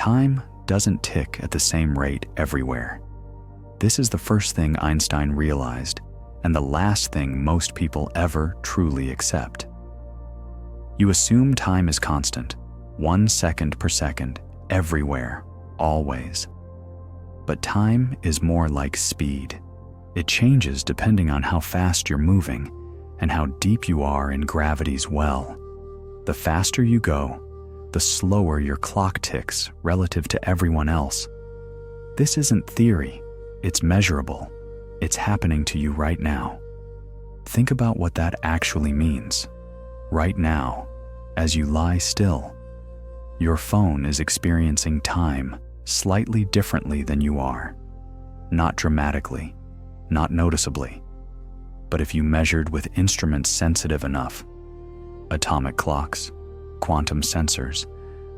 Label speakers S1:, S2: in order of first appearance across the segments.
S1: Time doesn't tick at the same rate everywhere. This is the first thing Einstein realized, and the last thing most people ever truly accept. You assume time is constant, 1 second per second, everywhere, always. But time is more like speed. It changes depending on how fast you're moving and how deep you are in gravity's well. The faster you go, the slower your clock ticks relative to everyone else. This isn't theory, it's measurable. It's happening to you right now. Think about what that actually means. Right now, as you lie still, your phone is experiencing time slightly differently than you are. Not dramatically, not noticeably. But if you measured with instruments sensitive enough, atomic clocks, quantum sensors,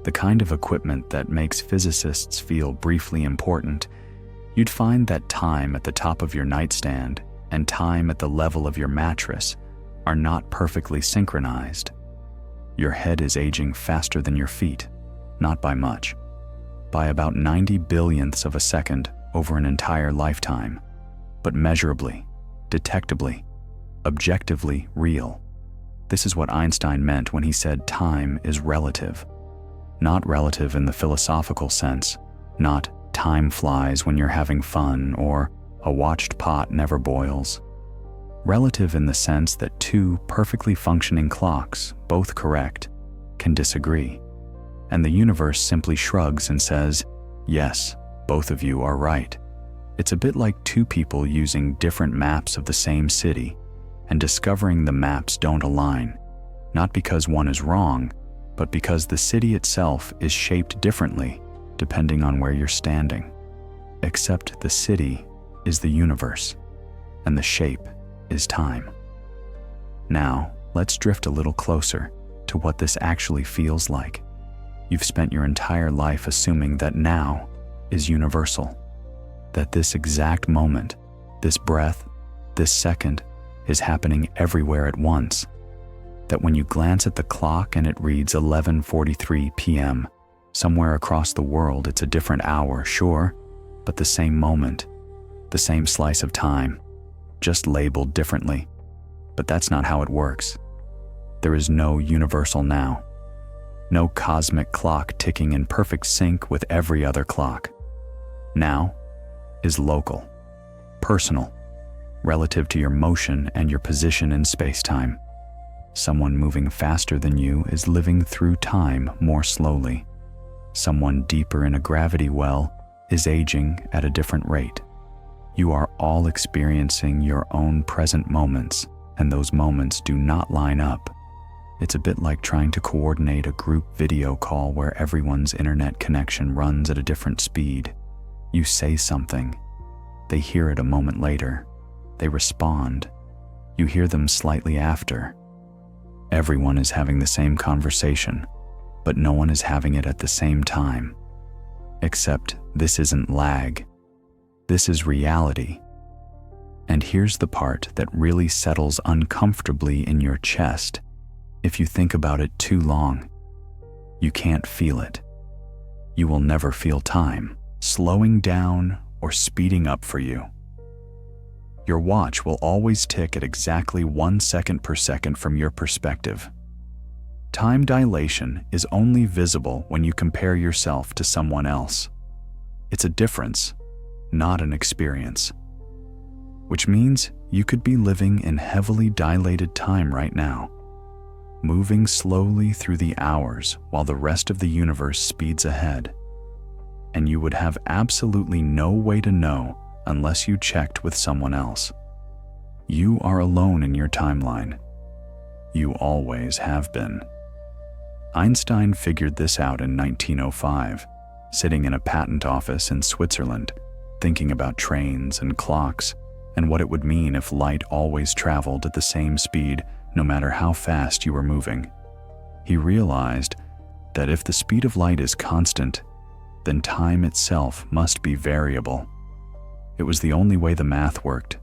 S1: the kind of equipment that makes physicists feel briefly important, you'd find that time at the top of your nightstand and time at the level of your mattress are not perfectly synchronized. Your head is aging faster than your feet, not by much, by about 90 billionths of a second over an entire lifetime, but measurably, detectably, objectively real. This is what Einstein meant when he said time is relative. Not relative in the philosophical sense, not time flies when you're having fun or a watched pot never boils. Relative in the sense that two perfectly functioning clocks, both correct, can disagree, and the universe simply shrugs and says, yes, both of you are right. It's a bit like two people using different maps of the same city and discovering the maps don't align, not because one is wrong, but because the city itself is shaped differently depending on where you're standing. Except the city is the universe, and the shape is time. Now, let's drift a little closer to what this actually feels like. You've spent your entire life assuming that now is universal, that this exact moment, this breath, this second is happening everywhere at once, that when you glance at the clock and it reads 11:43 p.m., somewhere across the world it's a different hour, sure, but the same moment, the same slice of time, just labeled differently. But that's not how it works. There is no universal now, no cosmic clock ticking in perfect sync with every other clock. Now is local, personal, relative to your motion and your position in space-time. Someone moving faster than you is living through time more slowly. Someone deeper in a gravity well is aging at a different rate. You are all experiencing your own present moments, and those moments do not line up. It's a bit like trying to coordinate a group video call where everyone's internet connection runs at a different speed. You say something. They hear it a moment later. They respond. You hear them slightly after. Everyone is having the same conversation, but no one is having it at the same time. Except this isn't lag. This is reality. And here's the part that really settles uncomfortably in your chest if you think about it too long. You can't feel it. You will never feel time slowing down or speeding up for you. Your watch will always tick at exactly 1 second per second from your perspective. Time dilation is only visible when you compare yourself to someone else. It's a difference, not an experience. Which means you could be living in heavily dilated time right now, moving slowly through the hours while the rest of the universe speeds ahead. And you would have absolutely no way to know unless you checked with someone else. You are alone in your timeline. You always have been. Einstein figured this out in 1905, sitting in a patent office in Switzerland, thinking about trains and clocks and what it would mean if light always traveled at the same speed no matter how fast you were moving. He realized that if the speed of light is constant, then time itself must be variable. It was the only way the math worked,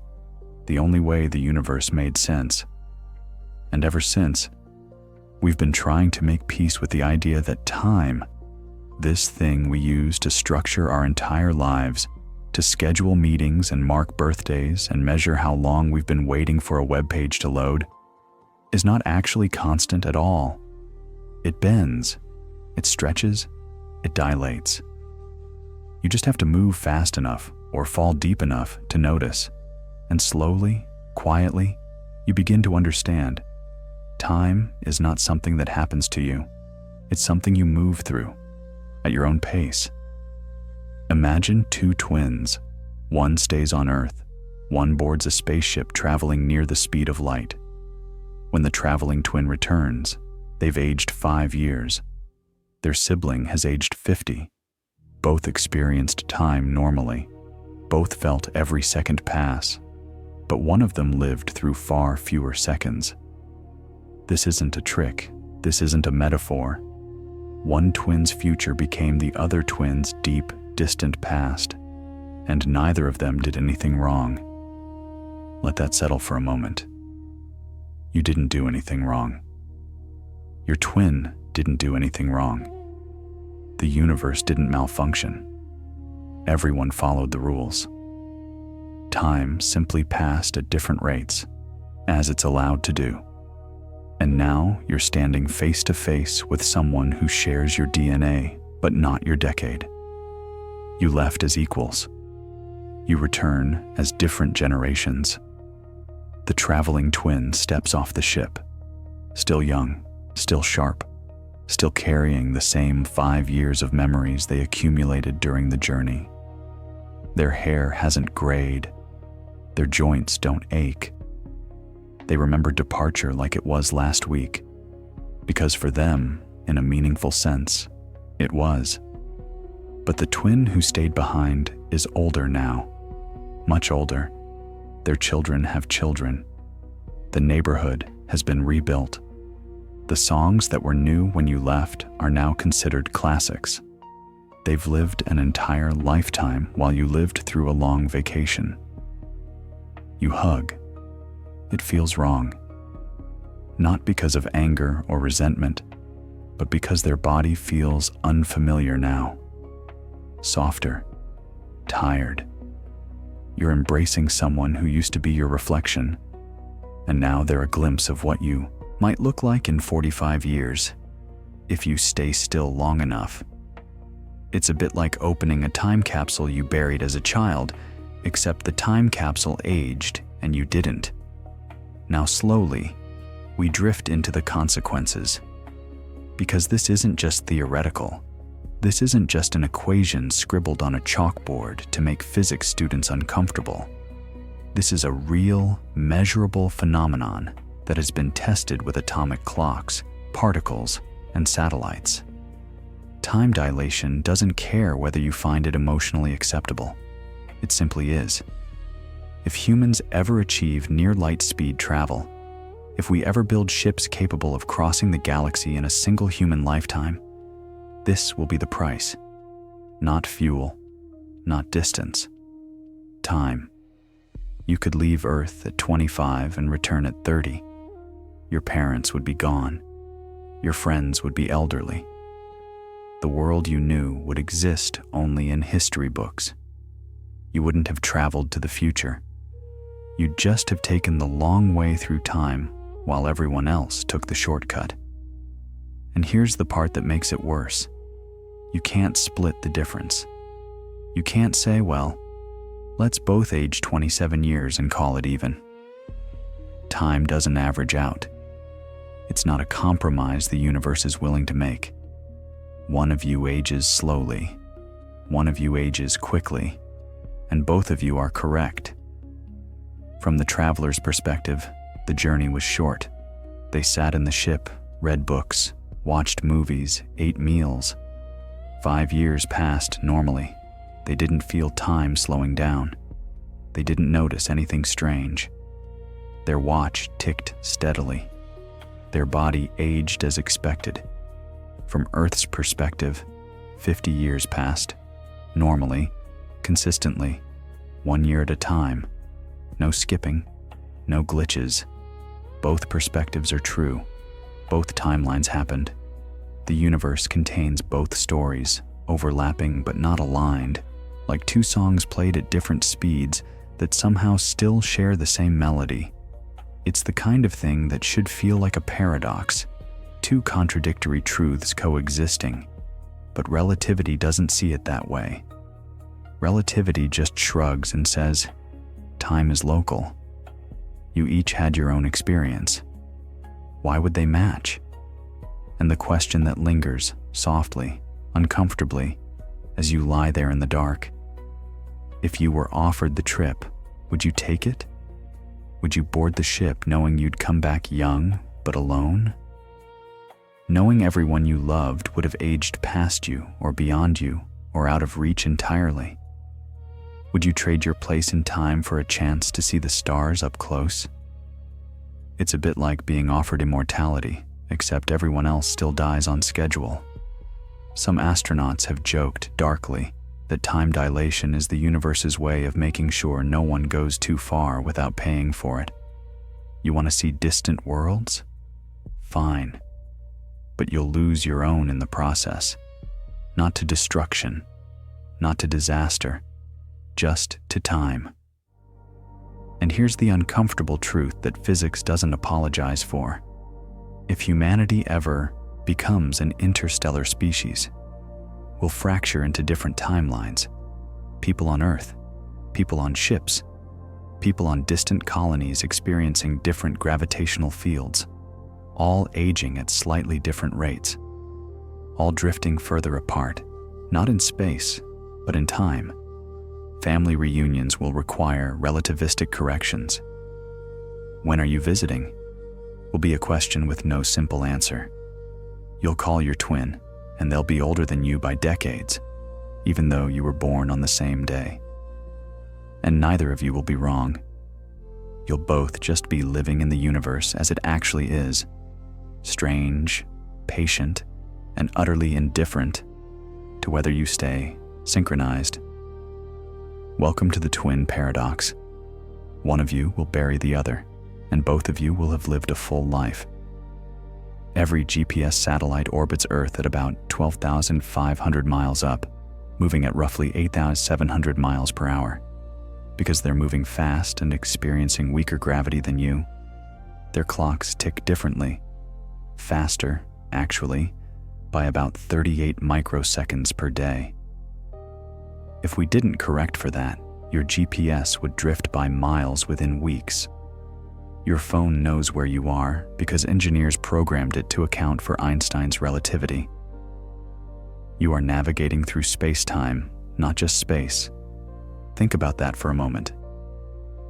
S1: the only way the universe made sense. And ever since, we've been trying to make peace with the idea that time, This thing we use to structure our entire lives, to schedule meetings and mark birthdays and measure how long we've been waiting for a web page to load, is not actually constant at all. It bends, it stretches, it dilates. You just have to move fast enough or fall deep enough to notice, and slowly, quietly, you begin to understand. Time is not something that happens to you. It's something you move through at your own pace. Imagine two twins. One stays on Earth. One boards a spaceship traveling near the speed of light. When the traveling twin returns, they've aged 5 years. Their sibling has aged 50. Both experienced time normally. Both felt every second pass. But one of them lived through far fewer seconds. This isn't a trick. This isn't a metaphor. One twin's future became the other twin's deep, distant past, and neither of them did anything wrong. Let that settle for a moment. You didn't do anything wrong. Your twin didn't do anything wrong. The universe didn't malfunction. Everyone followed the rules. Time simply passed at different rates, as it's allowed to do. And now you're standing face to face with someone who shares your DNA, but not your decade. You left as equals. You return as different generations. The traveling twin steps off the ship, still young, still sharp, still carrying the same 5 years of memories they accumulated during the journey. Their hair hasn't grayed. Their joints don't ache. They remember departure like it was last week, because for them, in a meaningful sense, it was. But the twin who stayed behind is older now, much older. Their children have children. The neighborhood has been rebuilt. The songs that were new when you left are now considered classics. They've lived an entire lifetime while you lived through a long vacation. You hug. It feels wrong. Not because of anger or resentment, but because their body feels unfamiliar now. Softer, tired. You're embracing someone who used to be your reflection, and now they're a glimpse of what you might look like in 45 years, if you stay still long enough. It's a bit like opening a time capsule you buried as a child, except the time capsule aged and you didn't. Now slowly, we drift into the consequences. Because this isn't just theoretical. This isn't just an equation scribbled on a chalkboard to make physics students uncomfortable. This is a real, measurable phenomenon that has been tested with atomic clocks, particles, and satellites. Time dilation doesn't care whether you find it emotionally acceptable. It simply is. If humans ever achieve near-light speed travel, if we ever build ships capable of crossing the galaxy in a single human lifetime, this will be the price. Not fuel, not distance. Time. You could leave Earth at 25 and return at 30. Your parents would be gone. Your friends would be elderly. The world you knew would exist only in history books. You wouldn't have traveled to the future. You'd just have taken the long way through time while everyone else took the shortcut. And here's the part that makes it worse. You can't split the difference. You can't say, well, let's both age 27 years and call it even. Time doesn't average out. It's not a compromise the universe is willing to make. One of you ages slowly, one of you ages quickly, and both of you are correct. From the traveler's perspective, the journey was short. They sat in the ship, read books, watched movies, ate meals. 5 years passed normally. They didn't feel time slowing down. They didn't notice anything strange. Their watch ticked steadily. Their body aged as expected. From Earth's perspective, 50 years passed, normally, consistently, 1 year at a time. No skipping, no glitches. Both perspectives are true. Both timelines happened. The universe contains both stories, overlapping but not aligned, like two songs played at different speeds that somehow still share the same melody. It's the kind of thing that should feel like a paradox, two contradictory truths coexisting, but relativity doesn't see it that way. Relativity just shrugs and says, time is local. You each had your own experience. Why would they match? And the question that lingers, softly, uncomfortably, as you lie there in the dark. If you were offered the trip, would you take it? Would you board the ship knowing you'd come back young, but alone? Knowing everyone you loved would have aged past you or beyond you or out of reach entirely. Would you trade your place in time for a chance to see the stars up close? It's a bit like being offered immortality, except everyone else still dies on schedule. Some astronauts have joked darkly that time dilation is the universe's way of making sure no one goes too far without paying for it. You want to see distant worlds? Fine. But you'll lose your own in the process. Not to destruction, not to disaster, just to time. And here's the uncomfortable truth that physics doesn't apologize for. If humanity ever becomes an interstellar species, we'll fracture into different timelines. People on Earth, people on ships, people on distant colonies experiencing different gravitational fields, all aging at slightly different rates, all drifting further apart, not in space, but in time. Family reunions will require relativistic corrections. When are you visiting? Will be a question with no simple answer. You'll call your twin, and they'll be older than you by decades, even though you were born on the same day. And neither of you will be wrong. You'll both just be living in the universe as it actually is, strange, patient, and utterly indifferent to whether you stay synchronized. Welcome to the twin paradox. One of you will bury the other, and both of you will have lived a full life. Every GPS satellite orbits Earth at about 12,500 miles up, moving at roughly 8,700 miles per hour. Because they're moving fast and experiencing weaker gravity than you, their clocks tick differently, faster, actually, by about 38 microseconds per day. If we didn't correct for that, your GPS would drift by miles within weeks. Your phone knows where you are because engineers programmed it to account for Einstein's relativity. You are navigating through space-time, not just space. Think about that for a moment.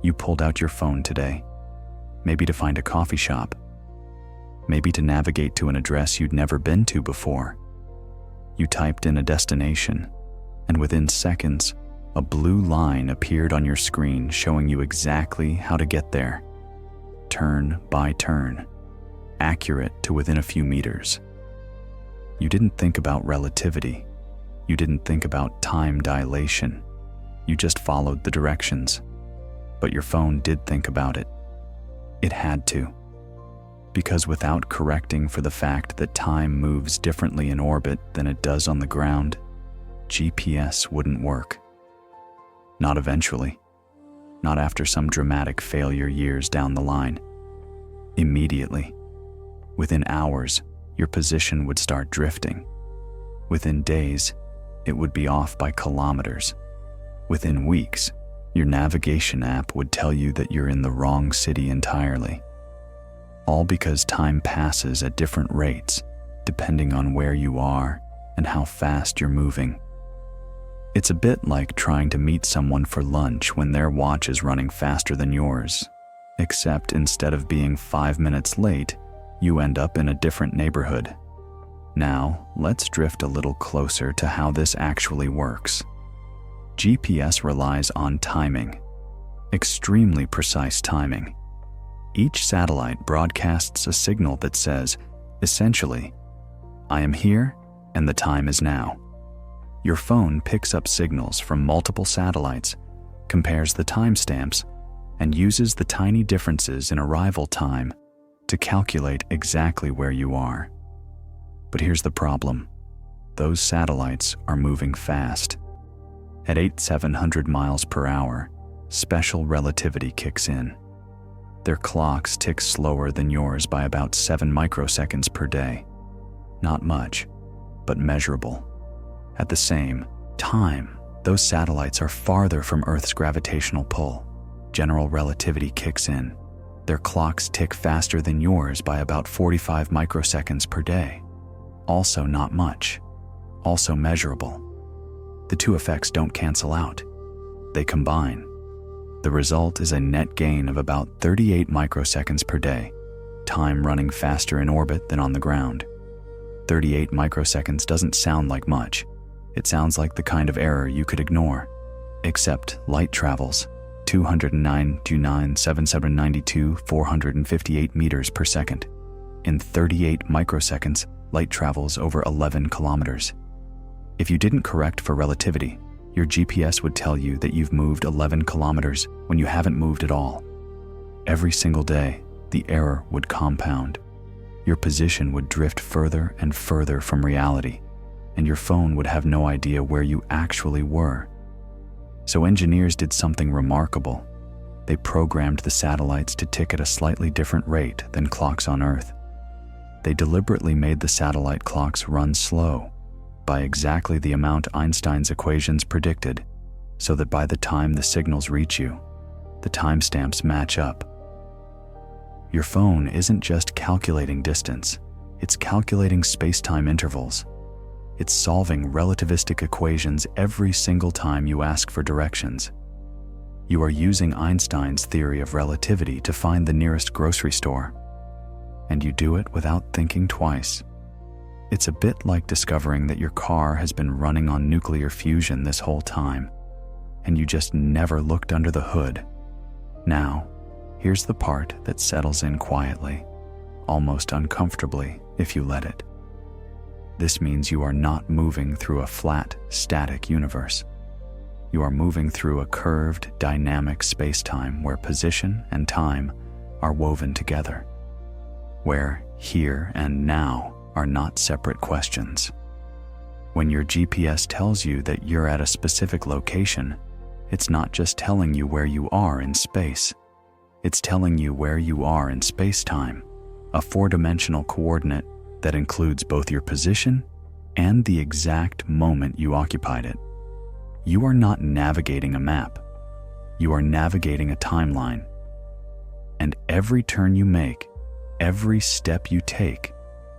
S1: You pulled out your phone today, maybe to find a coffee shop, maybe to navigate to an address you'd never been to before. You typed in a destination, and within seconds, a blue line appeared on your screen showing you exactly how to get there, turn by turn, accurate to within a few meters. You didn't think about relativity. You didn't think about time dilation. You just followed the directions. But your phone did think about it. It had to. Because without correcting for the fact that time moves differently in orbit than it does on the ground, GPS wouldn't work. Not eventually. Not after some dramatic failure years down the line. Immediately. Within hours, your position would start drifting. Within days, it would be off by kilometers. Within weeks, your navigation app would tell you that you're in the wrong city entirely. All because time passes at different rates, depending on where you are and how fast you're moving. It's a bit like trying to meet someone for lunch when their watch is running faster than yours, except instead of being 5 minutes late, you end up in a different neighborhood. Now, let's drift a little closer to how this actually works. GPS relies on timing, extremely precise timing. Each satellite broadcasts a signal that says, essentially, I am here and the time is now. Your phone picks up signals from multiple satellites, compares the timestamps, and uses the tiny differences in arrival time to calculate exactly where you are. But here's the problem. those satellites are moving fast. At 8,700 miles per hour, special relativity kicks in. Their clocks tick slower than yours by about 7 microseconds per day. Not much, but measurable. At the same time, those satellites are farther from Earth's gravitational pull. General relativity kicks in. Their clocks tick faster than yours by about 45 microseconds per day. Also not much. Also measurable. The two effects don't cancel out. They combine. The result is a net gain of about 38 microseconds per day, time running faster in orbit than on the ground. 38 microseconds doesn't sound like much. It sounds like the kind of error you could ignore. Except light travels 209,297,792,458 meters per second. In 38 microseconds, light travels over 11 kilometers. If you didn't correct for relativity, your GPS would tell you that you've moved 11 kilometers when you haven't moved at all. Every single day, the error would compound. Your position would drift further and further from reality, and your phone would have no idea where you actually were. So engineers did something remarkable. They programmed the satellites to tick at a slightly different rate than clocks on Earth. They deliberately made the satellite clocks run slow, by exactly the amount Einstein's equations predicted, so that by the time the signals reach you, the timestamps match up. Your phone isn't just calculating distance, it's calculating space-time intervals. It's solving relativistic equations every single time you ask for directions. You are using Einstein's theory of relativity to find the nearest grocery store, and you do it without thinking twice. It's a bit like discovering that your car has been running on nuclear fusion this whole time, and you just never looked under the hood. Now, here's the part that settles in quietly, almost uncomfortably if you let it. This means you are not moving through a flat, static universe. You are moving through a curved, dynamic space-time where position and time are woven together, where here and now are not separate questions. When your GPS tells you that you're at a specific location, it's not just telling you where you are in space. It's telling you where you are in space-time, a four-dimensional coordinate that includes both your position and the exact moment you occupied it. You are not navigating a map. You are navigating a timeline. And every turn you make, every step you take,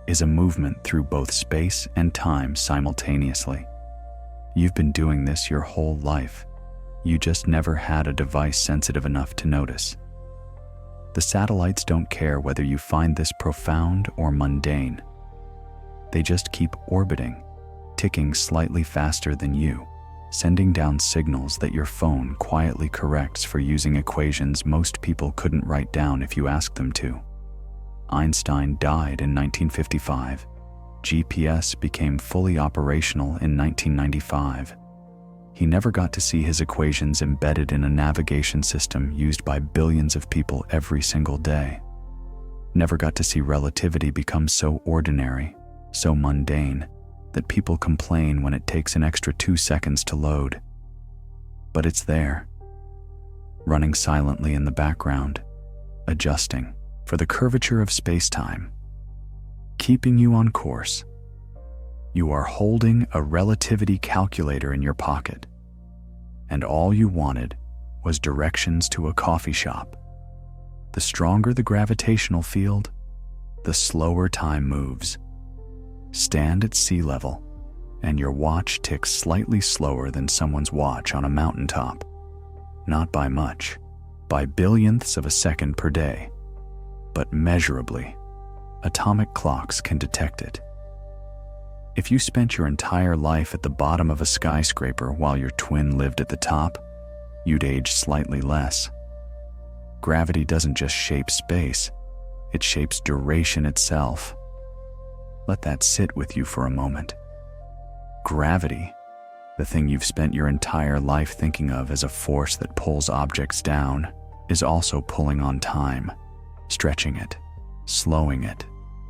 S1: is a movement through both space and time simultaneously. You've been doing this your whole life. You just never had a device sensitive enough to notice. The satellites don't care whether you find this profound or mundane. They just keep orbiting, ticking slightly faster than you, sending down signals that your phone quietly corrects for using equations most people couldn't write down if you asked them to. Einstein died in 1955. GPS became fully operational in 1995. He never got to see his equations embedded in a navigation system used by billions of people every single day. Never got to see relativity become so ordinary, so mundane, that people complain when it takes an extra 2 seconds to load. But it's there, running silently in the background, adjusting for the curvature of space-time, keeping you on course. You are holding a relativity calculator in your pocket, and all you wanted was directions to a coffee shop. The stronger the gravitational field, the slower time moves. Stand at sea level, and your watch ticks slightly slower than someone's watch on a mountaintop. Not by much, by billionths of a second per day, but measurably. Atomic clocks can detect it. If you spent your entire life at the bottom of a skyscraper while your twin lived at the top, you'd age slightly less. Gravity doesn't just shape space, it shapes duration itself. Let that sit with you for a moment. Gravity, the thing you've spent your entire life thinking of as a force that pulls objects down, is also pulling on time, stretching it, slowing it,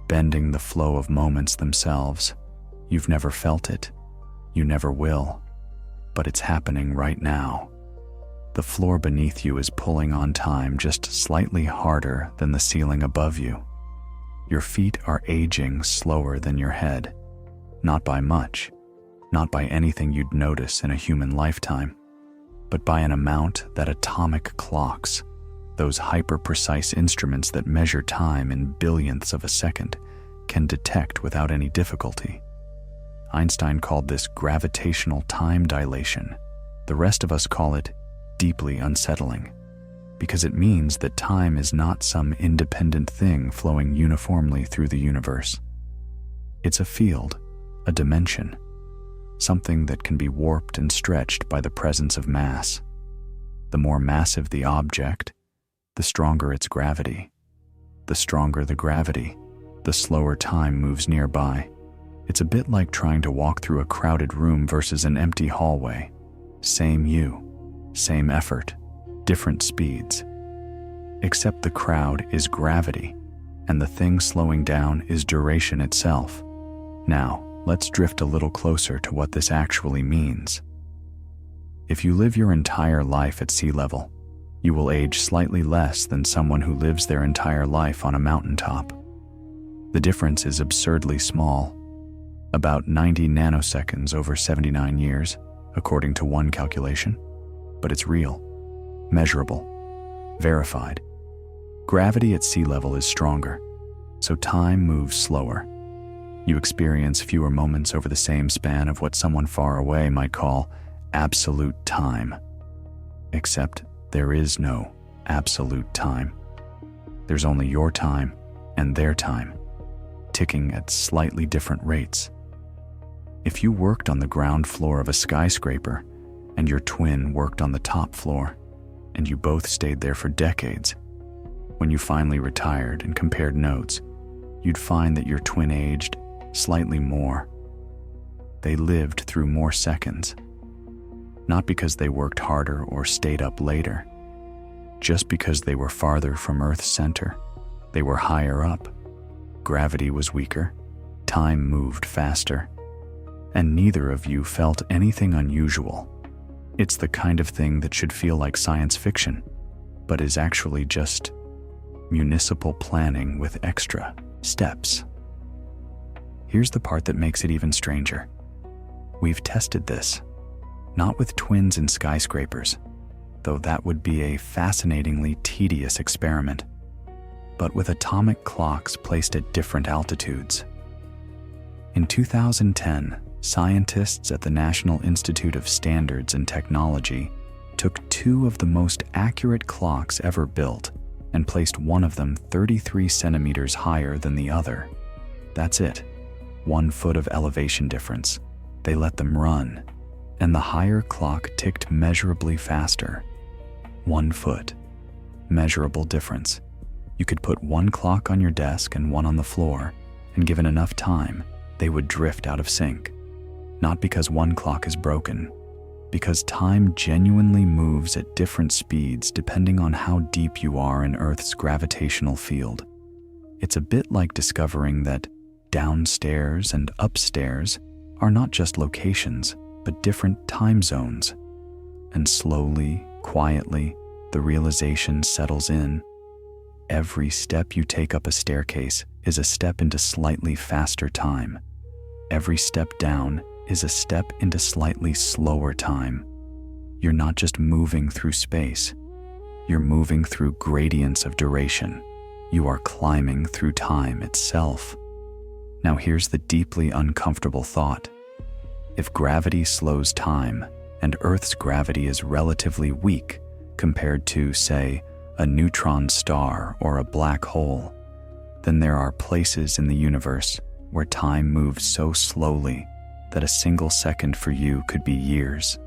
S1: bending the flow of moments themselves. You've never felt it. You never will. But it's happening right now. The floor beneath you is pulling on time just slightly harder than the ceiling above you. Your feet are aging slower than your head. Not by much, not by anything you'd notice in a human lifetime, but by an amount that atomic clocks, those hyper-precise instruments that measure time in billionths of a second, can detect without any difficulty. Einstein called this gravitational time dilation. The rest of us call it deeply unsettling, because it means that time is not some independent thing flowing uniformly through the universe. It's a field, a dimension, something that can be warped and stretched by the presence of mass. The more massive the object, the stronger its gravity. The stronger the gravity, the slower time moves nearby. It's a bit like trying to walk through a crowded room versus an empty hallway. Same you, same effort, different speeds. Except the crowd is gravity, and the thing slowing down is duration itself. Now, let's drift a little closer to what this actually means. If you live your entire life at sea level, you will age slightly less than someone who lives their entire life on a mountaintop. The difference is absurdly small, about 90 nanoseconds over 79 years, according to one calculation. But it's real, measurable, verified. Gravity at sea level is stronger, so time moves slower. You experience fewer moments over the same span of what someone far away might call absolute time. Except there is no absolute time. There's only your time and their time, ticking at slightly different rates. If you worked on the ground floor of a skyscraper and your twin worked on the top floor, and you both stayed there for decades, when you finally retired and compared notes, you'd find that your twin aged slightly more. They lived through more seconds, not because they worked harder or stayed up later, just because they were farther from Earth's center. They were higher up. Gravity was weaker. Time moved faster. And neither of you felt anything unusual. It's the kind of thing that should feel like science fiction, but is actually just municipal planning with extra steps. Here's the part that makes it even stranger. We've tested this, not with twins in skyscrapers, though that would be a fascinatingly tedious experiment, but with atomic clocks placed at different altitudes. In 2010, scientists at the National Institute of Standards and Technology took two of the most accurate clocks ever built and placed one of them 33 centimeters higher than the other. That's it. 1 foot of elevation difference. They let them run, and the higher clock ticked measurably faster. 1 foot. Measurable difference. You could put one clock on your desk and one on the floor, and given enough time, they would drift out of sync. Not because one clock is broken, because time genuinely moves at different speeds depending on how deep you are in Earth's gravitational field. It's a bit like discovering that downstairs and upstairs are not just locations, but different time zones. And slowly, quietly, the realization settles in. Every step you take up a staircase is a step into slightly faster time. Every step down is a step into slightly slower time. You're not just moving through space. You're moving through gradients of duration. You are climbing through time itself. Now here's the deeply uncomfortable thought. If gravity slows time, and Earth's gravity is relatively weak compared to, say, a neutron star or a black hole, then there are places in the universe where time moves so slowly that a single second for you could be years,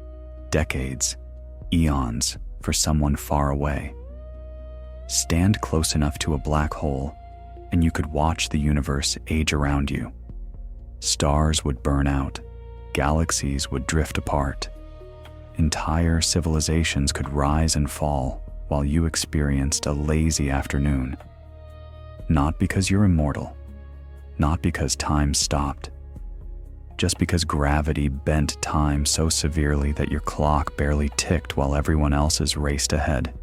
S1: decades, eons for someone far away. Stand close enough to a black hole, and you could watch the universe age around you. Stars would burn out, galaxies would drift apart. Entire civilizations could rise and fall while you experienced a lazy afternoon. Not because you're immortal, not because time stopped, just because gravity bent time so severely that your clock barely ticked while everyone else's raced ahead.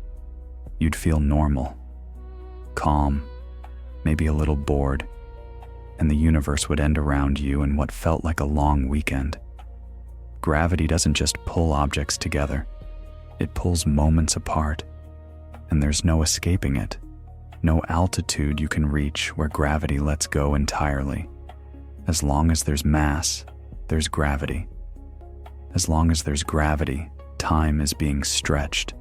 S1: You'd feel normal, calm, maybe a little bored, and the universe would end around you in what felt like a long weekend. Gravity doesn't just pull objects together, it pulls moments apart, and there's no escaping it, no altitude you can reach where gravity lets go entirely. As long as there's mass, there's gravity. As long as there's gravity, time is being stretched.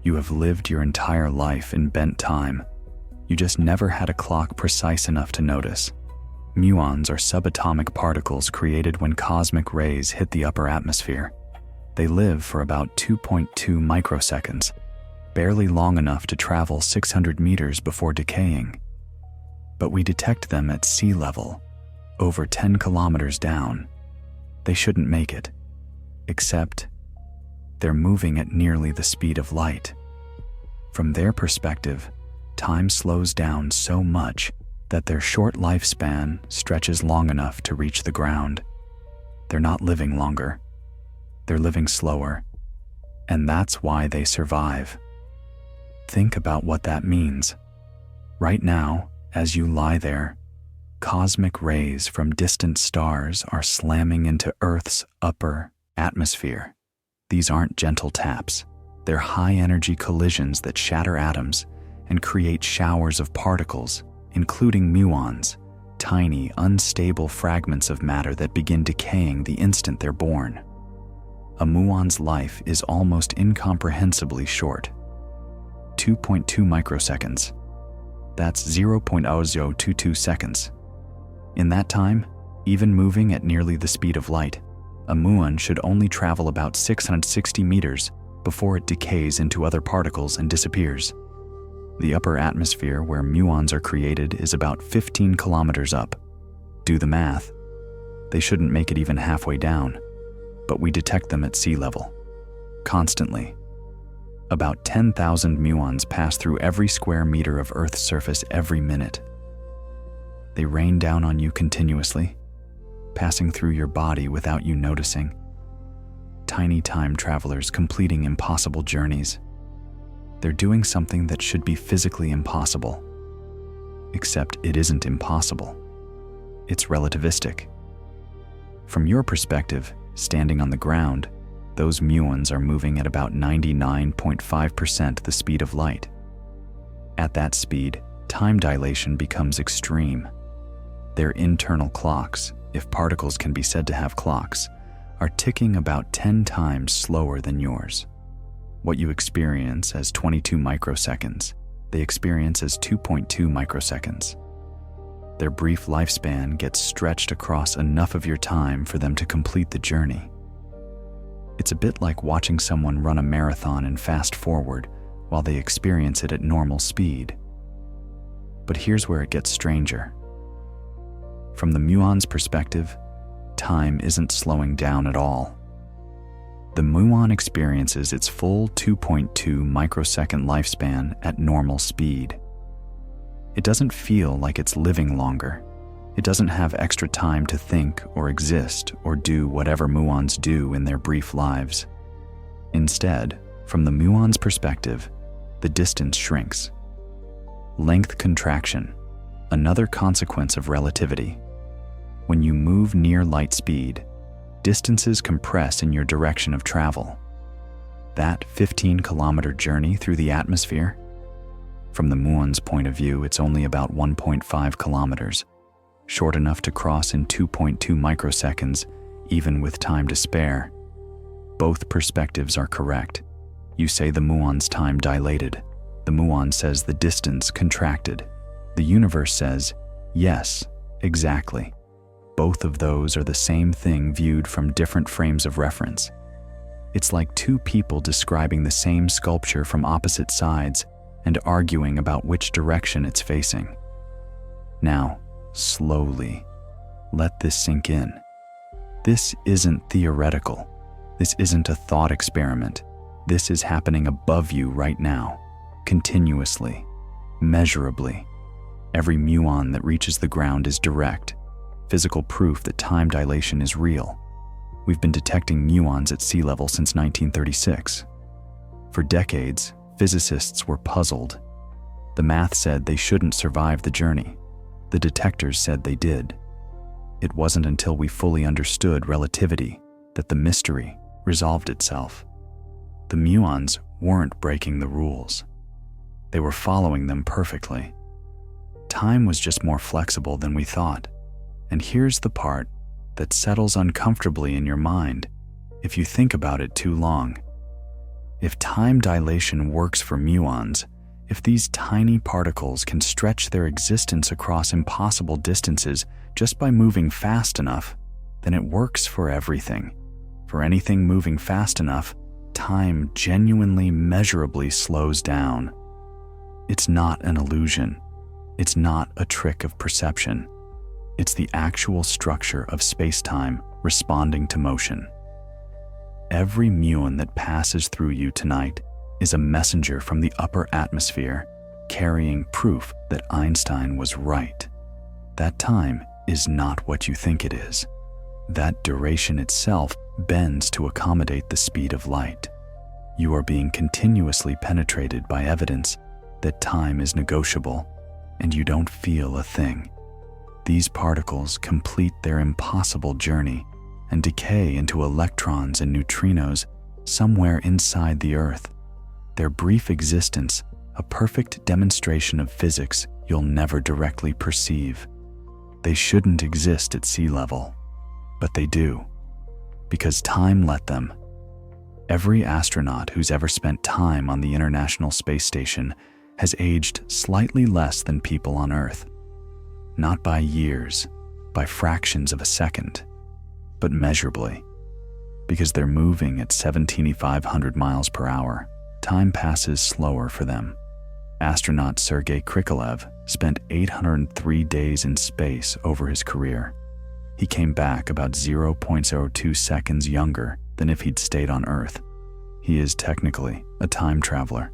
S1: You have lived your entire life in bent time. You just never had a clock precise enough to notice. Muons are subatomic particles created when cosmic rays hit the upper atmosphere. They live for about 2.2 microseconds, barely long enough to travel 600 meters before decaying. But we detect them at sea level, over 10 kilometers down. They shouldn't make it, except they're moving at nearly the speed of light. From their perspective, time slows down so much that their short lifespan stretches long enough to reach the ground. They're not living longer. They're living slower, and that's why they survive. Think about what that means. Right now, as you lie there, cosmic rays from distant stars are slamming into Earth's upper atmosphere. These aren't gentle taps. They're high-energy collisions that shatter atoms and create showers of particles, including muons, tiny, unstable fragments of matter that begin decaying the instant they're born. A muon's life is almost incomprehensibly short. 2.2 microseconds. That's 0.0022 seconds. In that time, even moving at nearly the speed of light, a muon should only travel about 660 meters before it decays into other particles and disappears. The upper atmosphere where muons are created is about 15 kilometers up. Do the math. They shouldn't make it even halfway down, but we detect them at sea level, constantly. About 10,000 muons pass through every square meter of Earth's surface every minute. They rain down on you continuously, passing through your body without you noticing. Tiny time travelers completing impossible journeys. They're doing something that should be physically impossible. Except it isn't impossible. It's relativistic. From your perspective, standing on the ground, those muons are moving at about 99.5% the speed of light. At that speed, time dilation becomes extreme. Their internal clocks, if particles can be said to have clocks, are ticking about 10 times slower than yours. What you experience as 22 microseconds, they experience as 2.2 microseconds. Their brief lifespan gets stretched across enough of your time for them to complete the journey. It's a bit like watching someone run a marathon and fast forward while they experience it at normal speed. But here's where it gets stranger. From the muon's perspective, time isn't slowing down at all. The muon experiences its full 2.2 microsecond lifespan at normal speed. It doesn't feel like it's living longer. It doesn't have extra time to think or exist or do whatever muons do in their brief lives. Instead, from the muon's perspective, the distance shrinks. Length contraction, another consequence of relativity. When you move near light speed, distances compress in your direction of travel. That 15-kilometer journey through the atmosphere, from the muon's point of view, it's only about 1.5 kilometers, short enough to cross in 2.2 microseconds, even with time to spare. Both perspectives are correct. You say the muon's time dilated. The muon says the distance contracted. The universe says, yes, exactly. Both of those are the same thing viewed from different frames of reference. It's like two people describing the same sculpture from opposite sides and arguing about which direction it's facing. Now, slowly, let this sink in. This isn't theoretical. This isn't a thought experiment. This is happening above you right now, continuously, measurably. Every muon that reaches the ground is direct. physical proof that time dilation is real. We've been detecting muons at sea level since 1936. For decades, physicists were puzzled. The math said they shouldn't survive the journey. The detectors said they did. It wasn't until we fully understood relativity that the mystery resolved itself. The muons weren't breaking the rules. They were following them perfectly. Time was just more flexible than we thought. And here's the part that settles uncomfortably in your mind if you think about it too long. If time dilation works for muons, if these tiny particles can stretch their existence across impossible distances just by moving fast enough, then it works for everything. For anything moving fast enough, time genuinely measurably slows down. It's not an illusion. It's not a trick of perception. It's the actual structure of space-time responding to motion. Every muon that passes through you tonight is a messenger from the upper atmosphere carrying proof that Einstein was right. That time is not what you think it is. That duration itself bends to accommodate the speed of light. You are being continuously penetrated by evidence that time is negotiable, and you don't feel a thing. These particles complete their impossible journey and decay into electrons and neutrinos somewhere inside the Earth. Their brief existence, a perfect demonstration of physics you'll never directly perceive. They shouldn't exist at sea level, but they do, because time let them. Every astronaut who's ever spent time on the International Space Station has aged slightly less than people on Earth. Not by years, by fractions of a second, but measurably. Because they're moving at 17,500 miles per hour, time passes slower for them. Astronaut Sergei Krikalev spent 803 days in space over his career. He came back about 0.02 seconds younger than if he'd stayed on Earth. He is technically a time traveler,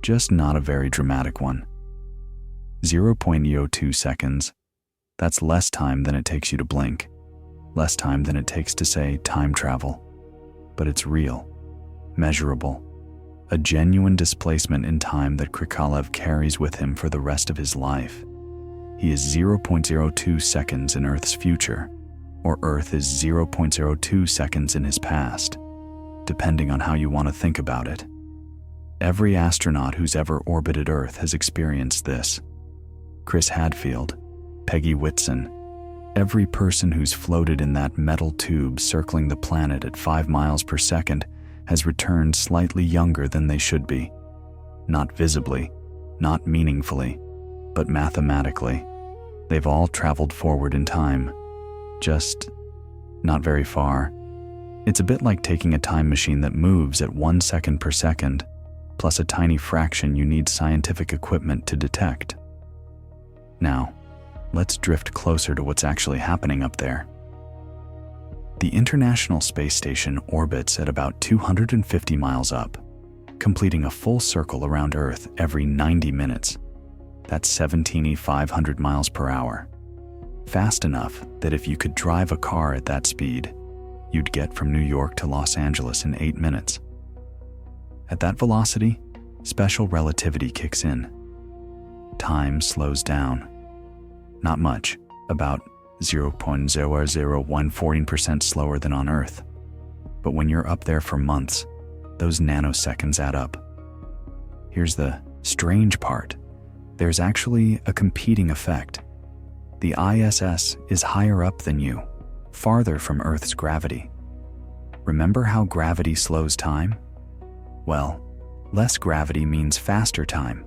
S1: just not a very dramatic one. 0.02 seconds, that's less time than it takes you to blink, less time than it takes to say time travel. But it's real, measurable, a genuine displacement in time that Krikalev carries with him for the rest of his life. He is 0.02 seconds in Earth's future, or Earth is 0.02 seconds in his past, depending on how you want to think about it. Every astronaut who's ever orbited Earth has experienced this. Chris Hadfield, Peggy Whitson, every person who's floated in that metal tube circling the planet at 5 miles per second has returned slightly younger than they should be. Not visibly, not meaningfully, but mathematically. They've all traveled forward in time, just not very far. It's a bit like taking a time machine that moves at 1 second per second, plus a tiny fraction you need scientific equipment to detect. Now, let's drift closer to what's actually happening up there. The International Space Station orbits at about 250 miles up, completing a full circle around Earth every 90 minutes. That's 17,500 miles per hour. Fast enough that if you could drive a car at that speed, you'd get from New York to Los Angeles in 8 minutes. At that velocity, special relativity kicks in. Time slows down. Not much, about 0.0014% slower than on Earth. But when you're up there for months, those nanoseconds add up. Here's the strange part. There's actually a competing effect. The ISS is higher up than you, farther from Earth's gravity. Remember how gravity slows time? Well, less gravity means faster time.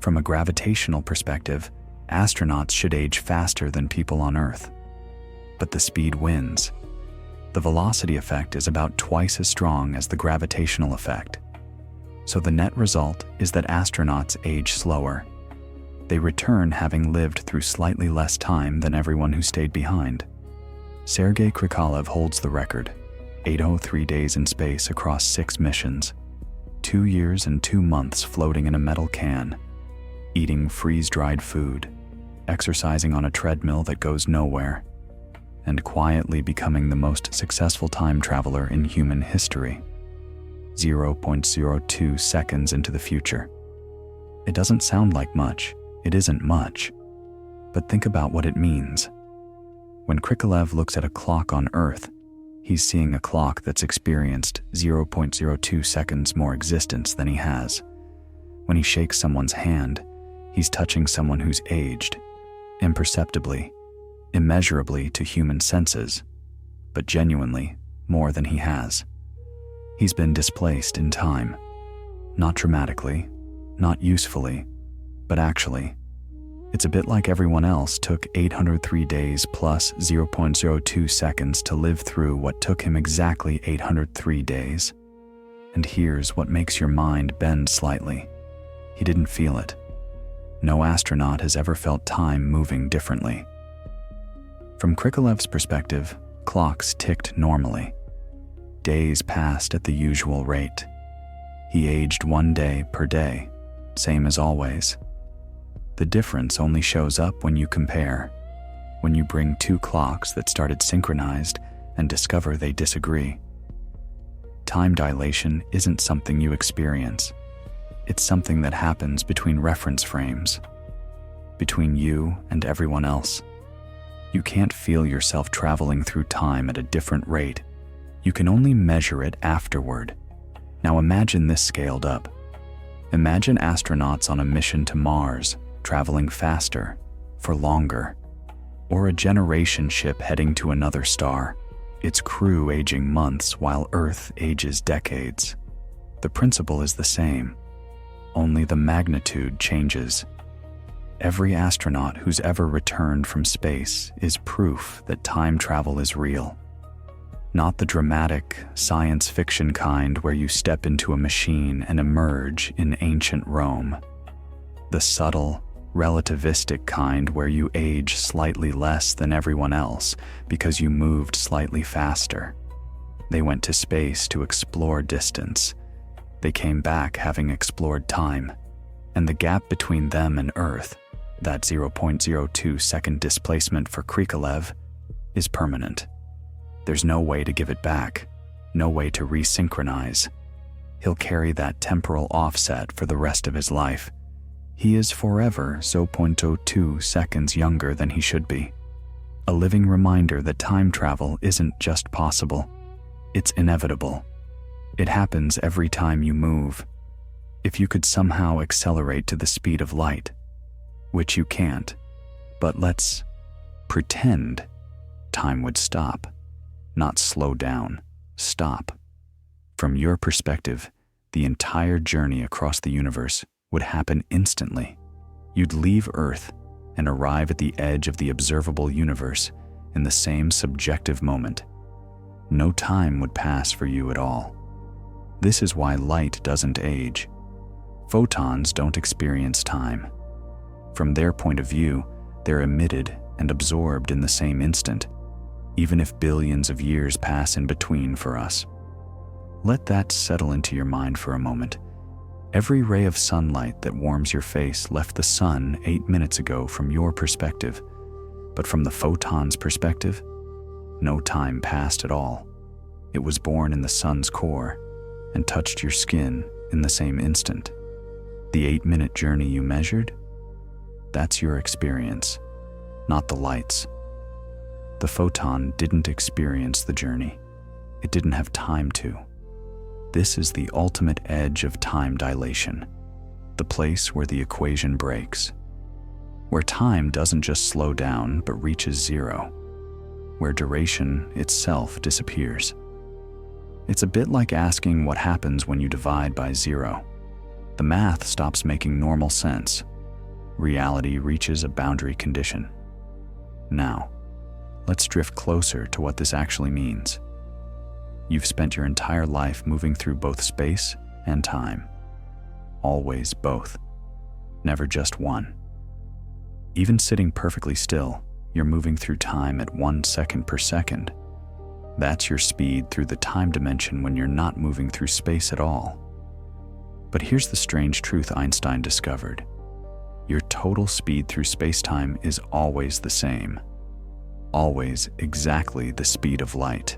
S1: From a gravitational perspective, astronauts should age faster than people on Earth. But the speed wins. The velocity effect is about twice as strong as the gravitational effect. So the net result is that astronauts age slower. They return having lived through slightly less time than everyone who stayed behind. Sergei Krikalev holds the record, 803 days in space across 6 missions, 2 years and 2 months floating in a metal can, eating freeze-dried food, exercising on a treadmill that goes nowhere, and quietly becoming the most successful time traveler in human history. 0.02 seconds into the future. It doesn't sound like much. It isn't much. But think about what it means. When Krikalev looks at a clock on Earth, he's seeing a clock that's experienced 0.02 seconds more existence than he has. When he shakes someone's hand, he's touching someone who's aged, imperceptibly, immeasurably to human senses, but genuinely more than he has. He's been displaced in time, not dramatically, not usefully, but actually. It's a bit like everyone else took 803 days plus 0.02 seconds to live through what took him exactly 803 days. And here's what makes your mind bend slightly. He didn't feel it. No astronaut has ever felt time moving differently. From Krikalev's perspective, clocks ticked normally. Days passed at the usual rate. He aged 1 day per day, same as always. The difference only shows up when you compare, when you bring two clocks that started synchronized and discover they disagree. Time dilation isn't something you experience. It's something that happens between reference frames, between you and everyone else. You can't feel yourself traveling through time at a different rate. You can only measure it afterward. Now imagine this scaled up. Imagine astronauts on a mission to Mars, traveling faster, for longer, or a generation ship heading to another star, its crew aging months while Earth ages decades. The principle is the same, only the magnitude changes. Every astronaut who's ever returned from space is proof that time travel is real. Not the dramatic, science fiction kind where you step into a machine and emerge in ancient Rome. The subtle, relativistic kind where you age slightly less than everyone else because you moved slightly faster. They went to space to explore distance. They came back having explored time, and the gap between them and Earth, that 0.02 second displacement for Krikalev, is permanent. There's no way to give it back, no way to resynchronize. He'll carry that temporal offset for the rest of his life. He is forever 0.02 seconds younger than he should be. A living reminder that time travel isn't just possible, it's inevitable. It happens every time you move. If you could somehow accelerate to the speed of light, which you can't, but let's pretend time would stop, not slow down, stop. From your perspective, the entire journey across the universe would happen instantly. You'd leave Earth and arrive at the edge of the observable universe in the same subjective moment. No time would pass for you at all. This is why light doesn't age. Photons don't experience time. From their point of view, they're emitted and absorbed in the same instant, even if billions of years pass in between for us. Let that settle into your mind for a moment. Every ray of sunlight that warms your face left the sun 8 minutes ago from your perspective, but from the photon's perspective, no time passed at all. It was born in the sun's core and touched your skin in the same instant. The 8-minute journey you measured? That's your experience, not the light's. The photon didn't experience the journey. It didn't have time to. This is the ultimate edge of time dilation, the place where the equation breaks, where time doesn't just slow down but reaches zero, where duration itself disappears. It's a bit like asking what happens when you divide by zero. The math stops making normal sense. Reality reaches a boundary condition. Now, let's drift closer to what this actually means. You've spent your entire life moving through both space and time. Always both. Never just one. Even sitting perfectly still, you're moving through time at 1 second per second. That's your speed through the time dimension when you're not moving through space at all. But here's the strange truth Einstein discovered. Your total speed through space-time is always the same. always exactly the speed of light.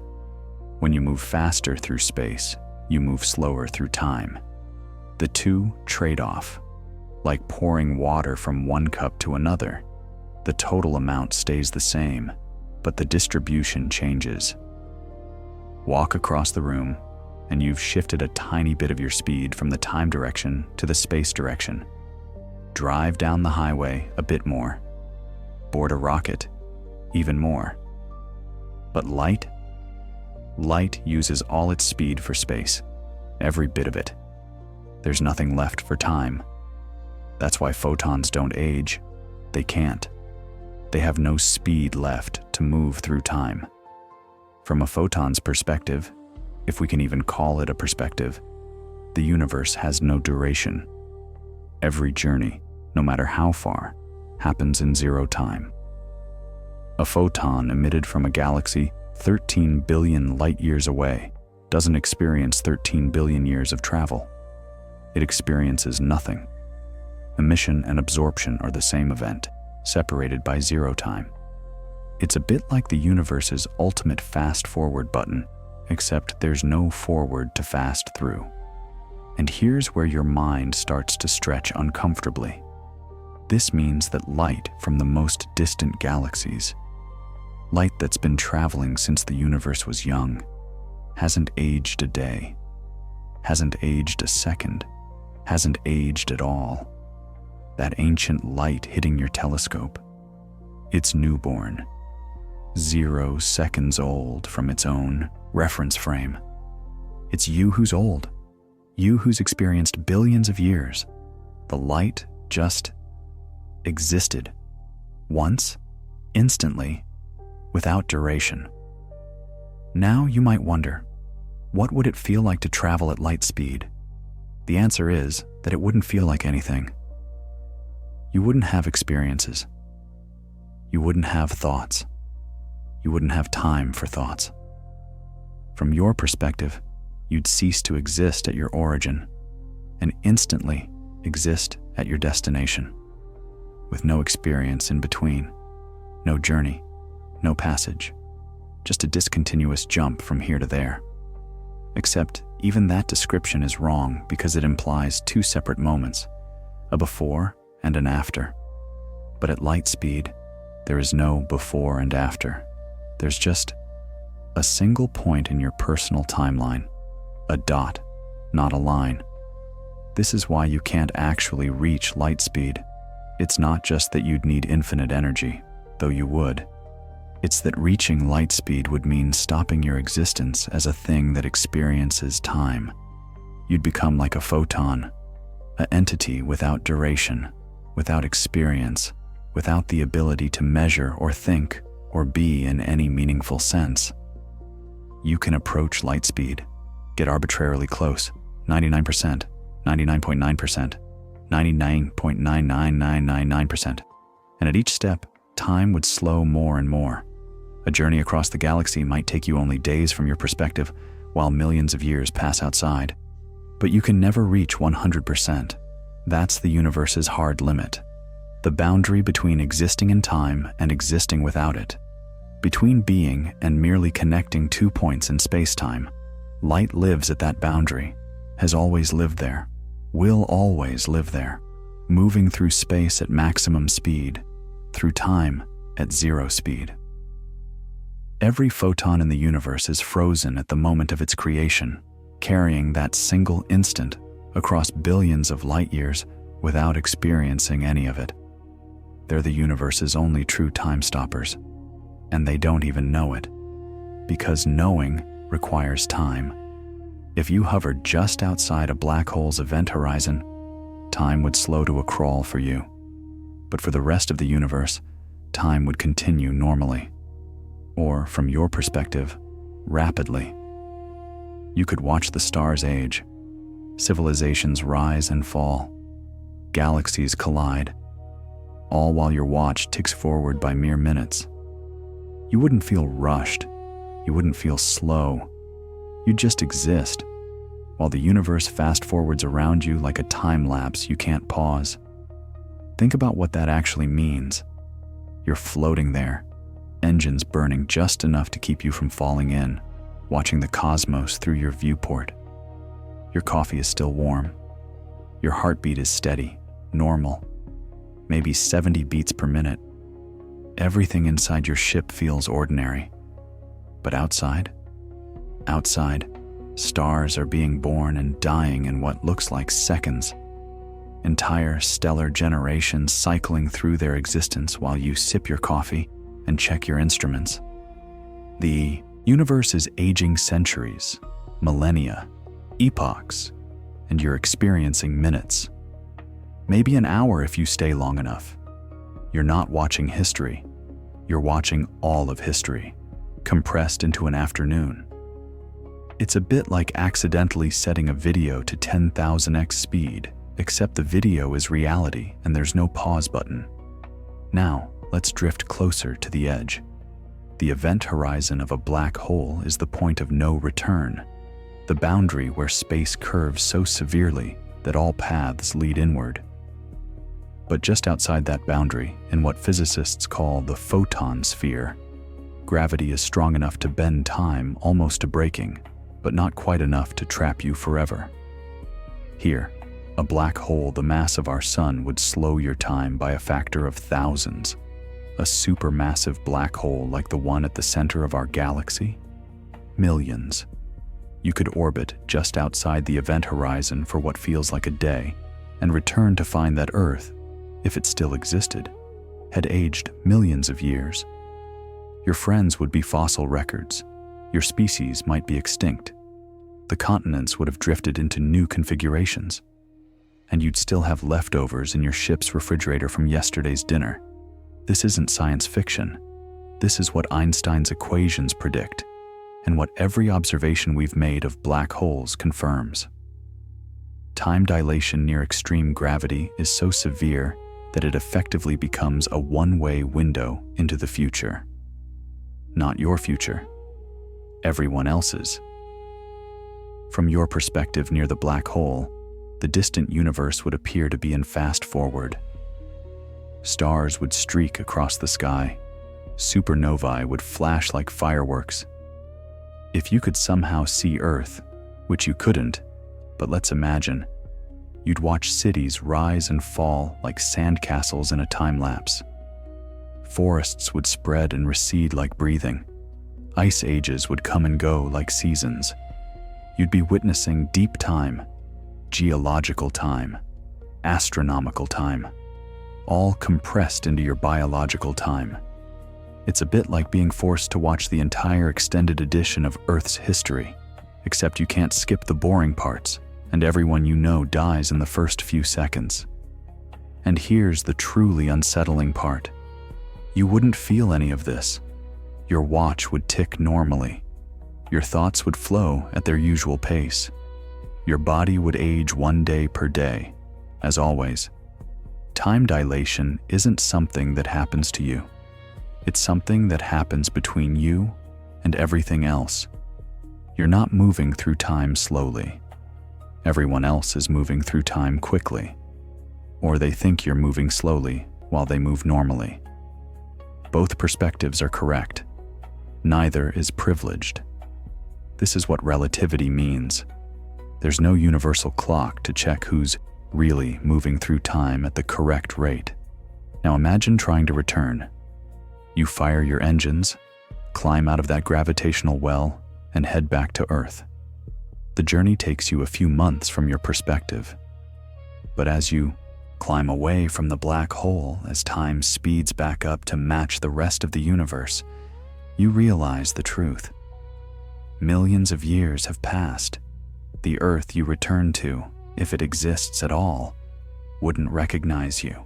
S1: When you move faster through space, you move slower through time. The two trade off. Like pouring water from one cup to another, the total amount stays the same, but the distribution changes. Walk across the room, and you've shifted a tiny bit of your speed from the time direction to the space direction. Drive down the highway a bit more. Board a rocket, even more. But light uses all its speed for space, every bit of it. There's nothing left for time. That's why photons don't age. They can't. They have no speed left to move through time. From a photon's perspective, if we can even call it a perspective, the universe has no duration. Every journey, no matter how far, happens in zero time. A photon emitted from a galaxy 13 billion light-years away doesn't experience 13 billion years of travel. It experiences nothing. Emission and absorption are the same event, separated by zero time. It's a bit like the universe's ultimate fast-forward button, except there's no forward to fast through. And here's where your mind starts to stretch uncomfortably. This means that light from the most distant galaxies, light that's been traveling since the universe was young, hasn't aged a day, hasn't aged a second, hasn't aged at all. That ancient light hitting your telescope, it's newborn, 0 seconds old from its own reference frame. It's you who's old, you who's experienced billions of years. The light just existed, once, instantly, without duration. Now you might wonder, what would it feel like to travel at light speed? The answer is that it wouldn't feel like anything. You wouldn't have experiences. You wouldn't have thoughts. You wouldn't have time for thoughts. From your perspective, you'd cease to exist at your origin and instantly exist at your destination, with no experience in between, no journey, no passage, just a discontinuous jump from here to there. Except even that description is wrong because it implies two separate moments, a before and an after. But at light speed, there is no before and after. There's just a single point in your personal timeline, a dot, not a line. This is why you can't actually reach light speed. It's not just that you'd need infinite energy, though you would. It's that reaching light speed would mean stopping your existence as a thing that experiences time. You'd become like a photon, an entity without duration, without experience, without the ability to measure or think or be in any meaningful sense. You can approach light speed, get arbitrarily close, 99%, 99.9%, 99.99999%, and at each step, time would slow more and more. A journey across the galaxy might take you only days from your perspective, while millions of years pass outside. But you can never reach 100%. That's the universe's hard limit. The boundary between existing in time and existing without it. Between being and merely connecting 2 points in space-time. Light lives at that boundary, has always lived there, will always live there, moving through space at maximum speed, through time at zero speed. Every photon in the universe is frozen at the moment of its creation, carrying that single instant across billions of light years without experiencing any of it. They're the universe's only true time stoppers, and they don't even know it, because knowing requires time. If you hovered just outside a black hole's event horizon, time would slow to a crawl for you. But for the rest of the universe, time would continue normally. Or, from your perspective, rapidly. You could watch the stars age, civilizations rise and fall, galaxies collide, all while your watch ticks forward by mere minutes. You wouldn't feel rushed, you wouldn't feel slow, you'd just exist, while the universe fast-forwards around you like a time lapse you can't pause. Think about what that actually means. You're floating there, engines burning just enough to keep you from falling in, watching the cosmos through your viewport. Your coffee is still warm. Your heartbeat is steady, normal, maybe 70 beats per minute. Everything inside your ship feels ordinary. But outside, stars are being born and dying in what looks like seconds. Entire stellar generations cycling through their existence while you sip your coffee and check your instruments. The universe is aging centuries, millennia, epochs, and you're experiencing minutes. Maybe an hour if you stay long enough. You're not watching history. You're watching all of history, compressed into an afternoon. It's a bit like accidentally setting a video to 10,000x speed, except the video is reality and there's no pause button. Now, let's drift closer to the edge. The event horizon of a black hole is the point of no return, the boundary where space curves so severely that all paths lead inward. But just outside that boundary, in what physicists call the photon sphere, gravity is strong enough to bend time almost to breaking, but not quite enough to trap you forever. Here, a black hole the mass of our sun would slow your time by a factor of thousands. A supermassive black hole like the one at the center of our galaxy? Millions. You could orbit just outside the event horizon for what feels like a day, and return to find that Earth, if it still existed, had aged millions of years. Your friends would be fossil records. Your species might be extinct. The continents would have drifted into new configurations. And you'd still have leftovers in your ship's refrigerator from yesterday's dinner. This isn't science fiction. This is what Einstein's equations predict, and what every observation we've made of black holes confirms. Time dilation near extreme gravity is so severe that it effectively becomes a one-way window into the future. Not your future, everyone else's. From your perspective near the black hole, the distant universe would appear to be in fast forward. Stars would streak across the sky. Supernovae would flash like fireworks. If you could somehow see Earth, which you couldn't, but let's imagine, you'd watch cities rise and fall like sandcastles in a time lapse. Forests would spread and recede like breathing. Ice ages would come and go like seasons. You'd be witnessing deep time, geological time, astronomical time, all compressed into your biological time. It's a bit like being forced to watch the entire extended edition of Earth's history, except you can't skip the boring parts, and everyone you know dies in the first few seconds. And here's the truly unsettling part. You wouldn't feel any of this. Your watch would tick normally. Your thoughts would flow at their usual pace. Your body would age one day per day. As always, time dilation isn't something that happens to you. It's something that happens between you and everything else. You're not moving through time slowly. Everyone else is moving through time quickly. Or they think you're moving slowly while they move normally. Both perspectives are correct. Neither is privileged. This is what relativity means. There's no universal clock to check who's really moving through time at the correct rate. Now imagine trying to return. You fire your engines, climb out of that gravitational well, and head back to Earth. The journey takes you a few months from your perspective. But as you climb away from the black hole, as time speeds back up to match the rest of the universe, you realize the truth. Millions of years have passed. The Earth you return to, if it exists at all, wouldn't recognize you.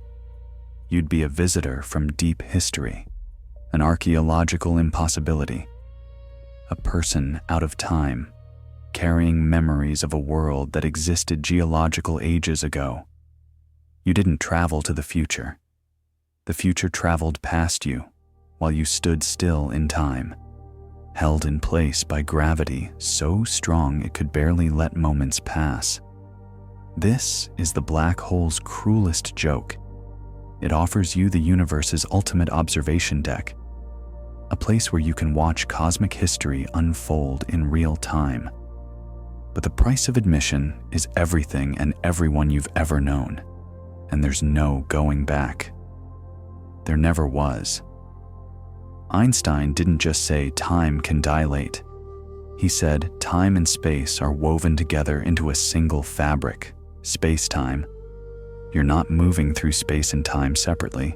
S1: You'd be a visitor from deep history, an archaeological impossibility, a person out of time, carrying memories of a world that existed geological ages ago. You didn't travel to the future. The future traveled past you while you stood still in time, held in place by gravity so strong it could barely let moments pass. This is the black hole's cruelest joke. It offers you the universe's ultimate observation deck. a place where you can watch cosmic history unfold in real time. But the price of admission is everything and everyone you've ever known, and there's no going back. There never was. Einstein didn't just say time can dilate. He said time and space are woven together into a single fabric, space-time. You're not moving through space and time separately.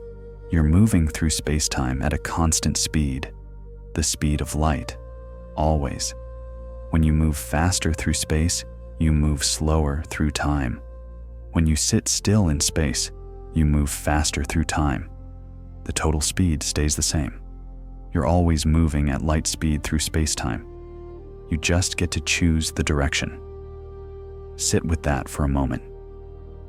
S1: You're moving through space-time at a constant speed, the speed of light, always. When you move faster through space, you move slower through time. When you sit still in space, you move faster through time. The total speed stays the same. You're always moving at light speed through space-time. You just get to choose the direction. Sit with that for a moment.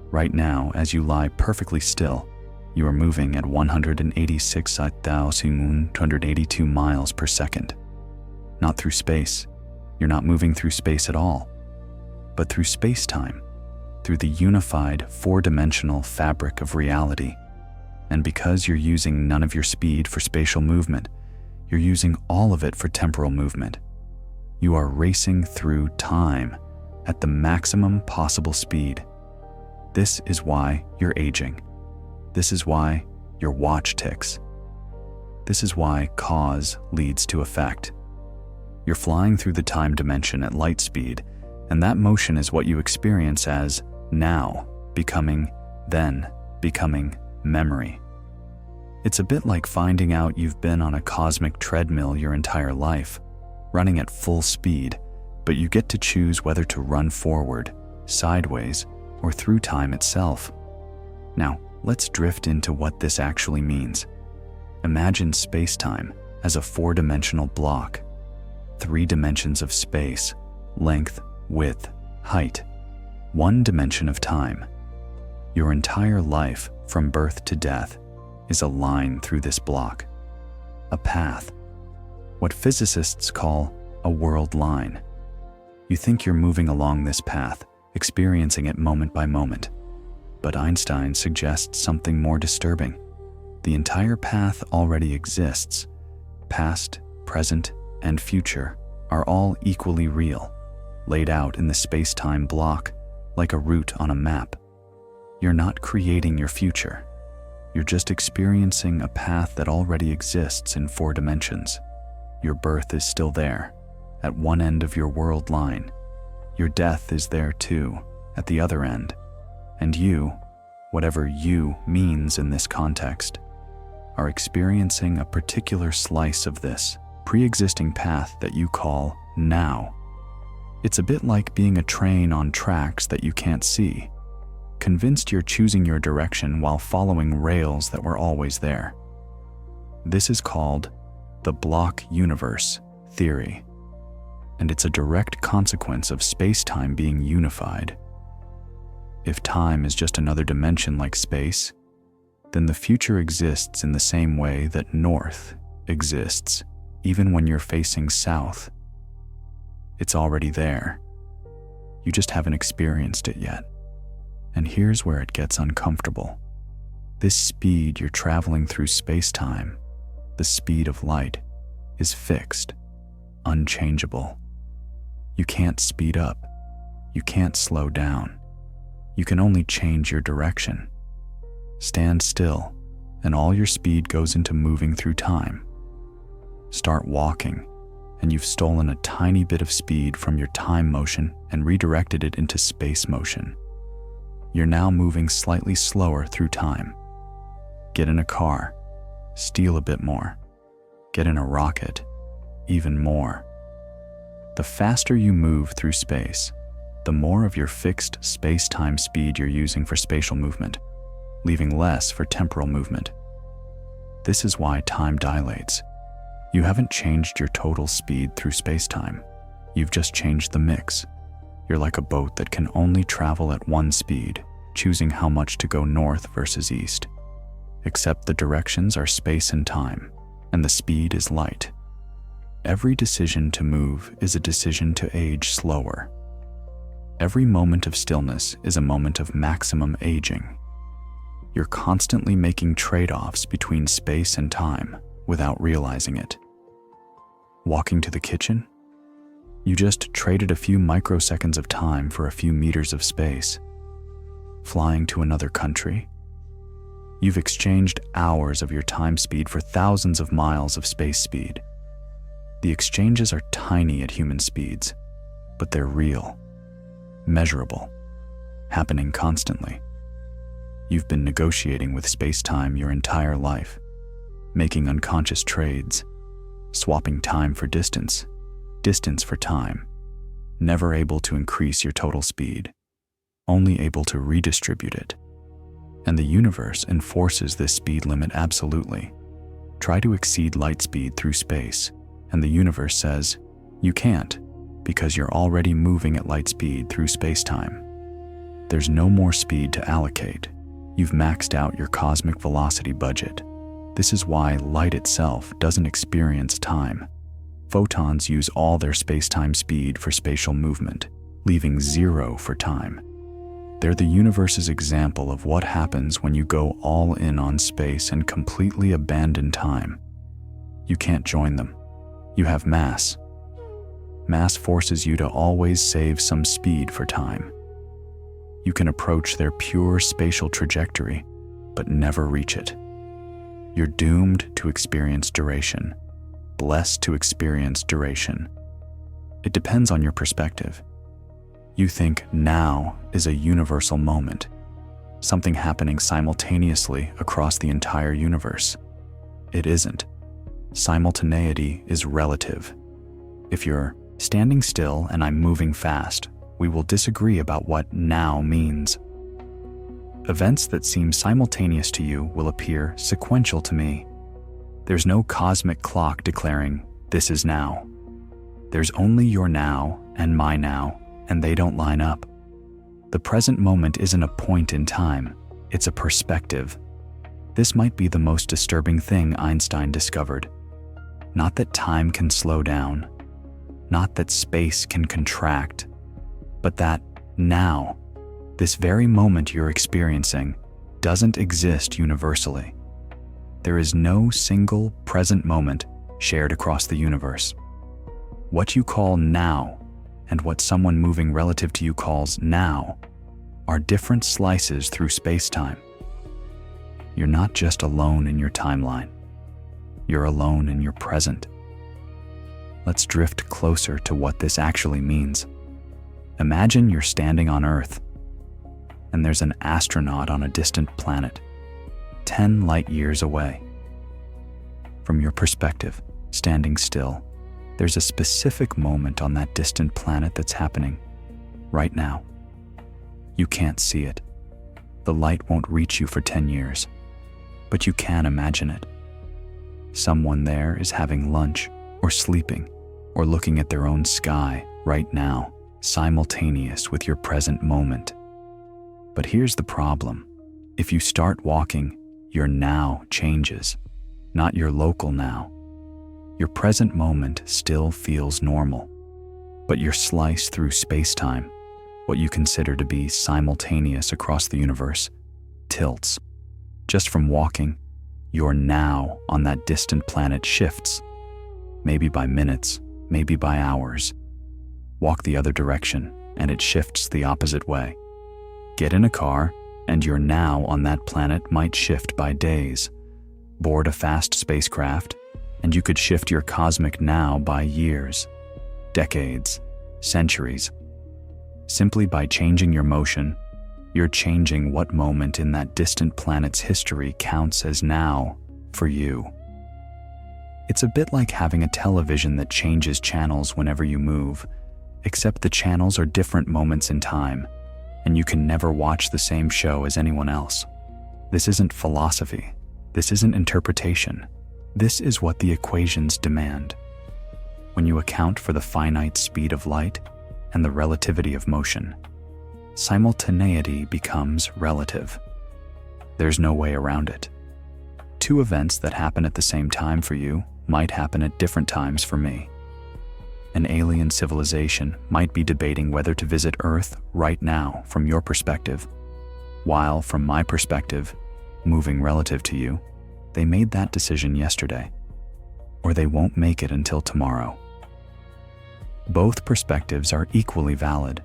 S1: Right now, as you lie perfectly still, you are moving at 186,282 miles per second. Not through space. You're not moving through space at all, but through space-time, through the unified four-dimensional fabric of reality. And because you're using none of your speed for spatial movement, you're using all of it for temporal movement. You are racing through time at the maximum possible speed. This is why you're aging. This is why your watch ticks. This is why cause leads to effect. You're flying through the time dimension at light speed, and that motion is what you experience as now becoming, then becoming memory. It's a bit like finding out you've been on a cosmic treadmill your entire life, running at full speed, but you get to choose whether to run forward, sideways, or through time itself. Now, let's drift into what this actually means. Imagine space-time as a four-dimensional block. 3 dimensions of space, length, width, height. 1 dimension of time. Your entire life, from birth to death, is a line through this block. A path. What physicists call a world line. You think you're moving along this path, experiencing it moment by moment. But Einstein suggests something more disturbing. The entire path already exists. Past, present, and future are all equally real, laid out in the space-time block like a route on a map. You're not creating your future. You're just experiencing a path that already exists in 4 dimensions. Your birth is still there, at one end of your world line. Your death is there too, at the other end. And you, whatever you means in this context, are experiencing a particular slice of this pre-existing path that you call now. It's a bit like being a train on tracks that you can't see, convinced you're choosing your direction while following rails that were always there. This is called the block universe theory, and it's a direct consequence of space-time being unified. If time is just another dimension like space, then the future exists in the same way that north exists, even when you're facing south. It's already there. You just haven't experienced it yet. And here's where it gets uncomfortable. This speed you're traveling through space-time, the speed of light, is fixed, unchangeable. You can't speed up. You can't slow down. You can only change your direction. Stand still, and all your speed goes into moving through time. Start walking, and you've stolen a tiny bit of speed from your time motion and redirected it into space motion. You're now moving slightly slower through time. Get in a car, steal a bit more. Get in a rocket, even more. The faster you move through space, the more of your fixed space-time speed you're using for spatial movement, leaving less for temporal movement. This is why time dilates. You haven't changed your total speed through space-time. You've just changed the mix. You're like a boat that can only travel at one speed, choosing how much to go north versus east. Except the directions are space and time, and the speed is light. Every decision to move is a decision to age slower. Every moment of stillness is a moment of maximum aging. You're constantly making trade-offs between space and time without realizing it. Walking to the kitchen? You just traded a few microseconds of time for a few meters of space. Flying to another country? You've exchanged hours of your time speed for thousands of miles of space speed. The exchanges are tiny at human speeds, but they're real, measurable, happening constantly. You've been negotiating with space-time your entire life, making unconscious trades, swapping time for distance, distance for time, never able to increase your total speed, only able to redistribute it. And the universe enforces this speed limit absolutely. Try to exceed light speed through space, and the universe says, you can't, because you're already moving at light speed through space-time. There's no more speed to allocate. You've maxed out your cosmic velocity budget. This is why light itself doesn't experience time. Photons use all their space-time speed for spatial movement, leaving zero for time. They're the universe's example of what happens when you go all in on space and completely abandon time. You can't join them. You have mass. Mass forces you to always save some speed for time. You can approach their pure spatial trajectory, but never reach it. You're doomed to experience duration, blessed to experience duration. It depends on your perspective. You think now is a universal moment, something happening simultaneously across the entire universe. It isn't. Simultaneity is relative. If you're standing still and I'm moving fast, we will disagree about what now means. Events that seem simultaneous to you will appear sequential to me. There's no cosmic clock declaring, this is now. There's only your now and my now, and they don't line up. The present moment isn't a point in time, it's a perspective. This might be the most disturbing thing Einstein discovered. Not that time can slow down, not that space can contract, but that now, this very moment you're experiencing, doesn't exist universally. There is no single present moment shared across the universe. What you call now and what someone moving relative to you calls now are different slices through space-time. You're not just alone in your timeline. You're alone in your present. Let's drift closer to what this actually means. Imagine you're standing on Earth, and there's an astronaut on a distant planet, 10 light years away. From your perspective, standing still, there's a specific moment on that distant planet that's happening right now. You can't see it. The light won't reach you for 10 years, but you can imagine it. Someone there is having lunch or sleeping or looking at their own sky right now, simultaneous with your present moment. But here's the problem. If you start walking, your now changes, not your local now. Your present moment still feels normal, but your slice through space-time, what you consider to be simultaneous across the universe, tilts. Just from walking, your now on that distant planet shifts, maybe by minutes, maybe by hours. Walk the other direction, and it shifts the opposite way. Get in a car, and your now on that planet might shift by days. Board a fast spacecraft, and you could shift your cosmic now by years, decades, centuries. Simply by changing your motion, you're changing what moment in that distant planet's history counts as now for you. It's a bit like having a television that changes channels whenever you move, except the channels are different moments in time, and you can never watch the same show as anyone else. This isn't philosophy. This isn't interpretation. This is what the equations demand. When you account for the finite speed of light and the relativity of motion, simultaneity becomes relative. There's no way around it. Two events that happen at the same time for you might happen at different times for me. An alien civilization might be debating whether to visit Earth right now from your perspective, while from my perspective, moving relative to you, they made that decision yesterday. or they won't make it until tomorrow. Both perspectives are equally valid.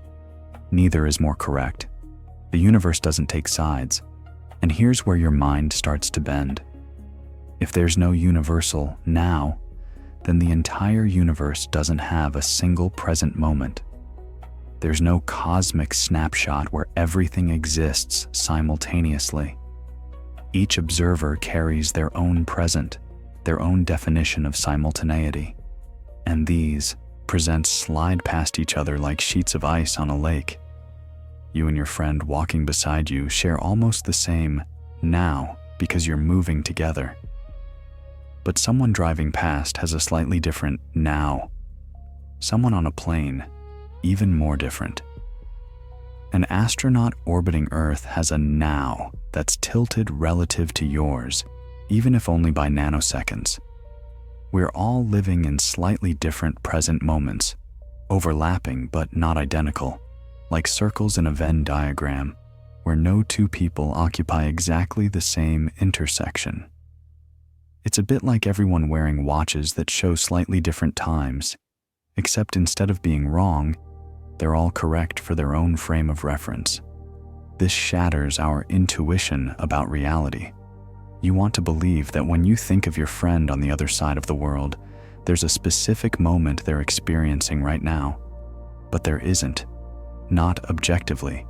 S1: Neither is more correct. The universe doesn't take sides, and here's where your mind starts to bend. If there's no universal now, then the entire universe doesn't have a single present moment. There's no cosmic snapshot where everything exists simultaneously. Each observer carries their own present, their own definition of simultaneity, and these presents slide past each other like sheets of ice on a lake. You and your friend walking beside you share almost the same now because you're moving together. But someone driving past has a slightly different now. Someone on a plane, even more different. An astronaut orbiting Earth has a now that's tilted relative to yours, even if only by nanoseconds. We're all living in slightly different present moments, overlapping but not identical, like circles in a Venn diagram, where no two people occupy exactly the same intersection. It's a bit like everyone wearing watches that show slightly different times, except instead of being wrong, they're all correct for their own frame of reference. This shatters our intuition about reality. You want to believe that when you think of your friend on the other side of the world, there's a specific moment they're experiencing right now. But there isn't. Not objectively.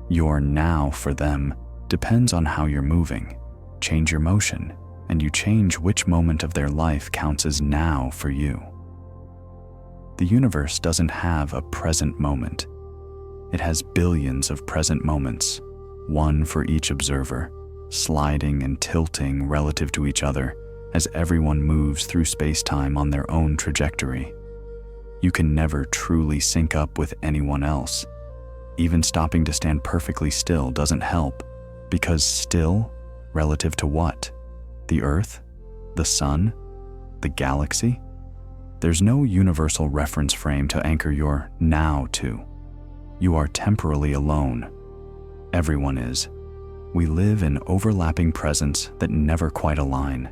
S1: Your now for them depends on how you're moving. Change your motion, and you change which moment of their life counts as now for you. The universe doesn't have a present moment. It has billions of present moments, one for each observer, sliding and tilting relative to each other as everyone moves through space-time on their own trajectory. You can never truly sync up with anyone else. Even stopping to stand perfectly still doesn't help, because still, relative to what? The Earth? The Sun? The galaxy? There's no universal reference frame to anchor your now to. You are temporally alone. Everyone is. We live in overlapping presents that never quite align,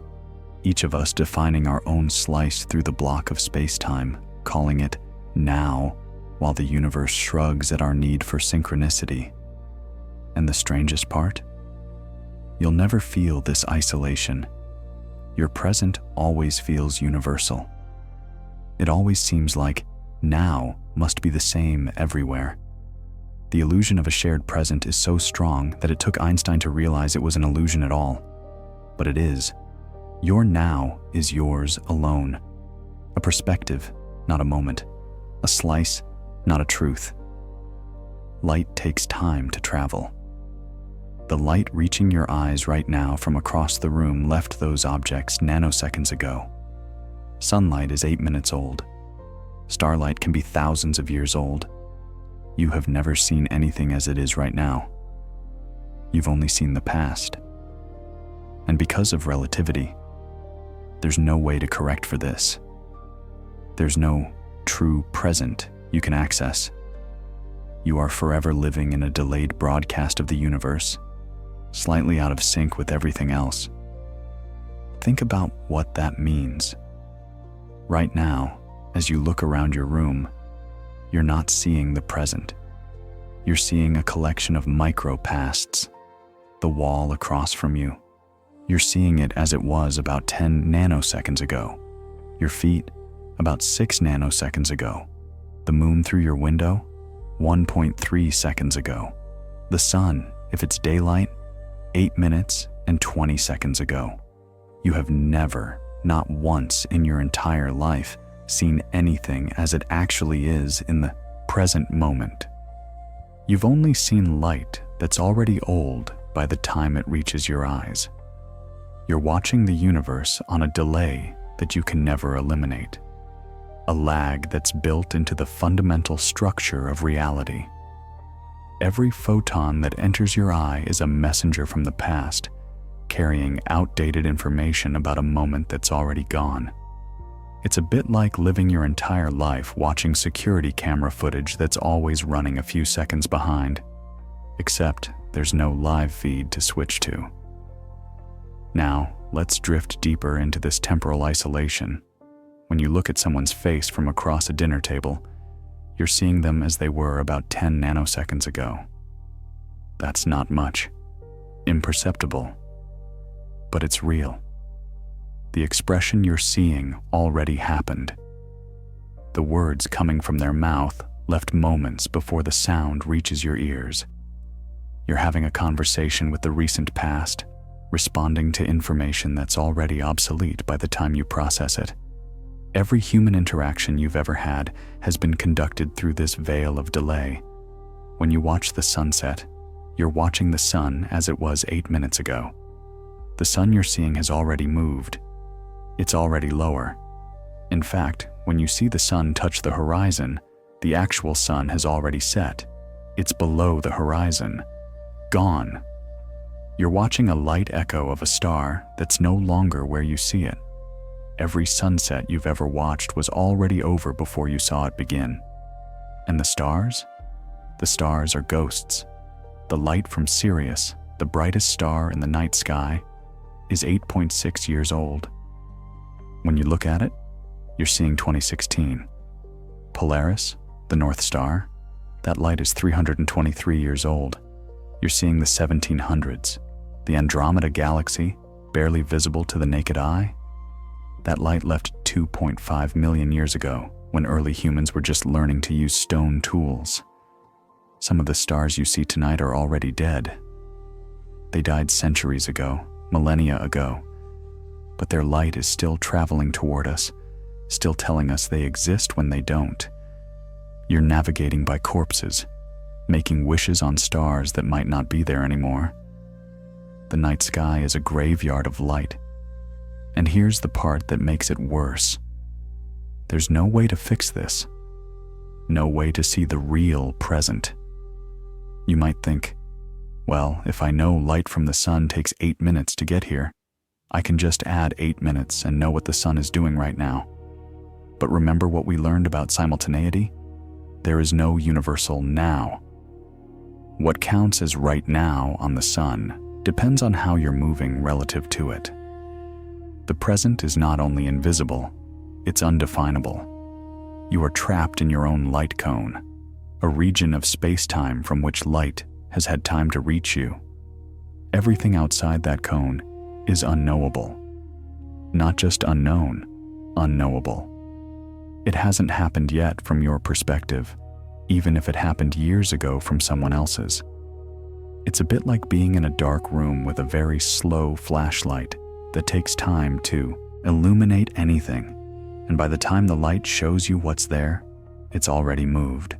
S1: each of us defining our own slice through the block of space-time, calling it now, while the universe shrugs at our need for synchronicity. And the strangest part? You'll never feel this isolation. Your present always feels universal. It always seems like now must be the same everywhere. The illusion of a shared present is so strong that it took Einstein to realize it was an illusion at all. But it is. Your now is yours alone. A perspective, not a moment. A slice, not a truth. Light takes time to travel. The light reaching your eyes right now from across the room left those objects nanoseconds ago. Sunlight is 8 minutes old. Starlight can be thousands of years old. You have never seen anything as it is right now. You've only seen the past. And because of relativity, there's no way to correct for this. There's no true present you can access. You are forever living in a delayed broadcast of the universe, slightly out of sync with everything else. Think about what that means. Right now, as you look around your room, you're not seeing the present. You're seeing a collection of micro-pasts, the wall across from you. You're seeing it as it was about 10 nanoseconds ago. Your feet, about 6 nanoseconds ago. The moon through your window, 1.3 seconds ago. The sun, if it's daylight, 8 minutes and 20 seconds ago. You have never, not once in your entire life, seen anything as it actually is in the present moment. You've only seen light that's already old by the time it reaches your eyes. You're watching the universe on a delay that you can never eliminate. A lag that's built into the fundamental structure of reality. Every photon that enters your eye is a messenger from the past, carrying outdated information about a moment that's already gone. It's a bit like living your entire life watching security camera footage that's always running a few seconds behind, except there's no live feed to switch to. Now, let's drift deeper into this temporal isolation, When you look at someone's face from across a dinner table, you're seeing them as they were about 10 nanoseconds ago. That's not much, imperceptible, but it's real. The expression you're seeing already happened. The words coming from their mouth left moments before the sound reaches your ears. You're having a conversation with the recent past, responding to information that's already obsolete by the time you process it. Every human interaction you've ever had has been conducted through this veil of delay. When you watch the sunset, you're watching the sun as it was 8 minutes ago. The sun you're seeing has already moved. It's already lower. In fact, when you see the sun touch the horizon, the actual sun has already set. It's below the horizon. Gone. You're watching a light echo of a star that's no longer where you see it. Every sunset you've ever watched was already over before you saw it begin. And the stars? The stars are ghosts. The light from Sirius, the brightest star in the night sky, is 8.6 years old. When you look at it, you're seeing 2016. Polaris, the North Star, that light is 323 years old. You're seeing the 1700s. The Andromeda Galaxy, barely visible to the naked eye, that light left 2.5 million years ago, when early humans were just learning to use stone tools. Some of the stars you see tonight are already dead. They died centuries ago, millennia ago, but their light is still traveling toward us, still telling us they exist when they don't. You're navigating by corpses, making wishes on stars that might not be there anymore. The night sky is a graveyard of light. And here's the part that makes it worse. There's no way to fix this. No way to see the real present. You might think, well, if I know light from the sun takes 8 minutes to get here, I can just add 8 minutes and know what the sun is doing right now. But remember what we learned about simultaneity? There is no universal now. What counts as right now on the sun depends on how you're moving relative to it. The present is not only invisible, it's undefinable. You are trapped in your own light cone, a region of space-time from which light has had time to reach you. Everything outside that cone is unknowable. Not just unknown, unknowable. It hasn't happened yet from your perspective, even if it happened years ago from someone else's. It's a bit like being in a dark room with a very slow flashlight that takes time to illuminate anything, and by the time the light shows you what's there, it's already moved.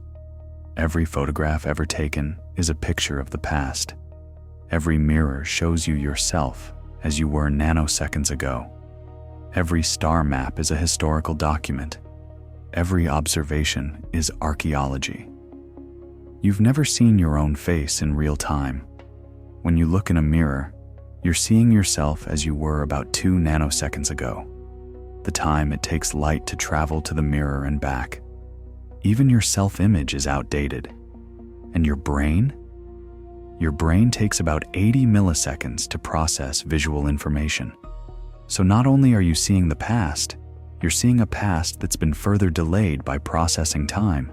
S1: Every photograph ever taken is a picture of the past. Every mirror shows you yourself as you were nanoseconds ago. Every star map is a historical document. Every observation is archaeology. You've never seen your own face in real time. When you look in a mirror, you're seeing yourself as you were about 2 nanoseconds ago, the time it takes light to travel to the mirror and back. Even your self-image is outdated. And your brain? Your brain takes about 80 milliseconds to process visual information. So not only are you seeing the past, you're seeing a past that's been further delayed by processing time.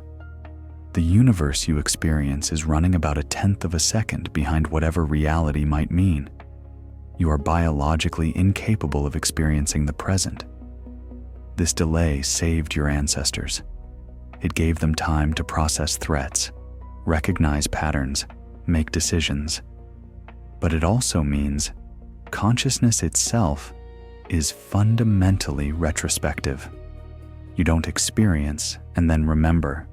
S1: The universe you experience is running about 1/10 of a second behind whatever reality might mean. You are biologically incapable of experiencing the present. This delay saved your ancestors. It gave them time to process threats, recognize patterns, make decisions. But it also means consciousness itself is fundamentally retrospective. You don't experience and then remember.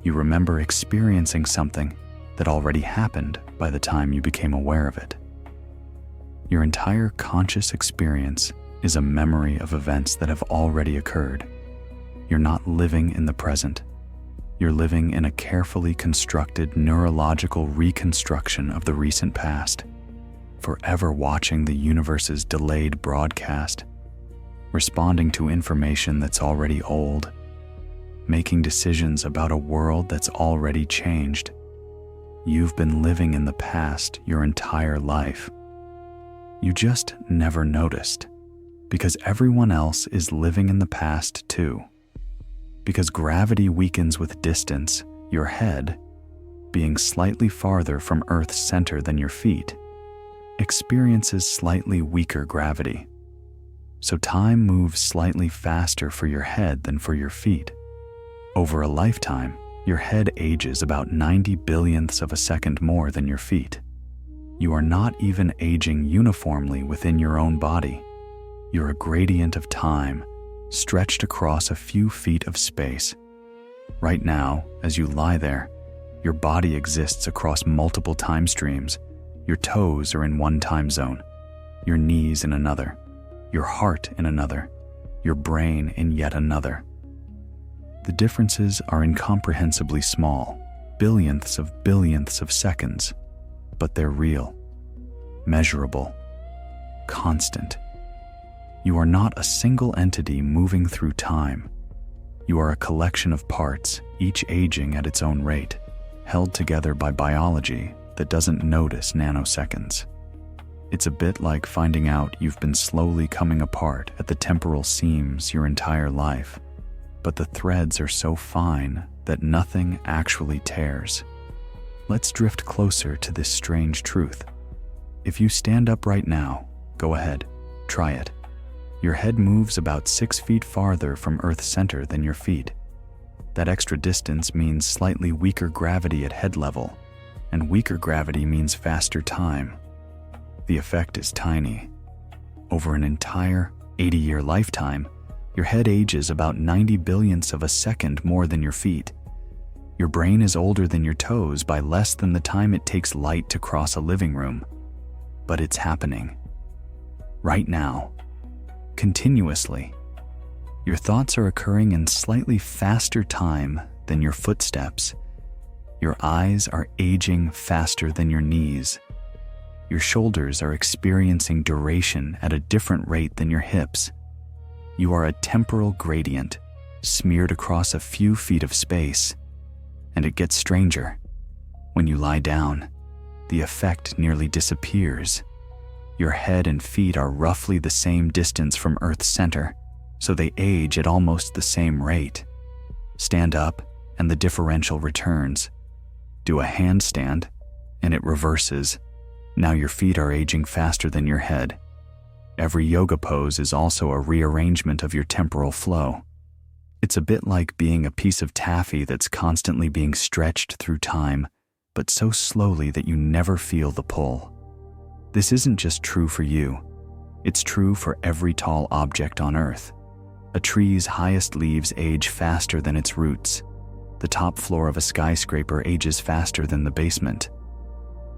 S1: You remember experiencing something that already happened by the time you became aware of it. Your entire conscious experience is a memory of events that have already occurred. You're not living in the present. You're living in a carefully constructed neurological reconstruction of the recent past, forever watching the universe's delayed broadcast, responding to information that's already old, making decisions about a world that's already changed. You've been living in the past your entire life. You just never noticed. Because everyone else is living in the past too. Because gravity weakens with distance, your head, being slightly farther from Earth's center than your feet, experiences slightly weaker gravity. So time moves slightly faster for your head than for your feet. Over a lifetime, your head ages about 90 billionths of a second more than your feet. You are not even aging uniformly within your own body. You're a gradient of time stretched across a few feet of space. Right now, as you lie there, your body exists across multiple time streams. Your toes are in one time zone, your knees in another, your heart in another, your brain in yet another. The differences are incomprehensibly small, billionths of seconds, but they're real, measurable, constant. You are not a single entity moving through time. You are a collection of parts, each aging at its own rate, held together by biology that doesn't notice nanoseconds. It's a bit like finding out you've been slowly coming apart at the temporal seams your entire life, but the threads are so fine that nothing actually tears. Let's drift closer to this strange truth. If you stand up right now, go ahead, try it. Your head moves about 6 feet farther from Earth's center than your feet. That extra distance means slightly weaker gravity at head level, and weaker gravity means faster time. The effect is tiny. Over an entire 80-year lifetime, your head ages about 90 billionths of a second more than your feet. Your brain is older than your toes by less than the time it takes light to cross a living room. But it's happening. Right now. Continuously. Your thoughts are occurring in slightly faster time than your footsteps. Your eyes are aging faster than your knees. Your shoulders are experiencing duration at a different rate than your hips. You are a temporal gradient smeared across a few feet of space. And it gets stranger. When you lie down, the effect nearly disappears. Your head and feet are roughly the same distance from Earth's center, so they age at almost the same rate. Stand up, and the differential returns. Do a handstand, and it reverses. Now your feet are aging faster than your head. Every yoga pose is also a rearrangement of your temporal flow. It's a bit like being a piece of taffy that's constantly being stretched through time, but so slowly that you never feel the pull. This isn't just true for you. It's true for every tall object on Earth. A tree's highest leaves age faster than its roots. The top floor of a skyscraper ages faster than the basement.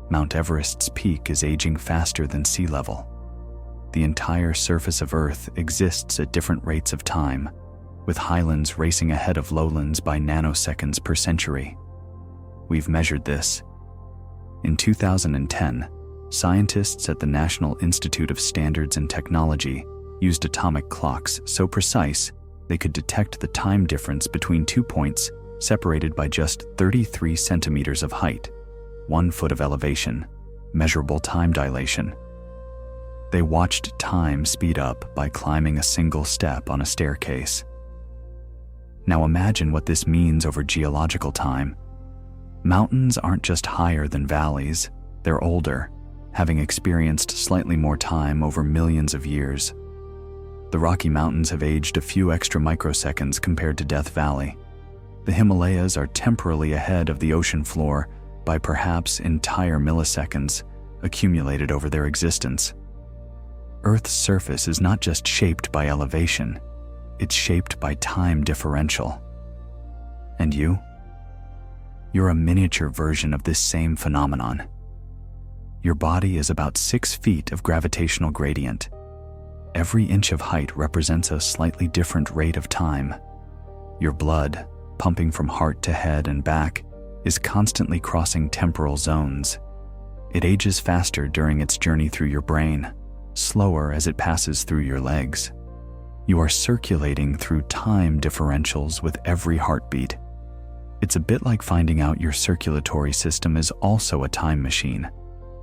S1: Mount Everest's peak is aging faster than sea level. The entire surface of Earth exists at different rates of time, with highlands racing ahead of lowlands by nanoseconds per century. We've measured this. In 2010, scientists at the National Institute of Standards and Technology used atomic clocks so precise they could detect the time difference between 2 points separated by just 33 centimeters of height, 1 foot of elevation, measurable time dilation. They watched time speed up by climbing a single step on a staircase. Now imagine what this means over geological time. Mountains aren't just higher than valleys, they're older, having experienced slightly more time over millions of years. The Rocky Mountains have aged a few extra microseconds compared to Death Valley. The Himalayas are temporally ahead of the ocean floor by perhaps entire milliseconds accumulated over their existence. Earth's surface is not just shaped by elevation, it's shaped by time differential. And you? You're a miniature version of this same phenomenon. Your body is about 6 feet of gravitational gradient. Every inch of height represents a slightly different rate of time. Your blood, pumping from heart to head and back, is constantly crossing temporal zones. It ages faster during its journey through your brain, slower as it passes through your legs. You are circulating through time differentials with every heartbeat. It's a bit like finding out your circulatory system is also a time machine,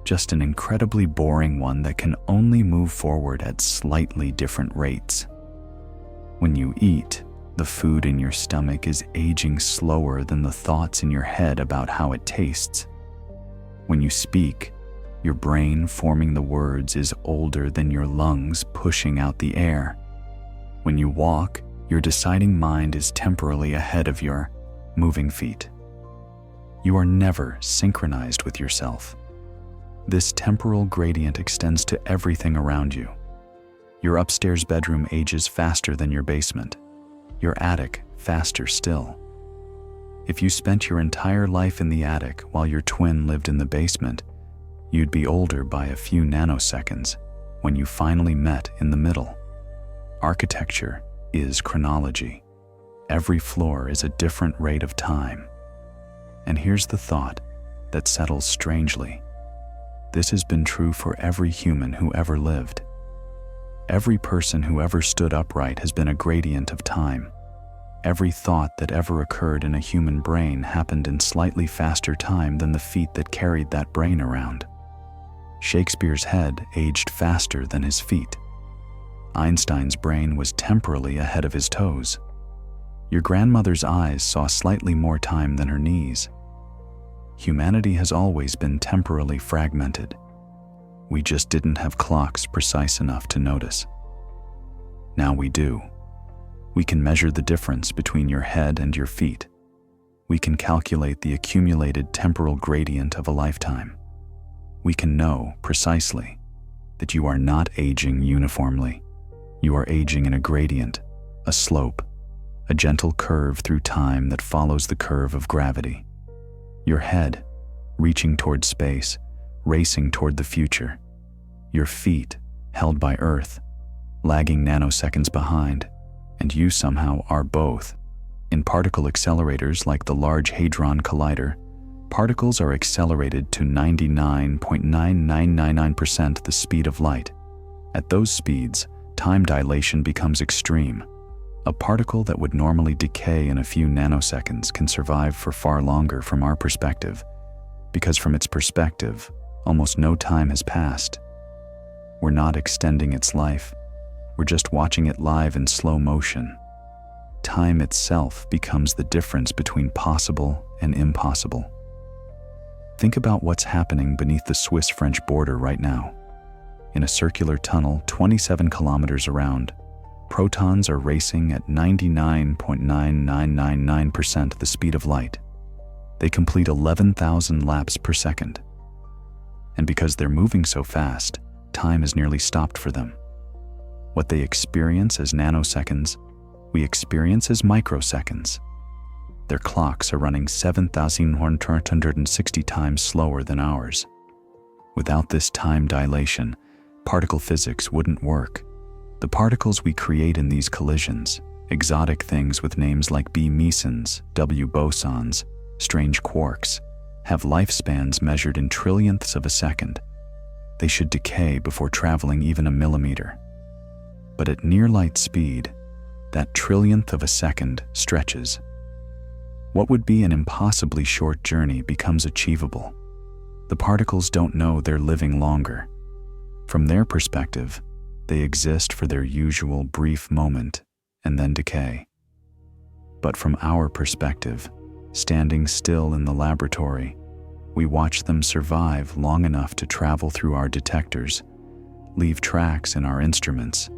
S1: just an incredibly boring one that can only move forward at slightly different rates. When you eat, the food in your stomach is aging slower than the thoughts in your head about how it tastes. When you speak, your brain forming the words is older than your lungs pushing out the air. When you walk, your deciding mind is temporally ahead of your moving feet. You are never synchronized with yourself. This temporal gradient extends to everything around you. Your upstairs bedroom ages faster than your basement. Your attic faster still. If you spent your entire life in the attic while your twin lived in the basement, you'd be older by a few nanoseconds when you finally met in the middle. Architecture is chronology. Every floor is a different rate of time. And here's the thought that settles strangely. This has been true for every human who ever lived. Every person who ever stood upright has been a gradient of time. Every thought that ever occurred in a human brain happened in slightly faster time than the feet that carried that brain around. Shakespeare's head aged faster than his feet. Einstein's brain was temporally ahead of his toes. Your grandmother's eyes saw slightly more time than her knees. Humanity has always been temporally fragmented. We just didn't have clocks precise enough to notice. Now we do. We can measure the difference between your head and your feet. We can calculate the accumulated temporal gradient of a lifetime. We can know precisely that you are not aging uniformly. You are aging in a gradient, a slope, a gentle curve through time that follows the curve of gravity. Your head, reaching toward space, racing toward the future. Your feet, held by Earth, lagging nanoseconds behind, and you somehow are both. In particle accelerators like the Large Hadron Collider, particles are accelerated to 99.9999% the speed of light. At those speeds, time dilation becomes extreme. A particle that would normally decay in a few nanoseconds can survive for far longer from our perspective, because from its perspective, almost no time has passed. We're not extending its life, we're just watching it live in slow motion. Time itself becomes the difference between possible and impossible. Think about what's happening beneath the Swiss-French border right now. In a circular tunnel 27 kilometers around, protons are racing at 99.9999% the speed of light. They complete 11,000 laps per second. And because they're moving so fast, time is nearly stopped for them. What they experience as nanoseconds, we experience as microseconds. Their clocks are running 7,160 times slower than ours. Without this time dilation, particle physics wouldn't work. The particles we create in these collisions, exotic things with names like B mesons, W bosons, strange quarks, have lifespans measured in trillionths of a second. They should decay before traveling even a millimeter. But at near light speed, that trillionth of a second stretches. What would be an impossibly short journey becomes achievable. The particles don't know they're living longer. From their perspective, they exist for their usual brief moment and then decay. But from our perspective, standing still in the laboratory, we watch them survive long enough to travel through our detectors, leave tracks in our instruments,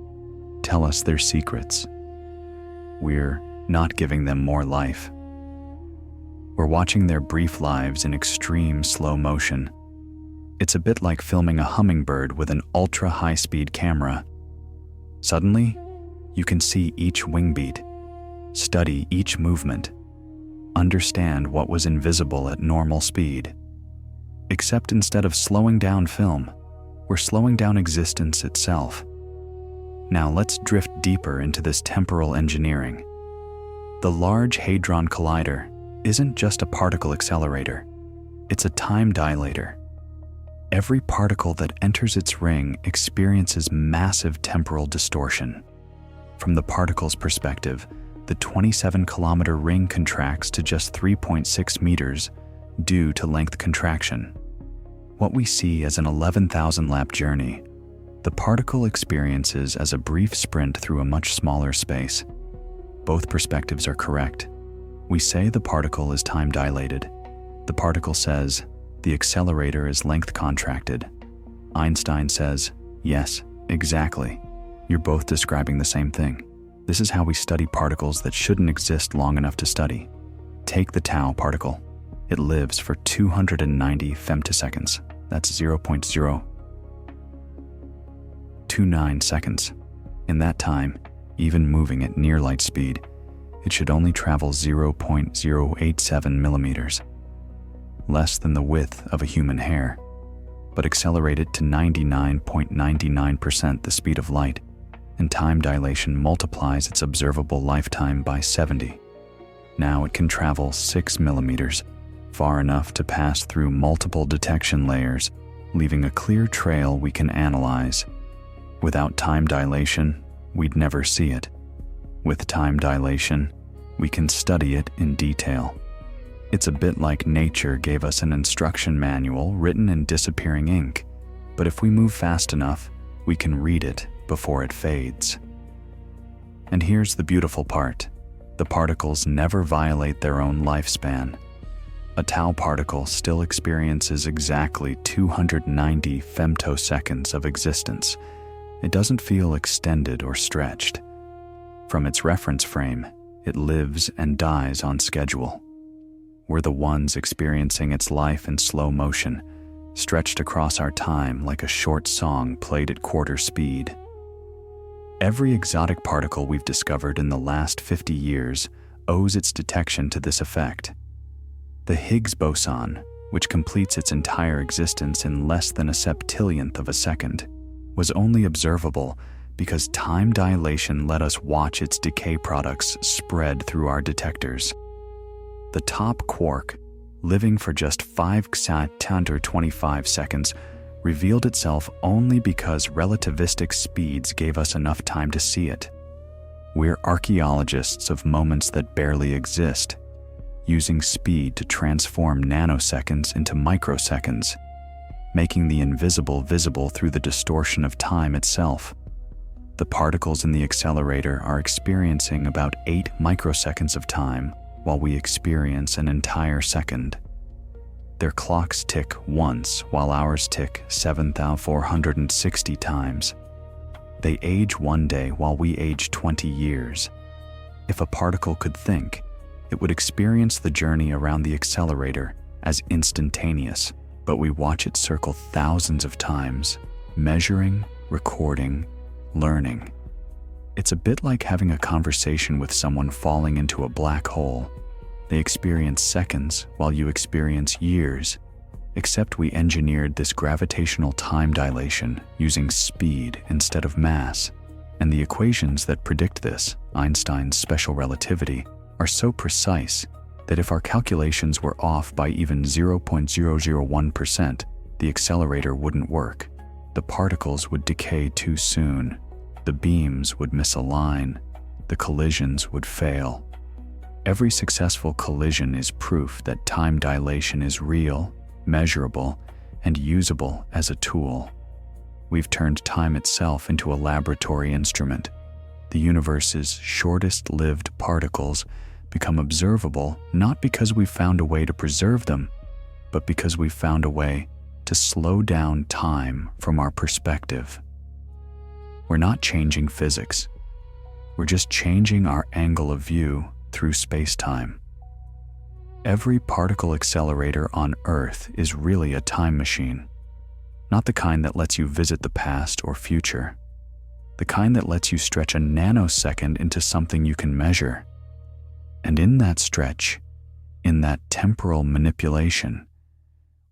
S1: tell us their secrets. We're not giving them more life. We're watching their brief lives in extreme slow motion. It's a bit like filming a hummingbird with an ultra-high-speed camera. Suddenly, you can see each wing beat, study each movement, understand what was invisible at normal speed. Except instead of slowing down film, we're slowing down existence itself. Now let's drift deeper into this temporal engineering. The Large Hadron Collider isn't just a particle accelerator, it's a time dilator. Every particle that enters its ring experiences massive temporal distortion. From the particle's perspective, the 27-kilometer ring contracts to just 3.6 meters due to length contraction. What we see as an 11,000-lap journey, the particle experiences as a brief sprint through a much smaller space. Both perspectives are correct. We say the particle is time-dilated. The particle says the accelerator is length-contracted. Einstein says, yes, exactly. You're both describing the same thing. This is how we study particles that shouldn't exist long enough to study. Take the tau particle. It lives for 290 femtoseconds. That's 0.029 seconds. In that time, even moving at near light speed, it should only travel 0.087 millimeters, less than the width of a human hair, but accelerate it to 99.99% the speed of light, and time dilation multiplies its observable lifetime by 70. Now it can travel 6 millimeters, far enough to pass through multiple detection layers, leaving a clear trail we can analyze. Without time dilation, we'd never see it. With time dilation, we can study it in detail. It's a bit like nature gave us an instruction manual written in disappearing ink, but if we move fast enough, we can read it before it fades. And here's the beautiful part. The particles never violate their own lifespan. A tau particle still experiences exactly 290 femtoseconds of existence. It doesn't feel extended or stretched. From its reference frame, it lives and dies on schedule. We're the ones experiencing its life in slow motion, stretched across our time like a short song played at quarter speed. Every exotic particle we've discovered in the last 50 years owes its detection to this effect. The Higgs boson, which completes its entire existence in less than a septillionth of a second, was only observable because time dilation let us watch its decay products spread through our detectors. The top quark, living for just 5/25 seconds, revealed itself only because relativistic speeds gave us enough time to see it. We're archaeologists of moments that barely exist, using speed to transform nanoseconds into microseconds, making the invisible visible through the distortion of time itself. The particles in the accelerator are experiencing about 8 microseconds of time, while we experience an entire second. Their clocks tick once, while ours tick 7,460 times. They age one day while we age 20 years. If a particle could think, it would experience the journey around the accelerator as instantaneous, but we watch it circle thousands of times, measuring, recording, learning. It's a bit like having a conversation with someone falling into a black hole. They experience seconds while you experience years, except we engineered this gravitational time dilation using speed instead of mass. And the equations that predict this, Einstein's special relativity, are so precise that if our calculations were off by even 0.001%, the accelerator wouldn't work. The particles would decay too soon. The beams would misalign. The collisions would fail. Every successful collision is proof that time dilation is real, measurable, and usable as a tool. We've turned time itself into a laboratory instrument. The universe's shortest-lived particles become observable not because we found a way to preserve them, but because we found a way to slow down time from our perspective. We're not changing physics. We're just changing our angle of view through space-time. Every particle accelerator on Earth is really a time machine, not the kind that lets you visit the past or future, the kind that lets you stretch a nanosecond into something you can measure. And in that stretch, in that temporal manipulation,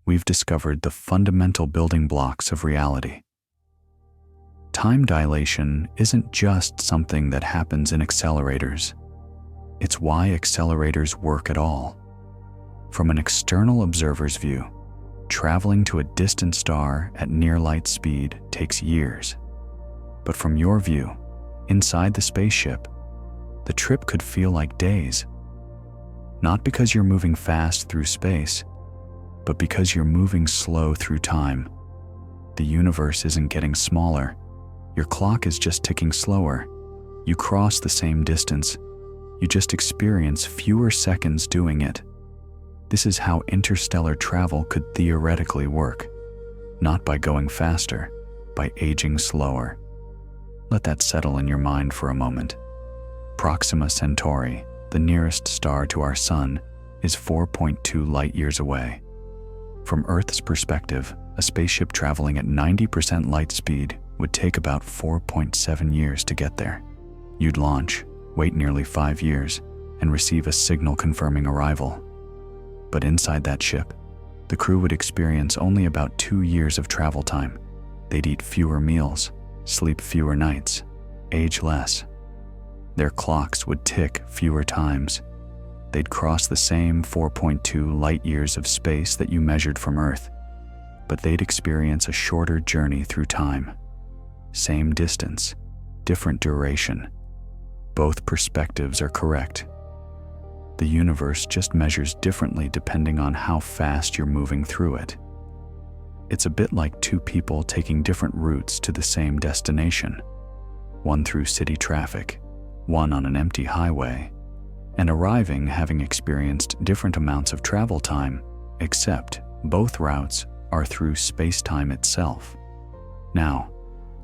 S1: we've discovered the fundamental building blocks of reality. Time dilation isn't just something that happens in accelerators. It's why accelerators work at all. From an external observer's view, traveling to a distant star at near light speed takes years. But from your view, inside the spaceship, the trip could feel like days. Not because you're moving fast through space, But because you're moving slow through time, the universe isn't getting smaller. Your clock is just ticking slower. You cross the same distance. You just experience fewer seconds doing it. This is how interstellar travel could theoretically work. Not by going faster, by aging slower. Let that settle in your mind for a moment. Proxima Centauri, the nearest star to our sun, is 4.2 light-years away. From Earth's perspective, a spaceship traveling at 90% light speed would take about 4.7 years to get there. You'd launch, wait nearly 5 years, and receive a signal confirming arrival. But inside that ship, the crew would experience only about 2 years of travel time. They'd eat fewer meals, sleep fewer nights, age less. Their clocks would tick fewer times. They'd cross the same 4.2 light-years of space that you measured from Earth, but they'd experience a shorter journey through time. Same distance, different duration. Both perspectives are correct. The universe just measures differently depending on how fast you're moving through it. It's a bit like two people taking different routes to the same destination, one through city traffic, one on an empty highway, and arriving having experienced different amounts of travel time, except both routes are through space-time itself. Now,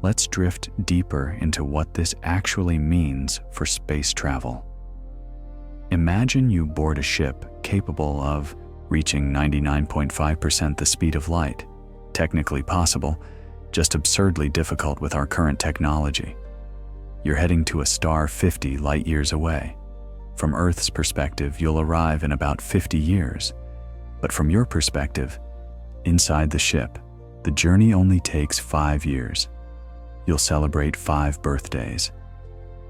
S1: let's drift deeper into what this actually means for space travel. Imagine you board a ship capable of reaching 99.5% the speed of light. Technically possible, just absurdly difficult with our current technology. You're heading to a star 50 light-years away. From Earth's perspective, you'll arrive in about 50 years. But from your perspective, inside the ship, the journey only takes 5 years. You'll celebrate 5 birthdays,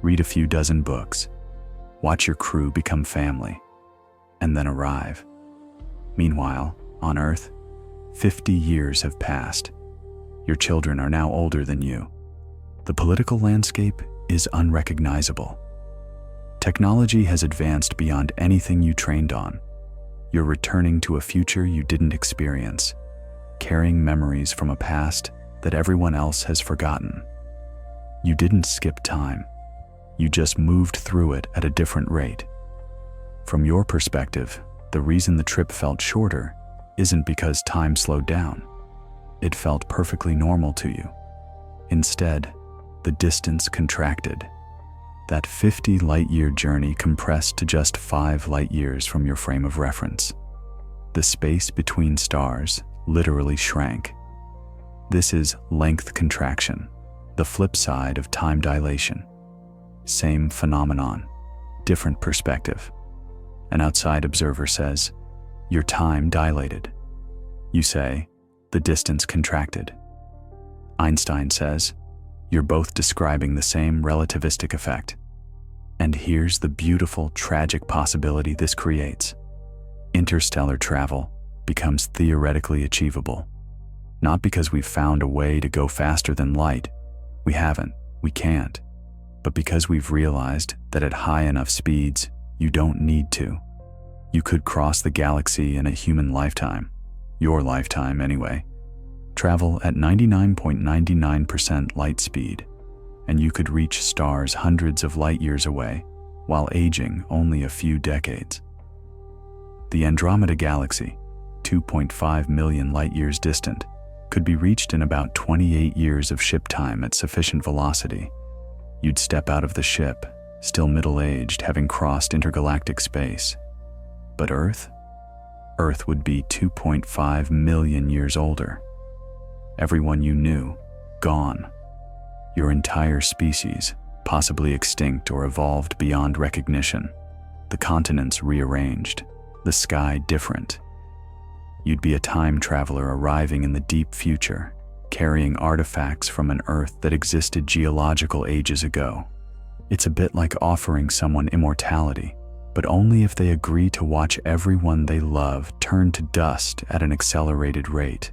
S1: read a few dozen books, watch your crew become family, and then arrive. Meanwhile, on Earth, 50 years have passed. Your children are now older than you. The political landscape is unrecognizable. Technology has advanced beyond anything you trained on. You're returning to a future you didn't experience, carrying memories from a past that everyone else has forgotten. You didn't skip time. You just moved through it at a different rate. From your perspective, the reason the trip felt shorter isn't because time slowed down. It felt perfectly normal to you. Instead, the distance contracted. That 50 light-year journey compressed to just 5 light-years from your frame of reference. The space between stars literally shrank. This is length contraction, the flip side of time dilation. Same phenomenon, different perspective. An outside observer says, "Your time dilated." You say, "The distance contracted." Einstein says, "You're both describing the same relativistic effect." And here's the beautiful, tragic possibility this creates. Interstellar travel becomes theoretically achievable. Not because we've found a way to go faster than light. We haven't, we can't. But because we've realized that at high enough speeds, you don't need to. You could cross the galaxy in a human lifetime, your lifetime anyway, travel at 99.99% light speed, and you could reach stars hundreds of light-years away while aging only a few decades. The Andromeda Galaxy, 2.5 million light-years distant, could be reached in about 28 years of ship time at sufficient velocity. You'd step out of the ship, still middle-aged, having crossed intergalactic space. But Earth? Earth would be 2.5 million years older. Everyone you knew, gone. Your entire species, possibly extinct or evolved beyond recognition. The continents rearranged, the sky different. You'd be a time traveler arriving in the deep future, carrying artifacts from an Earth that existed geological ages ago. It's a bit like offering someone immortality, but only if they agree to watch everyone they love turn to dust at an accelerated rate.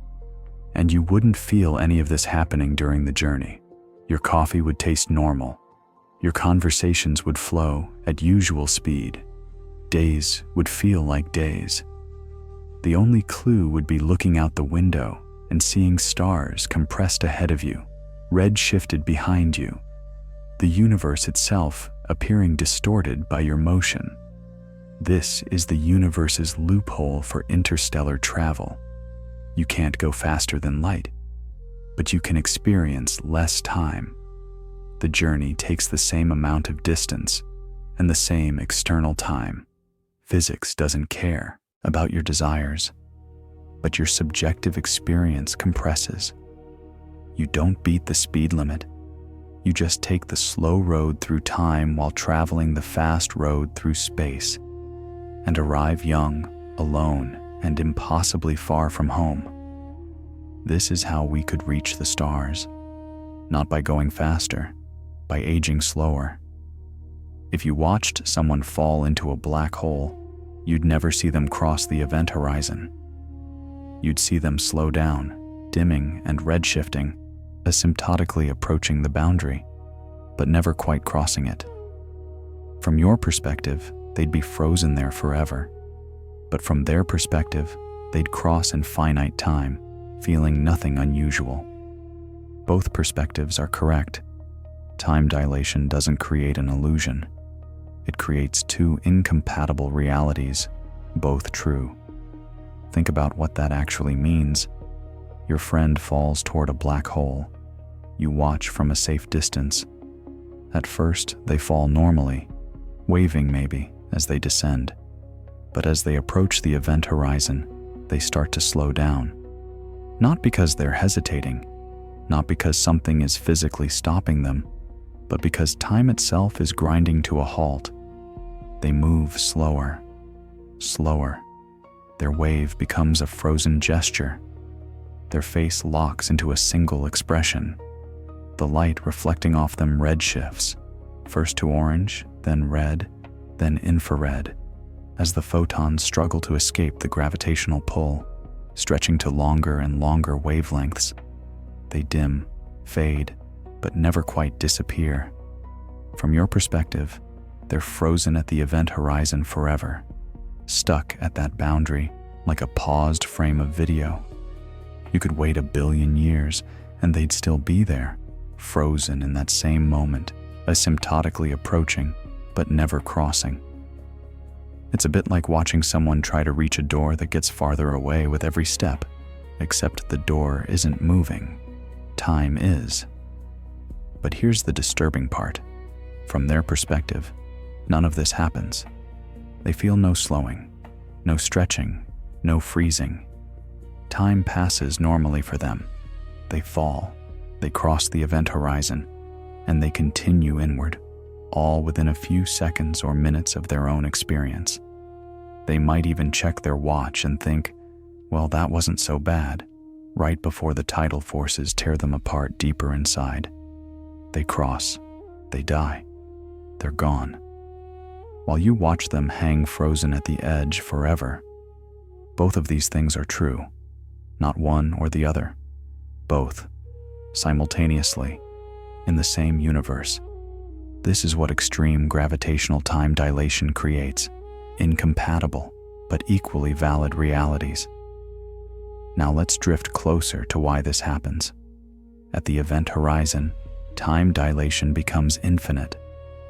S1: And you wouldn't feel any of this happening during the journey. Your coffee would taste normal. Your conversations would flow at usual speed. Days would feel like days. The only clue would be looking out the window and seeing stars compressed ahead of you, red-shifted behind you, the universe itself appearing distorted by your motion. This is the universe's loophole for interstellar travel. You can't go faster than light, but you can experience less time. The journey takes the same amount of distance and the same external time. Physics doesn't care about your desires, but your subjective experience compresses. You don't beat the speed limit. You just take the slow road through time while traveling the fast road through space, and arrive young, alone, and impossibly far from home. This is how we could reach the stars, not by going faster, by aging slower. If you watched someone fall into a black hole, you'd never see them cross the event horizon. You'd see them slow down, dimming and redshifting, asymptotically approaching the boundary, but never quite crossing it. From your perspective, they'd be frozen there forever. But from their perspective, they'd cross in finite time, feeling nothing unusual. Both perspectives are correct. Time dilation doesn't create an illusion. It creates two incompatible realities, both true. Think about what that actually means. Your friend falls toward a black hole. You watch from a safe distance. At first, they fall normally, waving maybe as they descend. But as they approach the event horizon, they start to slow down. Not because they're hesitating, not because something is physically stopping them, but because time itself is grinding to a halt. They move slower, slower. Their wave becomes a frozen gesture. Their face locks into a single expression. The light reflecting off them redshifts, first to orange, then red, then infrared, as the photons struggle to escape the gravitational pull, stretching to longer and longer wavelengths. They dim, fade, but never quite disappear. From your perspective, they're frozen at the event horizon forever, stuck at that boundary like a paused frame of video. You could wait 1 billion years and they'd still be there, frozen in that same moment, asymptotically approaching, but never crossing. It's a bit like watching someone try to reach a door that gets farther away with every step, except the door isn't moving. Time is. But here's the disturbing part. From their perspective, none of this happens. They feel no slowing, no stretching, no freezing. Time passes normally for them. They fall, they cross the event horizon, and they continue inward, all within a few seconds or minutes of their own experience. They might even check their watch and think, well, that wasn't so bad, right before the tidal forces tear them apart deeper inside. They cross, they die, they're gone. While you watch them hang frozen at the edge forever, both of these things are true, not one or the other, both, simultaneously, in the same universe. This is what extreme gravitational time dilation creates, incompatible but equally valid realities. Now let's drift closer to why this happens. At the event horizon, time dilation becomes infinite.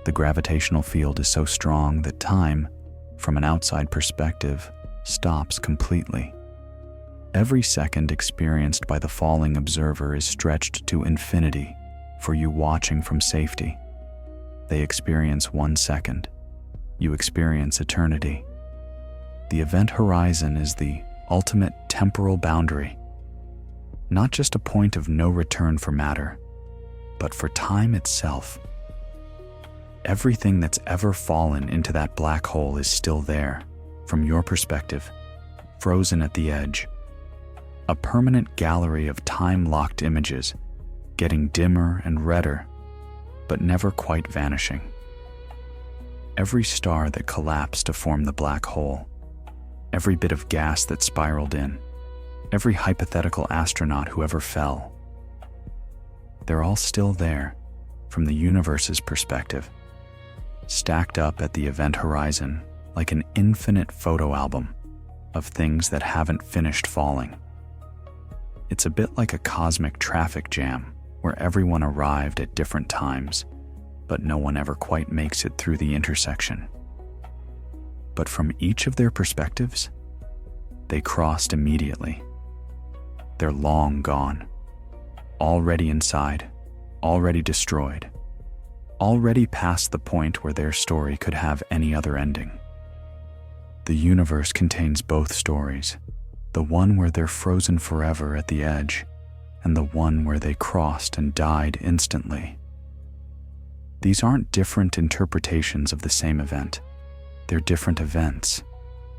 S1: The gravitational field is so strong that time, from an outside perspective, stops completely. Every second experienced by the falling observer is stretched to infinity for you watching from safety. They experience 1 second. You experience eternity. The event horizon is the ultimate temporal boundary, not just a point of no return for matter, but for time itself. Everything that's ever fallen into that black hole is still there, from your perspective, frozen at the edge. A permanent gallery of time-locked images, getting dimmer and redder, but never quite vanishing. Every star that collapsed to form the black hole, every bit of gas that spiraled in, every hypothetical astronaut who ever fell, they're all still there, from the universe's perspective, stacked up at the event horizon like an infinite photo album, of things that haven't finished falling. It's a bit like a cosmic traffic jam where everyone arrived at different times, but no one ever quite makes it through the intersection. But from each of their perspectives, they crossed immediately. They're long gone, already inside, already destroyed, already past the point where their story could have any other ending. The universe contains both stories, the one where they're frozen forever at the edge, and the one where they crossed and died instantly. These aren't different interpretations of the same event. They're different events,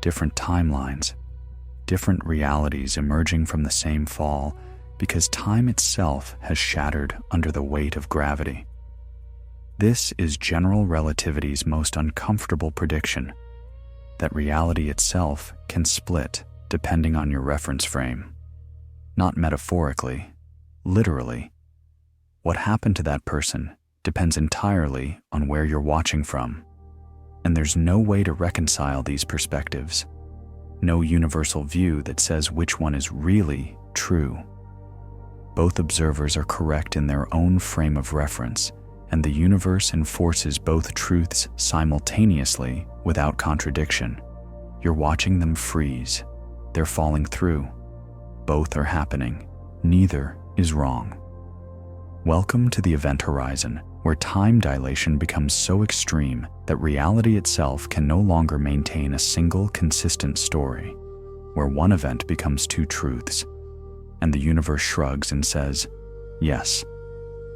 S1: different timelines, different realities emerging from the same fall because time itself has shattered under the weight of gravity. This is general relativity's most uncomfortable prediction, that reality itself can split depending on your reference frame. Not metaphorically, literally. What happened to that person depends entirely on where you're watching from, and there's no way to reconcile these perspectives. No universal view that says which one is really true. Both observers are correct in their own frame of reference, and the universe enforces both truths simultaneously without contradiction. You're watching them freeze. They're falling through. Both are happening. Neither is wrong. Welcome to the event horizon, where time dilation becomes so extreme that reality itself can no longer maintain a single consistent story, where one event becomes two truths, and the universe shrugs and says, yes,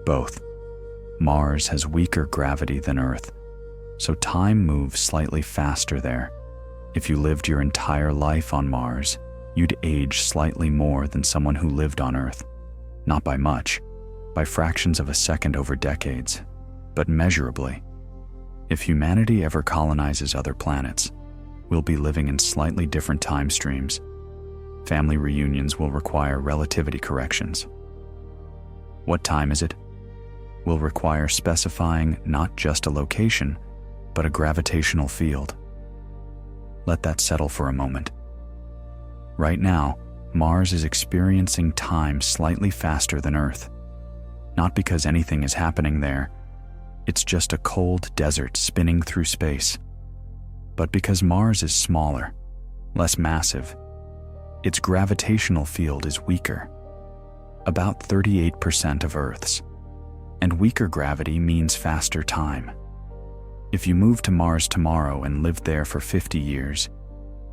S1: both. Mars has weaker gravity than Earth, so time moves slightly faster there. If you lived your entire life on Mars, you'd age slightly more than someone who lived on Earth. Not by much, by fractions of a second over decades, but measurably. If humanity ever colonizes other planets, we'll be living in slightly different time streams. Family reunions will require relativity corrections. What time is it? Will require specifying not just a location, but a gravitational field. Let that settle for a moment. Right now, Mars is experiencing time slightly faster than Earth. Not because anything is happening there, it's just a cold desert spinning through space. But because Mars is smaller, less massive, its gravitational field is weaker, about 38% of Earth's. And weaker gravity means faster time. If you moved to Mars tomorrow and lived there for 50 years,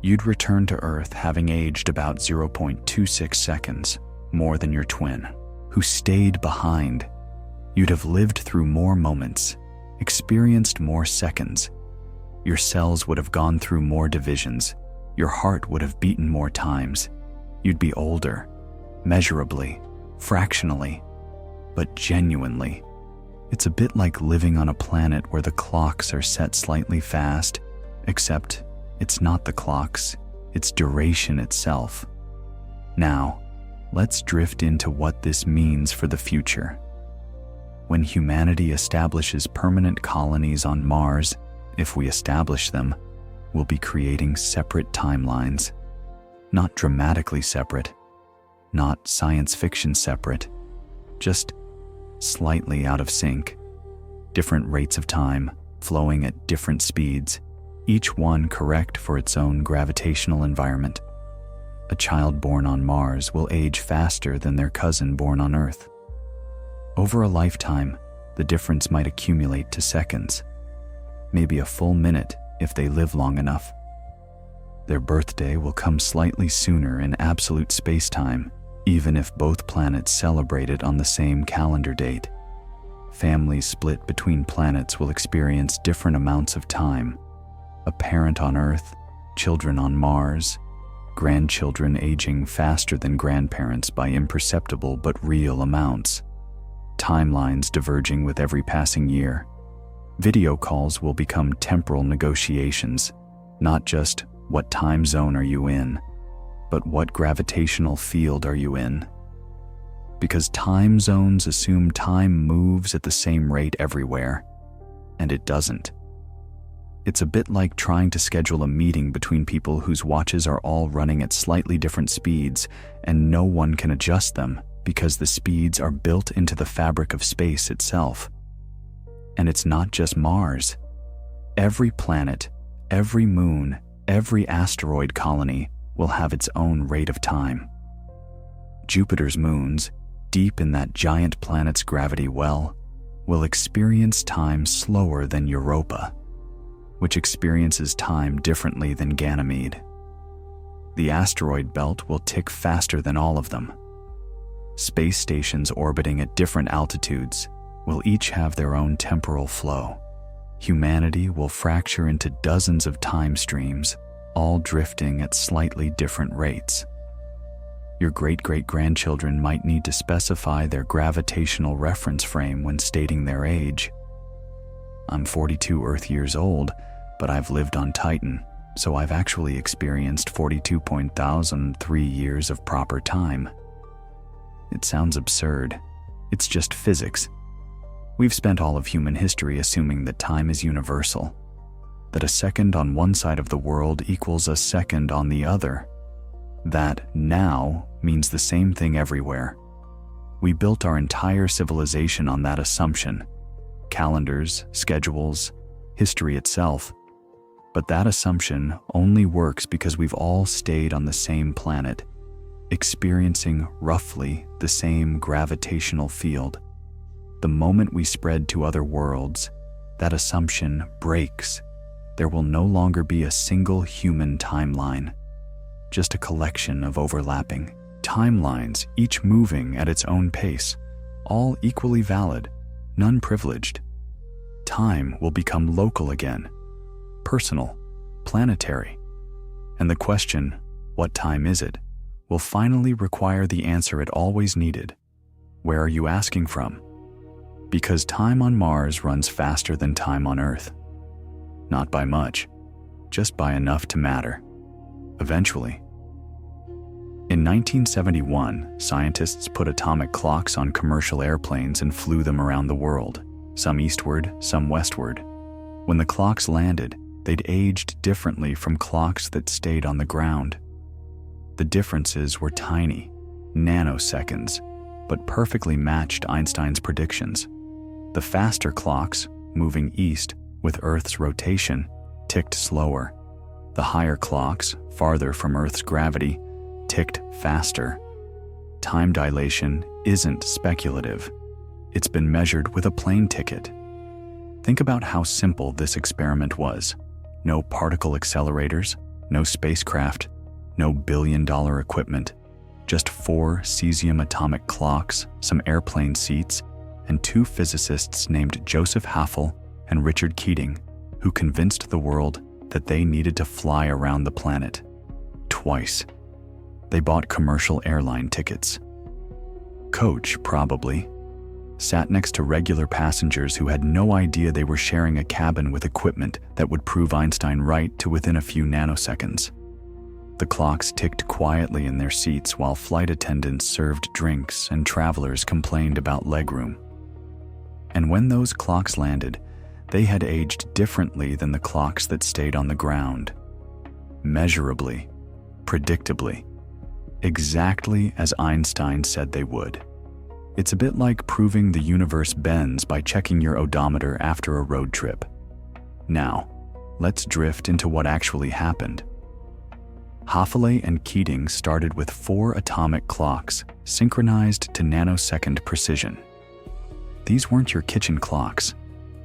S1: you'd return to Earth having aged about 0.26 seconds more than your twin, who stayed behind. You'd have lived through more moments, experienced more seconds. Your cells would have gone through more divisions. Your heart would have beaten more times. You'd be older, measurably, fractionally, but genuinely. It's a bit like living on a planet where the clocks are set slightly fast, except it's not the clocks, it's duration itself. Now, let's drift into what this means for the future. When humanity establishes permanent colonies on Mars, if we establish them, we'll be creating separate timelines. Not dramatically separate, not science fiction separate, just slightly out of sync. Different rates of time, flowing at different speeds, each one correct for its own gravitational environment. A child born on Mars will age faster than their cousin born on Earth. Over a lifetime, the difference might accumulate to seconds, maybe a full minute if they live long enough. Their birthday will come slightly sooner in absolute space-time, even if both planets celebrate it on the same calendar date. Families split between planets will experience different amounts of time. A parent on Earth, children on Mars, grandchildren aging faster than grandparents by imperceptible but real amounts. Timelines diverging with every passing year. Video calls will become temporal negotiations, not just what time zone are you in, but what gravitational field are you in? Because time zones assume time moves at the same rate everywhere, and it doesn't. It's a bit like trying to schedule a meeting between people whose watches are all running at slightly different speeds, and no one can adjust them because the speeds are built into the fabric of space itself. And it's not just Mars. Every planet, every moon, every asteroid colony will have its own rate of time. Jupiter's moons, deep in that giant planet's gravity well, will experience time slower than Europa, which experiences time differently than Ganymede. The asteroid belt will tick faster than all of them. Space stations orbiting at different altitudes will each have their own temporal flow. Humanity will fracture into dozens of time streams, all drifting at slightly different rates. Your great-great-grandchildren might need to specify their gravitational reference frame when stating their age. I'm 42 Earth years old, but I've lived on Titan, so I've actually experienced 42,003 years of proper time. It sounds absurd. It's just physics. We've spent all of human history assuming that time is universal, that a second on one side of the world equals a second on the other. That now means the same thing everywhere. We built our entire civilization on that assumption. Calendars, schedules, history itself. But that assumption only works because we've all stayed on the same planet, experiencing roughly the same gravitational field. The moment we spread to other worlds, that assumption breaks. There will no longer be a single human timeline, just a collection of overlapping timelines, each moving at its own pace, all equally valid, none privileged. Time will become local again, personal, planetary. And the question, what time is it, will finally require the answer it always needed. Where are you asking from? Because time on Mars runs faster than time on Earth. Not by much, just by enough to matter. Eventually. In 1971, scientists put atomic clocks on commercial airplanes and flew them around the world, some eastward, some westward. When the clocks landed, they'd aged differently from clocks that stayed on the ground. The differences were tiny, nanoseconds, but perfectly matched Einstein's predictions. The faster clocks, moving east with Earth's rotation, ticked slower. The higher clocks, farther from Earth's gravity, ticked faster. Time dilation isn't speculative. It's been measured with a plane ticket. Think about how simple this experiment was. No particle accelerators, no spacecraft, no billion-dollar equipment, just 4 cesium atomic clocks, some airplane seats, and 2 physicists named Joseph Haffel and Richard Keating, who convinced the world that they needed to fly around the planet. Twice. They bought commercial airline tickets. Coach, probably. Sat next to regular passengers who had no idea they were sharing a cabin with equipment that would prove Einstein right to within a few nanoseconds. The clocks ticked quietly in their seats while flight attendants served drinks and travelers complained about legroom. And when those clocks landed, they had aged differently than the clocks that stayed on the ground. Measurably, predictably, exactly as Einstein said they would. It's a bit like proving the universe bends by checking your odometer after a road trip. Now, let's drift into what actually happened. Haffel and Keating started with 4 atomic clocks, synchronized to nanosecond precision. These weren't your kitchen clocks.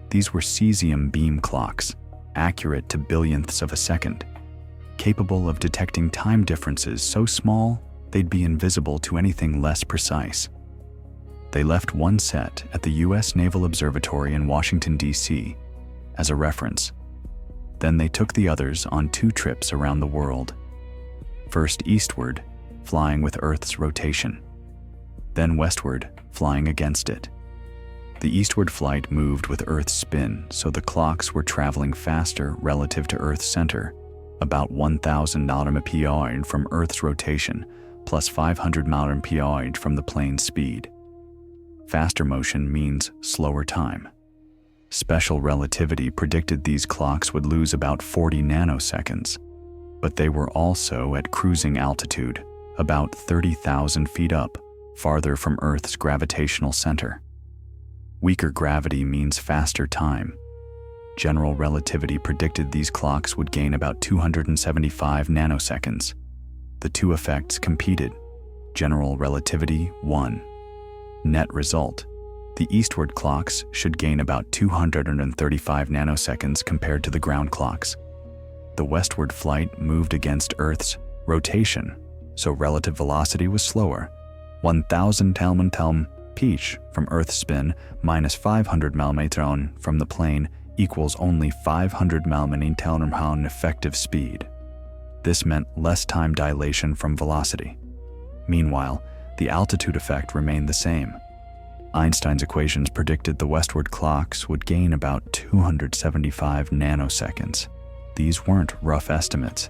S1: These were cesium beam clocks, accurate to billionths of a second, capable of detecting time differences so small they'd be invisible to anything less precise. They left one set at the U.S. Naval Observatory in Washington, D.C. as a reference. Then they took the others on 2 trips around the world. First eastward, flying with Earth's rotation. Then westward, flying against it. The eastward flight moved with Earth's spin, so the clocks were traveling faster relative to Earth's center, about 1,000 mph from Earth's rotation, plus 500 mph from the plane's speed. Faster motion means slower time. Special relativity predicted these clocks would lose about 40 nanoseconds, but they were also at cruising altitude, about 30,000 feet up, farther from Earth's gravitational center. Weaker gravity means faster time. General relativity predicted these clocks would gain about 275 nanoseconds. The two effects competed. General relativity won. Net result: the eastward clocks should gain about 235 nanoseconds compared to the ground clocks. The westward flight moved against Earth's rotation, so relative velocity was slower. 1,000 Telm peach from Earth's spin minus 500 mm from the plane equals only 500 mm effective speed. This meant less time dilation from velocity. Meanwhile, the altitude effect remained the same. Einstein's equations predicted the westward clocks would gain about 275 nanoseconds. These weren't rough estimates.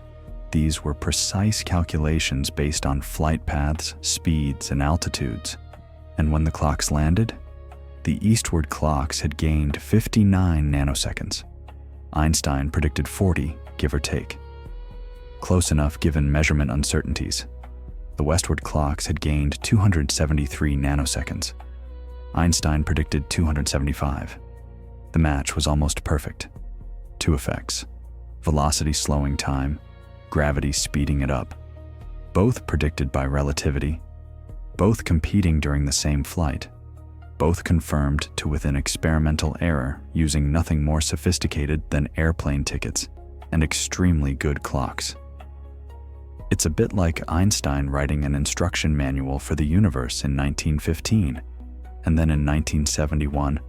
S1: These were precise calculations based on flight paths, speeds, and altitudes. And when the clocks landed, the eastward clocks had gained 59 nanoseconds. Einstein predicted 40, give or take. Close enough given measurement uncertainties. The westward clocks had gained 273 nanoseconds. Einstein predicted 275. The match was almost perfect. Two effects: velocity slowing time, gravity speeding it up. Both predicted by relativity, both competing during the same flight, both confirmed to within experimental error using nothing more sophisticated than airplane tickets and extremely good clocks. It's a bit like Einstein writing an instruction manual for the universe in 1915, and then in 1971,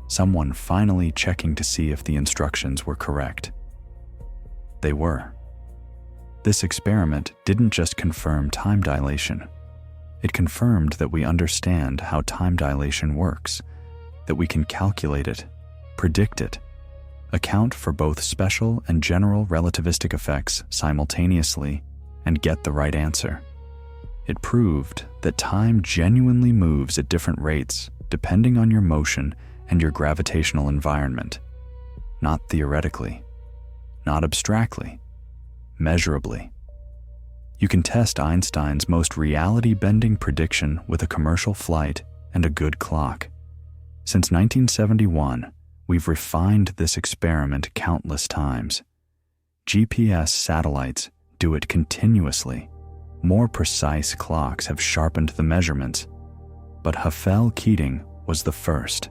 S1: someone finally checking to see if the instructions were correct. They were. This experiment didn't just confirm time dilation. It confirmed that we understand how time dilation works, that we can calculate it, predict it, account for both special and general relativistic effects simultaneously, and get the right answer. It proved that time genuinely moves at different rates depending on your motion and your gravitational environment. Not theoretically, not abstractly, measurably. You can test Einstein's most reality-bending prediction with a commercial flight and a good clock. Since 1971, we've refined this experiment countless times. GPS satellites do it continuously. More precise clocks have sharpened the measurements, but Hafele-Keating was the first.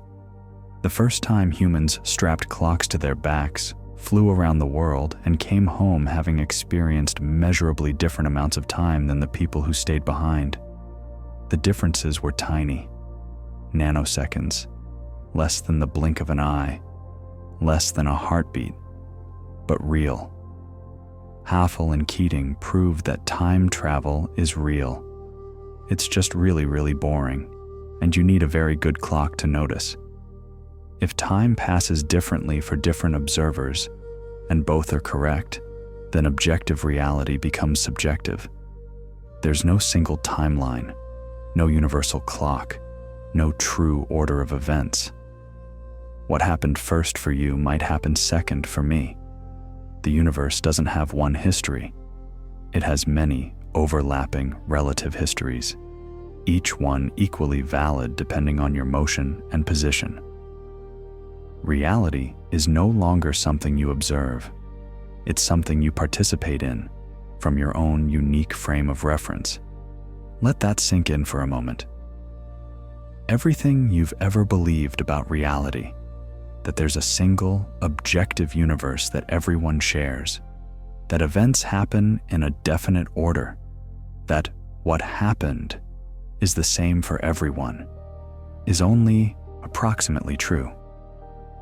S1: The first time humans strapped clocks to their backs, flew around the world, and came home having experienced measurably different amounts of time than the people who stayed behind. The differences were tiny. Nanoseconds, less than the blink of an eye, less than a heartbeat, but real. Hafele and Keating proved that time travel is real. It's just really, really boring, and you need a very good clock to notice. If time passes differently for different observers, and both are correct, then objective reality becomes subjective. There's no single timeline, no universal clock, no true order of events. What happened first for you might happen second for me. The universe doesn't have one history. It has many overlapping relative histories, each one equally valid depending on your motion and position. Reality is no longer something you observe. It's something you participate in from your own unique frame of reference. Let that sink in for a moment. Everything you've ever believed about reality, that there's a single, objective universe that everyone shares, that events happen in a definite order, that what happened is the same for everyone, is only approximately true.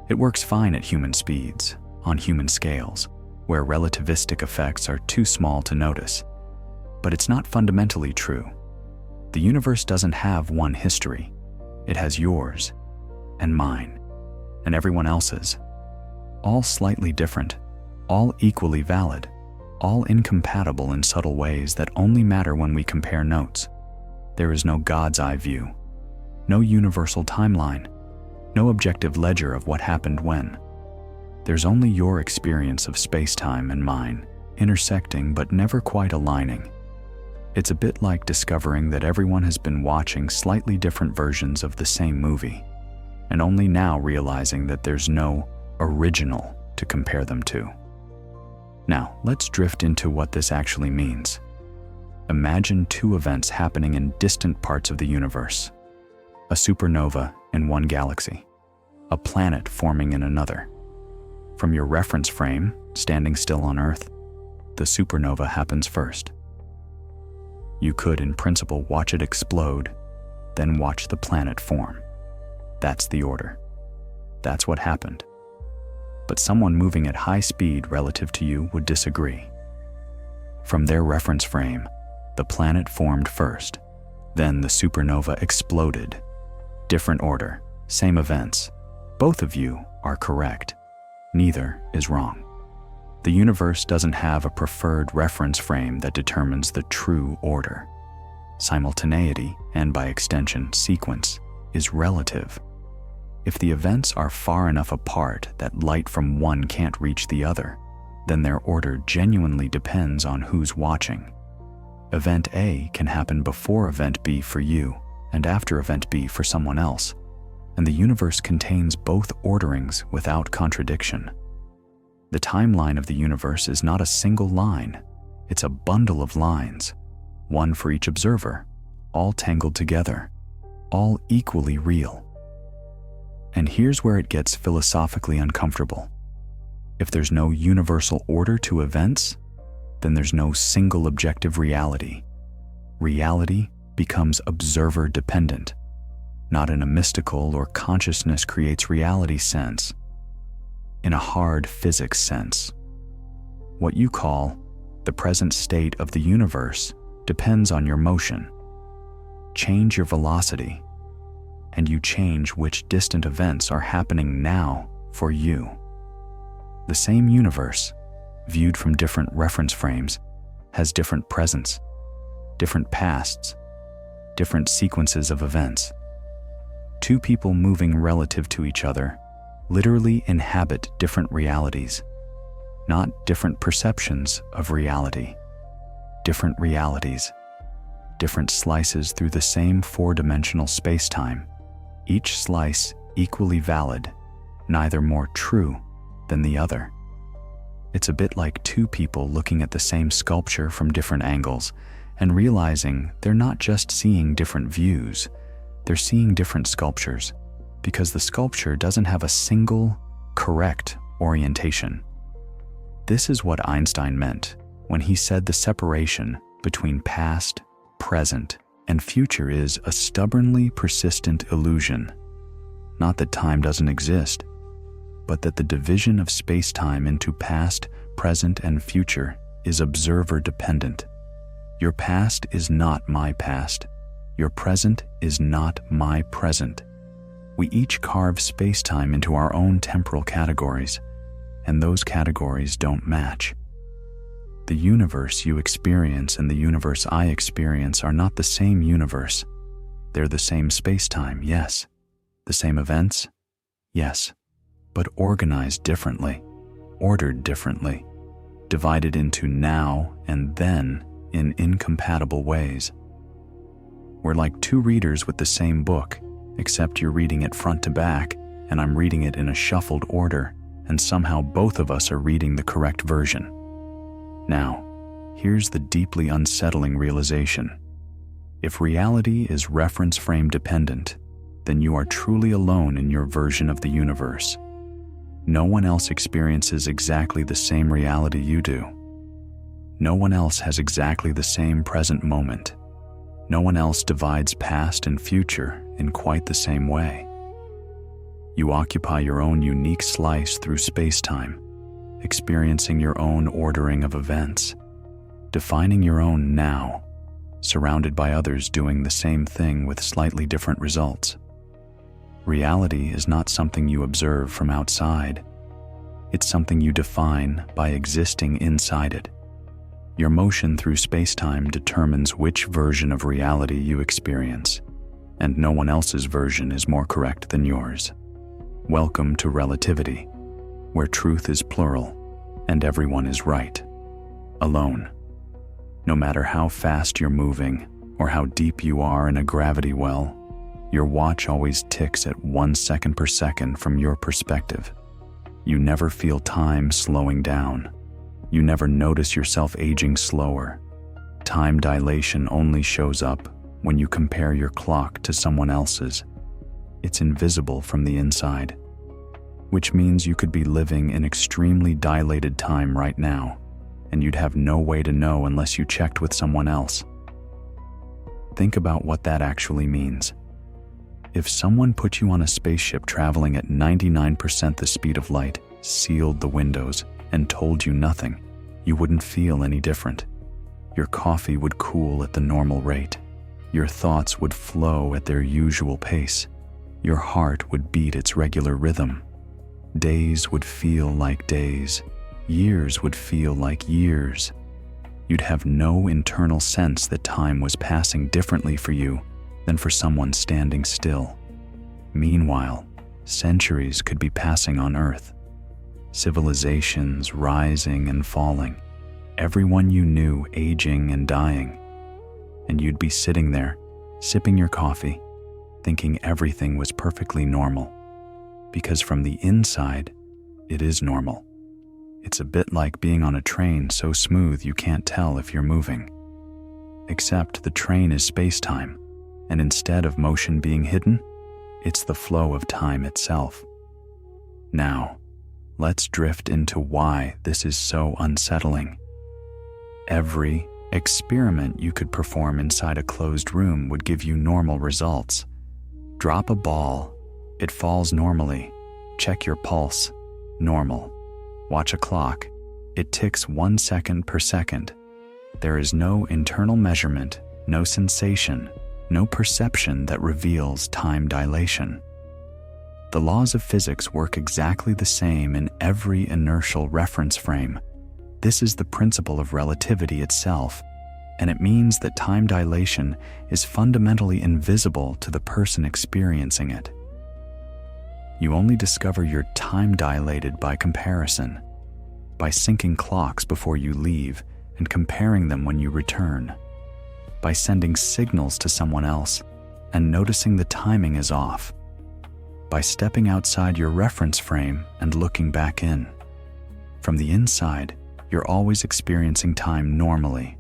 S1: It works fine at human speeds, on human scales, where relativistic effects are too small to notice. But it's not fundamentally true. The universe doesn't have one history. It has yours, and mine, and everyone else's. All slightly different, all equally valid, all incompatible in subtle ways that only matter when we compare notes. There is no God's eye view, no universal timeline, no objective ledger of what happened when. There's only your experience of space-time and mine, intersecting but never quite aligning. It's a bit like discovering that everyone has been watching slightly different versions of the same movie, and only now realizing that there's no original to compare them to. Now, let's drift into what this actually means. Imagine two events happening in distant parts of the universe. A supernova in one galaxy, a planet forming in another. From your reference frame, standing still on Earth, the supernova happens first. You could, in principle, watch it explode, then watch the planet form. That's the order. That's what happened. But someone moving at high speed relative to you would disagree. From their reference frame, the planet formed first, then the supernova exploded. Different order, same events. Both of you are correct. Neither is wrong. The universe doesn't have a preferred reference frame that determines the true order. Simultaneity, and by extension, sequence, is relative. If the events are far enough apart that light from one can't reach the other, then their order genuinely depends on who's watching. Event A can happen before Event B for you, and after Event B for someone else, and the universe contains both orderings without contradiction. The timeline of the universe is not a single line, it's a bundle of lines, one for each observer, all tangled together, all equally real. And here's where it gets philosophically uncomfortable. If there's no universal order to events, then there's no single objective reality. Reality becomes observer-dependent, not in a mystical or consciousness creates reality sense. In a hard physics sense. What you call the present state of the universe depends on your motion. Change your velocity, and you change which distant events are happening now for you. The same universe, viewed from different reference frames, has different presents, different pasts, different sequences of events. Two people moving relative to each other literally inhabit different realities, not different perceptions of reality. Different realities, different slices through the same four-dimensional space-time, each slice equally valid, neither more true than the other. It's a bit like two people looking at the same sculpture from different angles and realizing they're not just seeing different views, they're seeing different sculptures, because the sculpture doesn't have a single, correct orientation. This is what Einstein meant when he said the separation between past, present, and future is a stubbornly persistent illusion. Not that time doesn't exist, but that the division of space-time into past, present, and future is observer-dependent. Your past is not my past. Your present is not my present. We each carve space-time into our own temporal categories, and those categories don't match. The universe you experience and the universe I experience are not the same universe. They're the same space-time, yes. The same events, yes. But organized differently, ordered differently, divided into now and then in incompatible ways. We're like two readers with the same book, except you're reading it front to back, and I'm reading it in a shuffled order, and somehow both of us are reading the correct version. Now, here's the deeply unsettling realization. If reality is reference frame dependent, then you are truly alone in your version of the universe. No one else experiences exactly the same reality you do. No one else has exactly the same present moment. No one else divides past and future in quite the same way. You occupy your own unique slice through space-time, experiencing your own ordering of events, defining your own now, surrounded by others doing the same thing with slightly different results. Reality is not something you observe from outside. It's something you define by existing inside it. Your motion through space-time determines which version of reality you experience, and no one else's version is more correct than yours. Welcome to Relativity, where truth is plural and everyone is right. Alone. No matter how fast you're moving or how deep you are in a gravity well, your watch always ticks at 1 second per second from your perspective. You never feel time slowing down. You never notice yourself aging slower. Time dilation only shows up when you compare your clock to someone else's. It's invisible from the inside, which means you could be living in extremely dilated time right now, and you'd have no way to know unless you checked with someone else. Think about what that actually means. If someone put you on a spaceship traveling at 99% the speed of light, sealed the windows, and told you nothing, you wouldn't feel any different. Your coffee would cool at the normal rate. Your thoughts would flow at their usual pace. Your heart would beat its regular rhythm. Days would feel like days. Years would feel like years. You'd have no internal sense that time was passing differently for you than for someone standing still. Meanwhile, centuries could be passing on Earth. Civilizations rising and falling. Everyone you knew aging and dying. And you'd be sitting there, sipping your coffee, thinking everything was perfectly normal. Because from the inside, it is normal. It's a bit like being on a train so smooth you can't tell if you're moving. Except the train is space-time, and instead of motion being hidden, it's the flow of time itself. Now, let's drift into why this is so unsettling. Every experiment you could perform inside a closed room would give you normal results. Drop a ball, it falls normally. Check your pulse, normal. Watch a clock, it ticks 1 second per second. There is no internal measurement, no sensation, no perception that reveals time dilation. The laws of physics work exactly the same in every inertial reference frame. This is the principle of relativity itself, and it means that time dilation is fundamentally invisible to the person experiencing it. You only discover you're time dilated by comparison, by syncing clocks before you leave and comparing them when you return, by sending signals to someone else and noticing the timing is off, by stepping outside your reference frame and looking back in. From the inside, you're always experiencing time normally.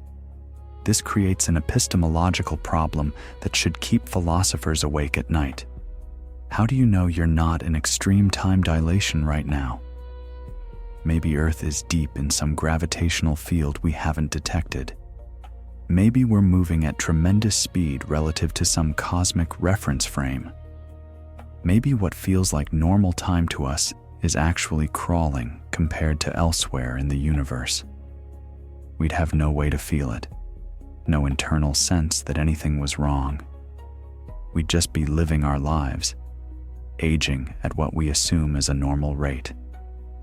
S1: This creates an epistemological problem that should keep philosophers awake at night. How do you know you're not in extreme time dilation right now? Maybe Earth is deep in some gravitational field we haven't detected. Maybe we're moving at tremendous speed relative to some cosmic reference frame. Maybe what feels like normal time to us is actually crawling compared to elsewhere in the universe. We'd have no way to feel it, no internal sense that anything was wrong. We'd just be living our lives, aging at what we assume is a normal rate,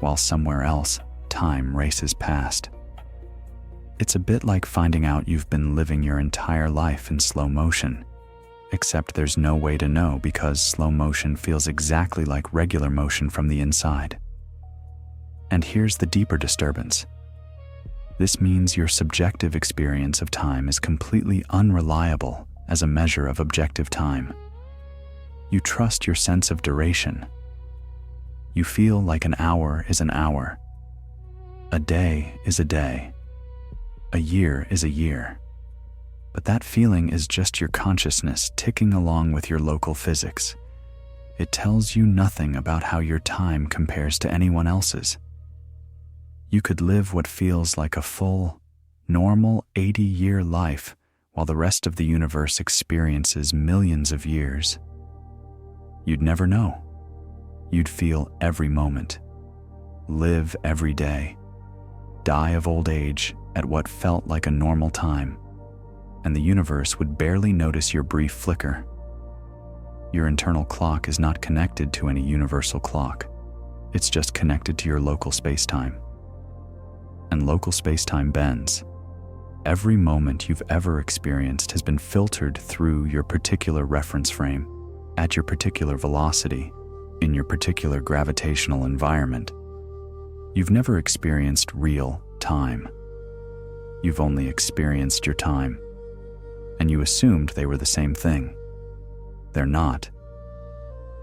S1: while somewhere else, time races past. It's a bit like finding out you've been living your entire life in slow motion, except there's no way to know because slow motion feels exactly like regular motion from the inside. And here's the deeper disturbance. This means your subjective experience of time is completely unreliable as a measure of objective time. You trust your sense of duration. You feel like an hour is an hour. A day is a day. A year is a year. But that feeling is just your consciousness ticking along with your local physics. It tells you nothing about how your time compares to anyone else's. You could live what feels like a full, normal 80-year life while the rest of the universe experiences millions of years. You'd never know. You'd feel every moment, live every day, die of old age at what felt like a normal time, and the universe would barely notice your brief flicker. Your internal clock is not connected to any universal clock. It's just connected to your local space-time. And local space-time bends. Every moment you've ever experienced has been filtered through your particular reference frame, at your particular velocity, in your particular gravitational environment. You've never experienced real time. You've only experienced your time, and you assumed they were the same thing. They're not.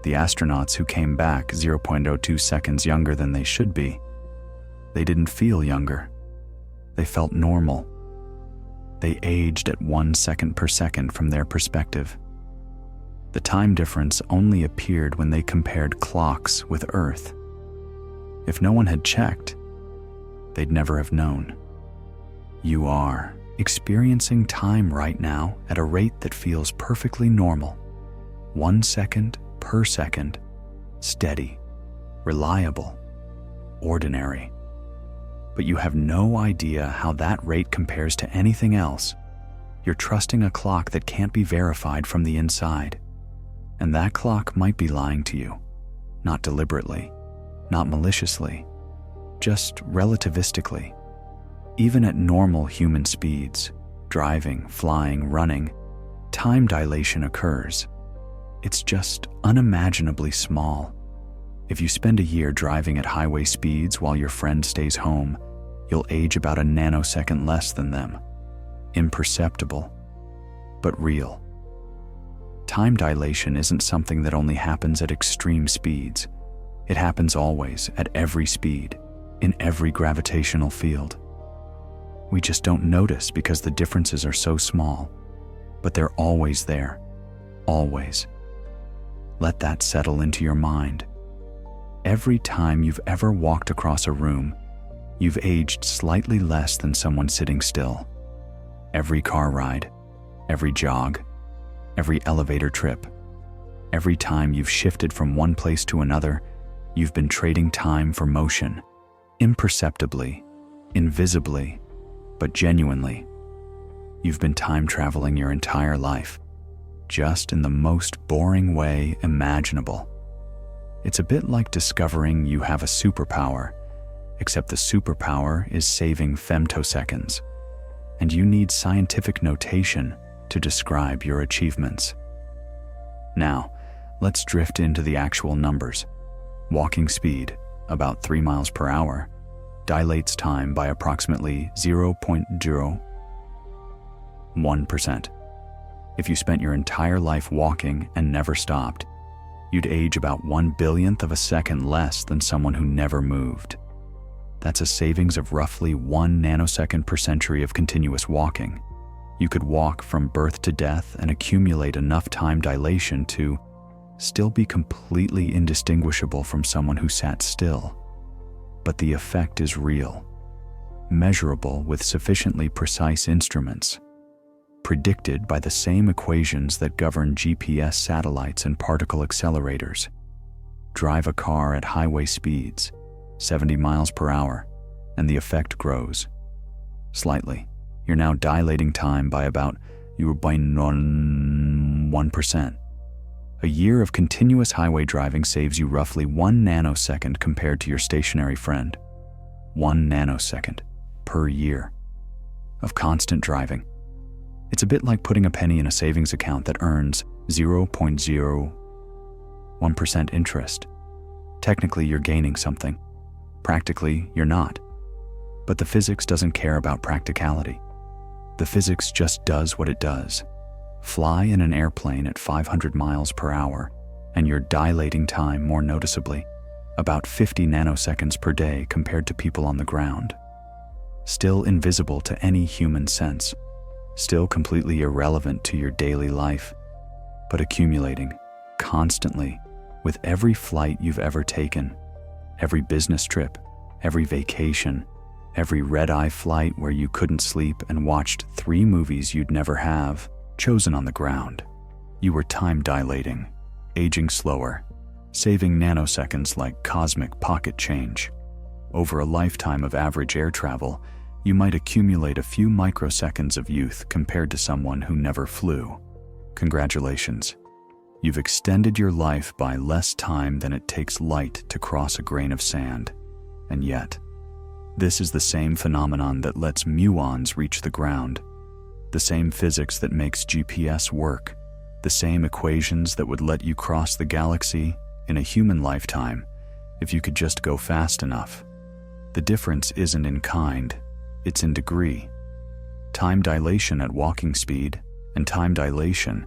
S1: The astronauts who came back 0.02 seconds younger than they should be, they didn't feel younger. They felt normal. They aged at 1 second per second from their perspective. The time difference only appeared when they compared clocks with Earth. If no one had checked, they'd never have known. You are experiencing time right now at a rate that feels perfectly normal. 1 second per second, steady, reliable, ordinary. But you have no idea how that rate compares to anything else. You're trusting a clock that can't be verified from the inside. And that clock might be lying to you, not deliberately, not maliciously, just relativistically. Even at normal human speeds, driving, flying, running, time dilation occurs. It's just unimaginably small. If you spend a year driving at highway speeds while your friend stays home, you'll age about a nanosecond less than them. Imperceptible, but real. Time dilation isn't something that only happens at extreme speeds. It happens always, at every speed, in every gravitational field. We just don't notice because the differences are so small, but they're always there, always. Let that settle into your mind. Every time you've ever walked across a room, you've aged slightly less than someone sitting still. Every car ride, every jog, every elevator trip, every time you've shifted from one place to another, you've been trading time for motion, imperceptibly, invisibly, but genuinely. You've been time traveling your entire life, just in the most boring way imaginable. It's a bit like discovering you have a superpower, except the superpower is saving femtoseconds, and you need scientific notation to describe your achievements. Now, let's drift into the actual numbers. Walking speed, about 3 miles per hour, dilates time by approximately 0.01%. If you spent your entire life walking and never stopped, you'd age about 1/billionth of a second less than someone who never moved. That's a savings of roughly 1 nanosecond per century of continuous walking. You could walk from birth to death and accumulate enough time dilation to still be completely indistinguishable from someone who sat still. But the effect is real, measurable with sufficiently precise instruments, predicted by the same equations that govern GPS satellites and particle accelerators. Drive a car at highway speeds, 70 miles per hour, and the effect grows. Slightly. You're now dilating time by about 1%. A year of continuous highway driving saves you roughly 1 nanosecond compared to your stationary friend. 1 nanosecond per year of constant driving. It's a bit like putting a penny in a savings account that earns 0.01% interest. Technically, you're gaining something. Practically, you're not. But the physics doesn't care about practicality. The physics just does what it does. Fly in an airplane at 500 miles per hour, and you're dilating time more noticeably, about 50 nanoseconds per day compared to people on the ground. Still invisible to any human sense, still completely irrelevant to your daily life, but accumulating constantly with every flight you've ever taken, every business trip, every vacation, every red-eye flight where you couldn't sleep and watched 3 movies you'd never have chosen on the ground. You were time dilating, aging slower, saving nanoseconds like cosmic pocket change. Over a lifetime of average air travel, you might accumulate a few microseconds of youth compared to someone who never flew. Congratulations. You've extended your life by less time than it takes light to cross a grain of sand. And yet, this is the same phenomenon that lets muons reach the ground, the same physics that makes GPS work, the same equations that would let you cross the galaxy in a human lifetime, if you could just go fast enough. The difference isn't in kind, it's in degree. Time dilation at walking speed and time dilation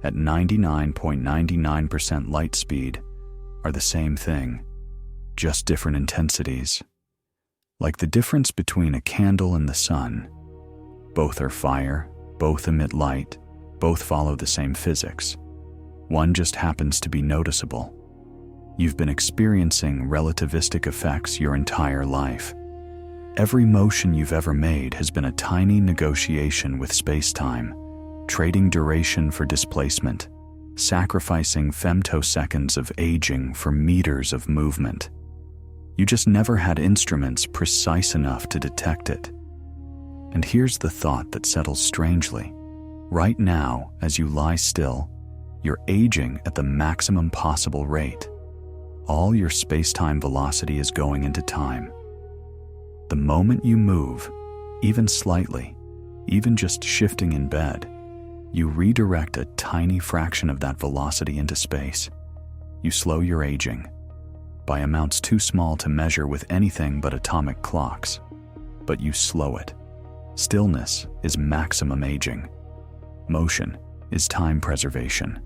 S1: at 99.99% light speed are the same thing, just different intensities. Like the difference between a candle and the sun. Both are fire, both emit light, both follow the same physics. One just happens to be noticeable. You've been experiencing relativistic effects your entire life. Every motion you've ever made has been a tiny negotiation with space-time, trading duration for displacement, sacrificing femtoseconds of aging for meters of movement. You just never had instruments precise enough to detect it. And here's the thought that settles strangely. Right now, as you lie still, you're aging at the maximum possible rate. All your space-time velocity is going into time. The moment you move, even slightly, even just shifting in bed, you redirect a tiny fraction of that velocity into space. You slow your aging, by amounts too small to measure with anything but atomic clocks. But you slow it. Stillness is maximum aging. Motion is time preservation.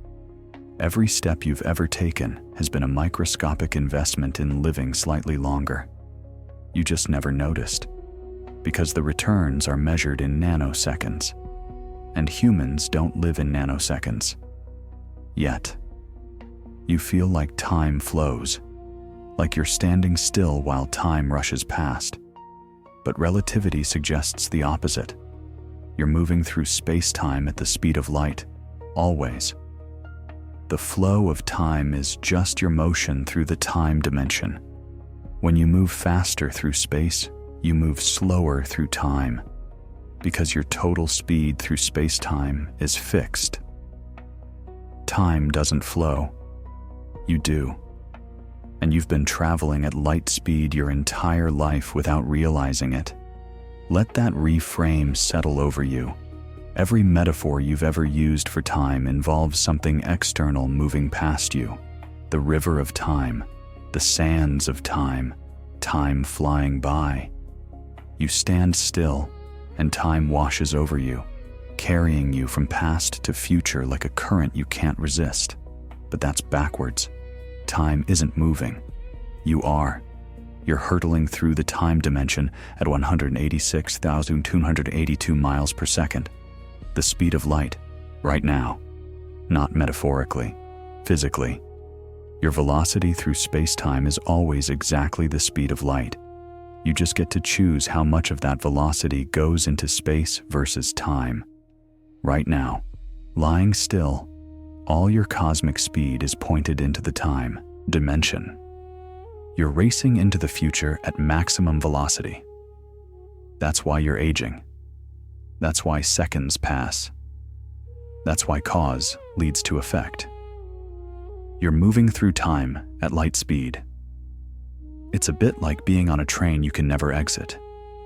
S1: Every step you've ever taken has been a microscopic investment in living slightly longer. You just never noticed, because the returns are measured in nanoseconds, and humans don't live in nanoseconds. Yet, you feel like time flows, like you're standing still while time rushes past. But relativity suggests the opposite. You're moving through space-time at the speed of light, always. The flow of time is just your motion through the time dimension. When you move faster through space, you move slower through time, because your total speed through space-time is fixed. Time doesn't flow. You do. And you've been traveling at light speed your entire life without realizing it. Let that reframe settle over you. Every metaphor you've ever used for time involves something external moving past you. The river of time, the sands of time, time flying by. You stand still, and time washes over you, carrying you from past to future like a current you can't resist. But that's backwards. Time isn't moving. You are. You're hurtling through the time dimension at 186,282 miles per second. The speed of light, right now. Not metaphorically, physically. Your velocity through space-time is always exactly the speed of light. You just get to choose how much of that velocity goes into space versus time. Right now, lying still, all your cosmic speed is pointed into the time dimension. You're racing into the future at maximum velocity. That's why you're aging. That's why seconds pass. That's why cause leads to effect. You're moving through time at light speed. It's a bit like being on a train you can never exit,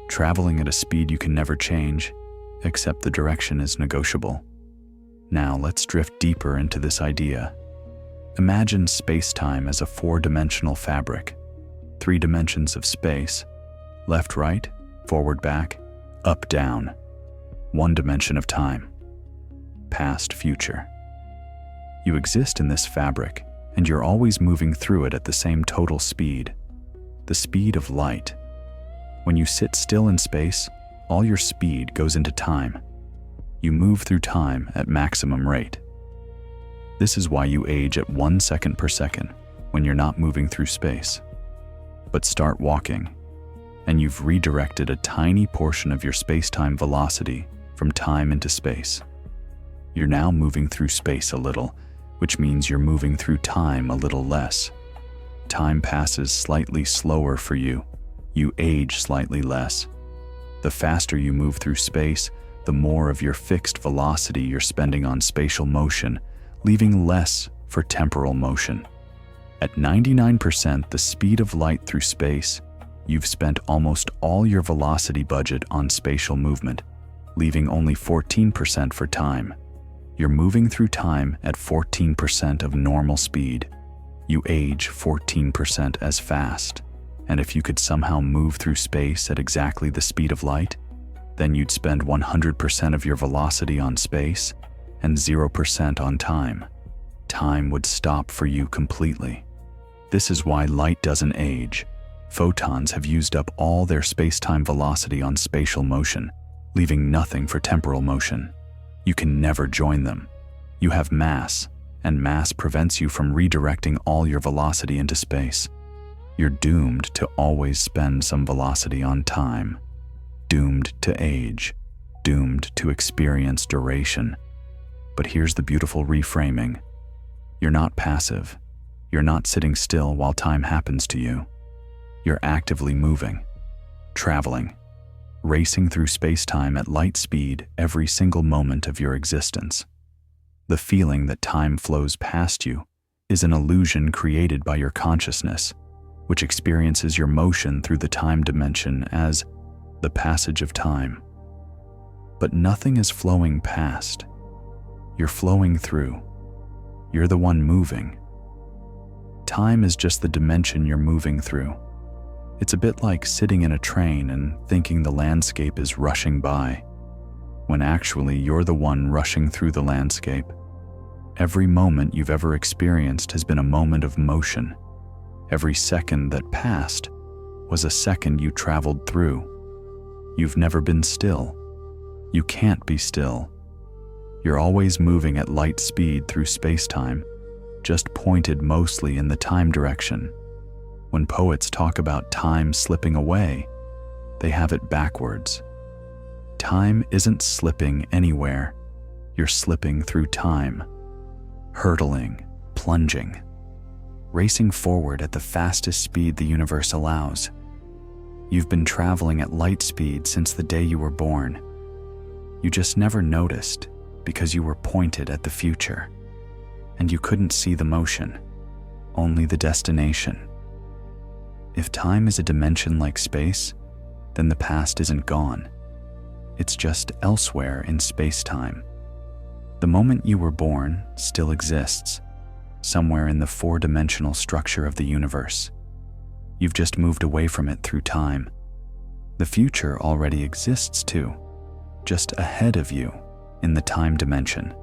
S1: traveling at a speed you can never change, except the direction is negotiable. Now let's drift deeper into this idea. Imagine space-time as a four-dimensional fabric. 3 dimensions of space, left, right, forward, back, up, down. 1 dimension of time, past, future. You exist in this fabric, and you're always moving through it at the same total speed, the speed of light. When you sit still in space, all your speed goes into time. You move through time at maximum rate. This is why you age at 1 second per second when you're not moving through space. But start walking, and you've redirected a tiny portion of your space-time velocity from time into space. You're now moving through space a little, which means you're moving through time a little less. Time passes slightly slower for you. You age slightly less. The faster you move through space, the more of your fixed velocity you're spending on spatial motion, leaving less for temporal motion. At 99% the speed of light through space, you've spent almost all your velocity budget on spatial movement, leaving only 14% for time. You're moving through time at 14% of normal speed. you age 14% as fast. And if you could somehow move through space at exactly the speed of light, then you'd spend 100% of your velocity on space and 0% on time. Time would stop for you completely. This is why light doesn't age. Photons have used up all their space-time velocity on spatial motion, leaving nothing for temporal motion. You can never join them. You have mass, and mass prevents you from redirecting all your velocity into space. You're doomed to always spend some velocity on time, doomed to age, doomed to experience duration. But here's the beautiful reframing. You're not passive. You're not sitting still while time happens to you. You're actively moving, traveling, racing through space-time at light speed every single moment of your existence. The feeling that time flows past you is an illusion created by your consciousness, which experiences your motion through the time dimension as the passage of time. But nothing is flowing past. You're flowing through. You're the one moving. Time is just the dimension you're moving through. It's a bit like sitting in a train and thinking the landscape is rushing by, when actually you're the one rushing through the landscape. Every moment you've ever experienced has been a moment of motion. Every second that passed was a second you traveled through. You've never been still. You can't be still. You're always moving at light speed through space-time, just pointed mostly in the time direction. When poets talk about time slipping away, they have it backwards. Time isn't slipping anywhere. You're slipping through time, hurtling, plunging, racing forward at the fastest speed the universe allows. You've been traveling at light speed since the day you were born. You just never noticed because you were pointed at the future, and you couldn't see the motion, only the destination. If time is a dimension like space, then the past isn't gone. It's just elsewhere in space-time. The moment you were born still exists, somewhere in the four-dimensional structure of the universe. You've just moved away from it through time. The future already exists too, just ahead of you in the time dimension.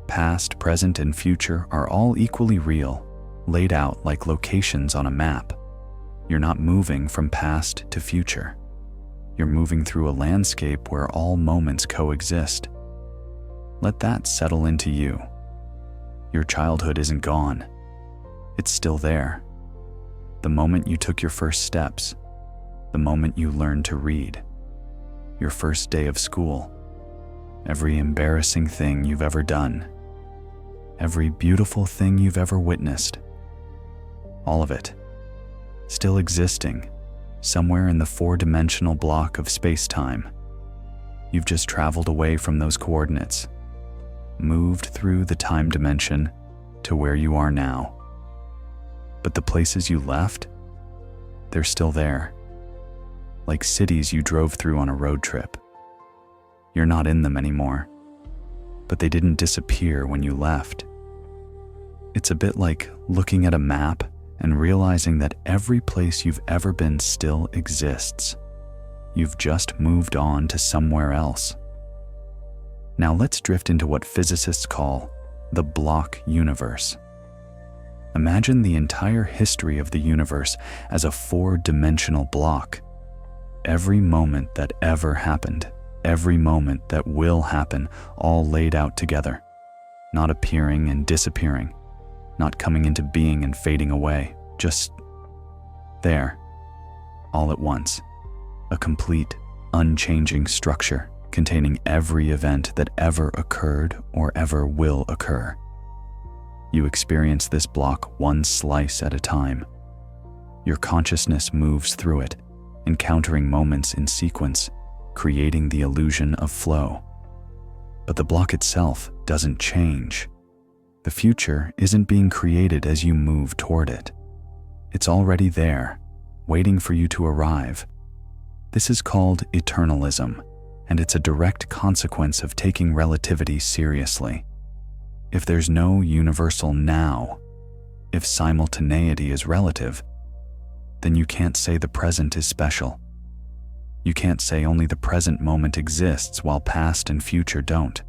S1: Past, present, and future are all equally real, laid out like locations on a map. You're not moving from past to future. You're moving through a landscape where all moments coexist. Let that settle into you. Your childhood isn't gone. It's still there. The moment you took your first steps, the moment you learned to read, your first day of school, every embarrassing thing you've ever done, every beautiful thing you've ever witnessed, all of it, still existing somewhere in the four-dimensional block of space-time. You've just traveled away from those coordinates, moved through the time dimension to where you are now. But the places you left, they're still there, like cities you drove through on a road trip. You're not in them anymore, but they didn't disappear when you left. It's a bit like looking at a map and realizing that every place you've ever been still exists. You've just moved on to somewhere else. Now let's drift into what physicists call the block universe. Imagine the entire history of the universe as a four-dimensional block. Every moment that ever happened, every moment that will happen, all laid out together, not appearing and disappearing, not coming into being and fading away, just there, all at once. A complete, unchanging structure containing every event that ever occurred or ever will occur. You experience this block one slice at a time. Your consciousness moves through it, encountering moments in sequence, creating the illusion of flow. But the block itself doesn't change. The future isn't being created as you move toward it. It's already there, waiting for you to arrive. This is called eternalism, and it's a direct consequence of taking relativity seriously. If there's no universal now, If simultaneity is relative, then you can't say the present is special. You can't say only the present moment exists while past and future don't,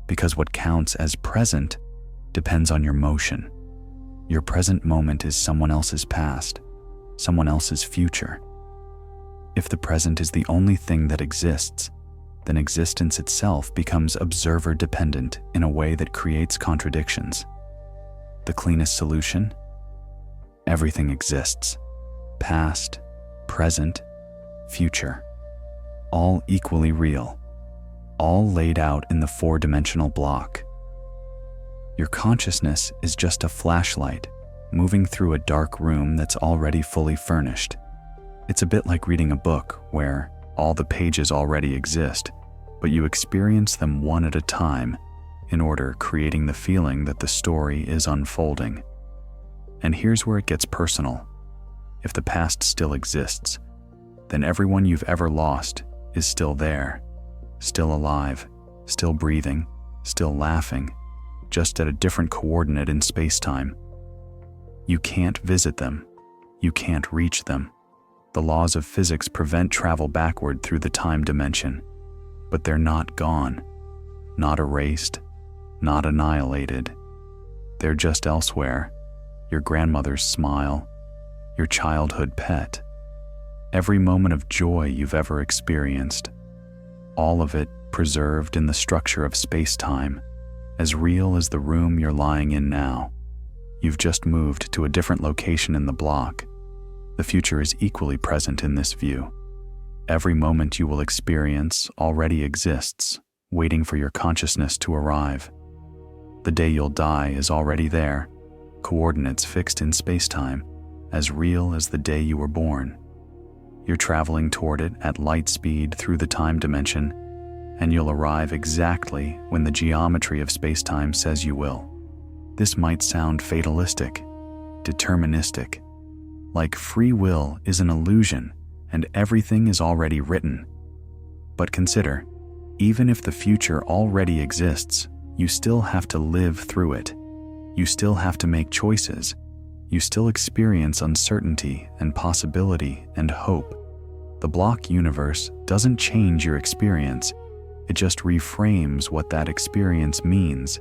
S1: because what counts as present depends on your motion. Your present moment is someone else's past, someone else's future. If the present is the only thing that exists, then existence itself becomes observer-dependent in a way that creates contradictions. The cleanest solution? Everything exists. Past, present, future. All equally real. All laid out in the four-dimensional block. Your consciousness is just a flashlight moving through a dark room that's already fully furnished. It's a bit like reading a book where all the pages already exist, but you experience them one at a time in order creating the feeling that the story is unfolding. And here's where it gets personal. If the past still exists, then everyone you've ever lost is still there, still alive, still breathing, still laughing, just at a different coordinate in space-time. You can't visit them. You can't reach them. The laws of physics prevent travel backward through the time dimension, but they're not gone, not erased, not annihilated. They're just elsewhere. Your grandmother's smile, your childhood pet, every moment of joy you've ever experienced, all of it preserved in the structure of space-time, as real as the room you're lying in now. You've just moved to a different location in the block. The future is equally present in this view. Every moment you will experience already exists, waiting for your consciousness to arrive. The day you'll die is already there, coordinates fixed in space-time, as real as the day you were born. You're traveling toward it at light speed through the time dimension, and you'll arrive exactly when the geometry of space-time says you will. This might sound fatalistic, deterministic, like free will is an illusion and everything is already written. But consider, even if the future already exists, you still have to live through it. You still have to make choices. You still experience uncertainty and possibility and hope. The block universe doesn't change your experience. It just reframes what that experience means.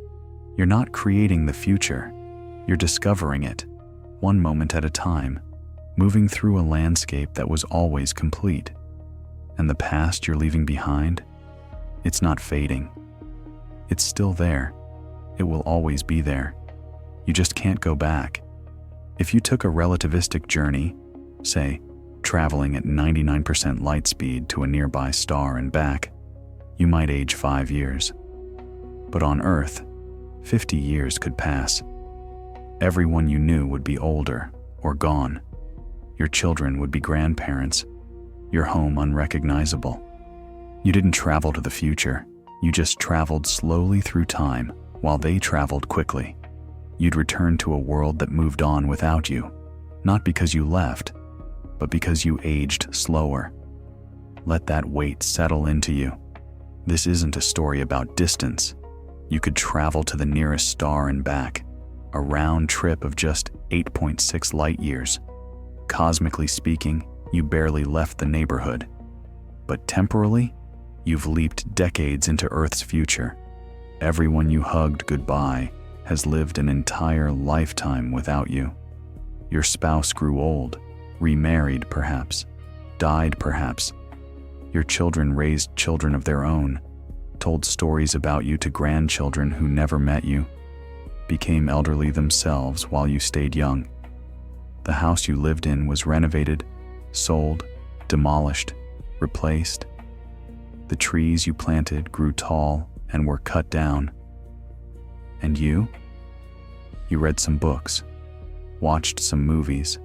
S1: You're not creating the future. You're discovering it, one moment at a time, moving through a landscape that was always complete. And the past you're leaving behind, it's not fading. It's still there. It will always be there. You just can't go back. If you took a relativistic journey, say, traveling at 99% light speed to a nearby star and back, you might age 5 years. But on Earth, 50 years could pass. Everyone you knew would be older or gone. Your children would be grandparents. Your home unrecognizable. You didn't travel to the future. You just traveled slowly through time while they traveled quickly. You'd return to a world that moved on without you, not because you left, but because you aged slower. Let that weight settle into you. This isn't a story about distance. You could travel to the nearest star and back, a round trip of just 8.6 light years. Cosmically speaking, you barely left the neighborhood. But temporally, you've leaped decades into Earth's future. Everyone you hugged goodbye has lived an entire lifetime without you. Your spouse grew old, remarried perhaps, died perhaps. Your children raised children of their own, told stories about you to grandchildren who never met you, became elderly themselves while you stayed young. The house you lived in was renovated, sold, demolished, replaced. The trees you planted grew tall and were cut down. And you? You read some books, watched some movies,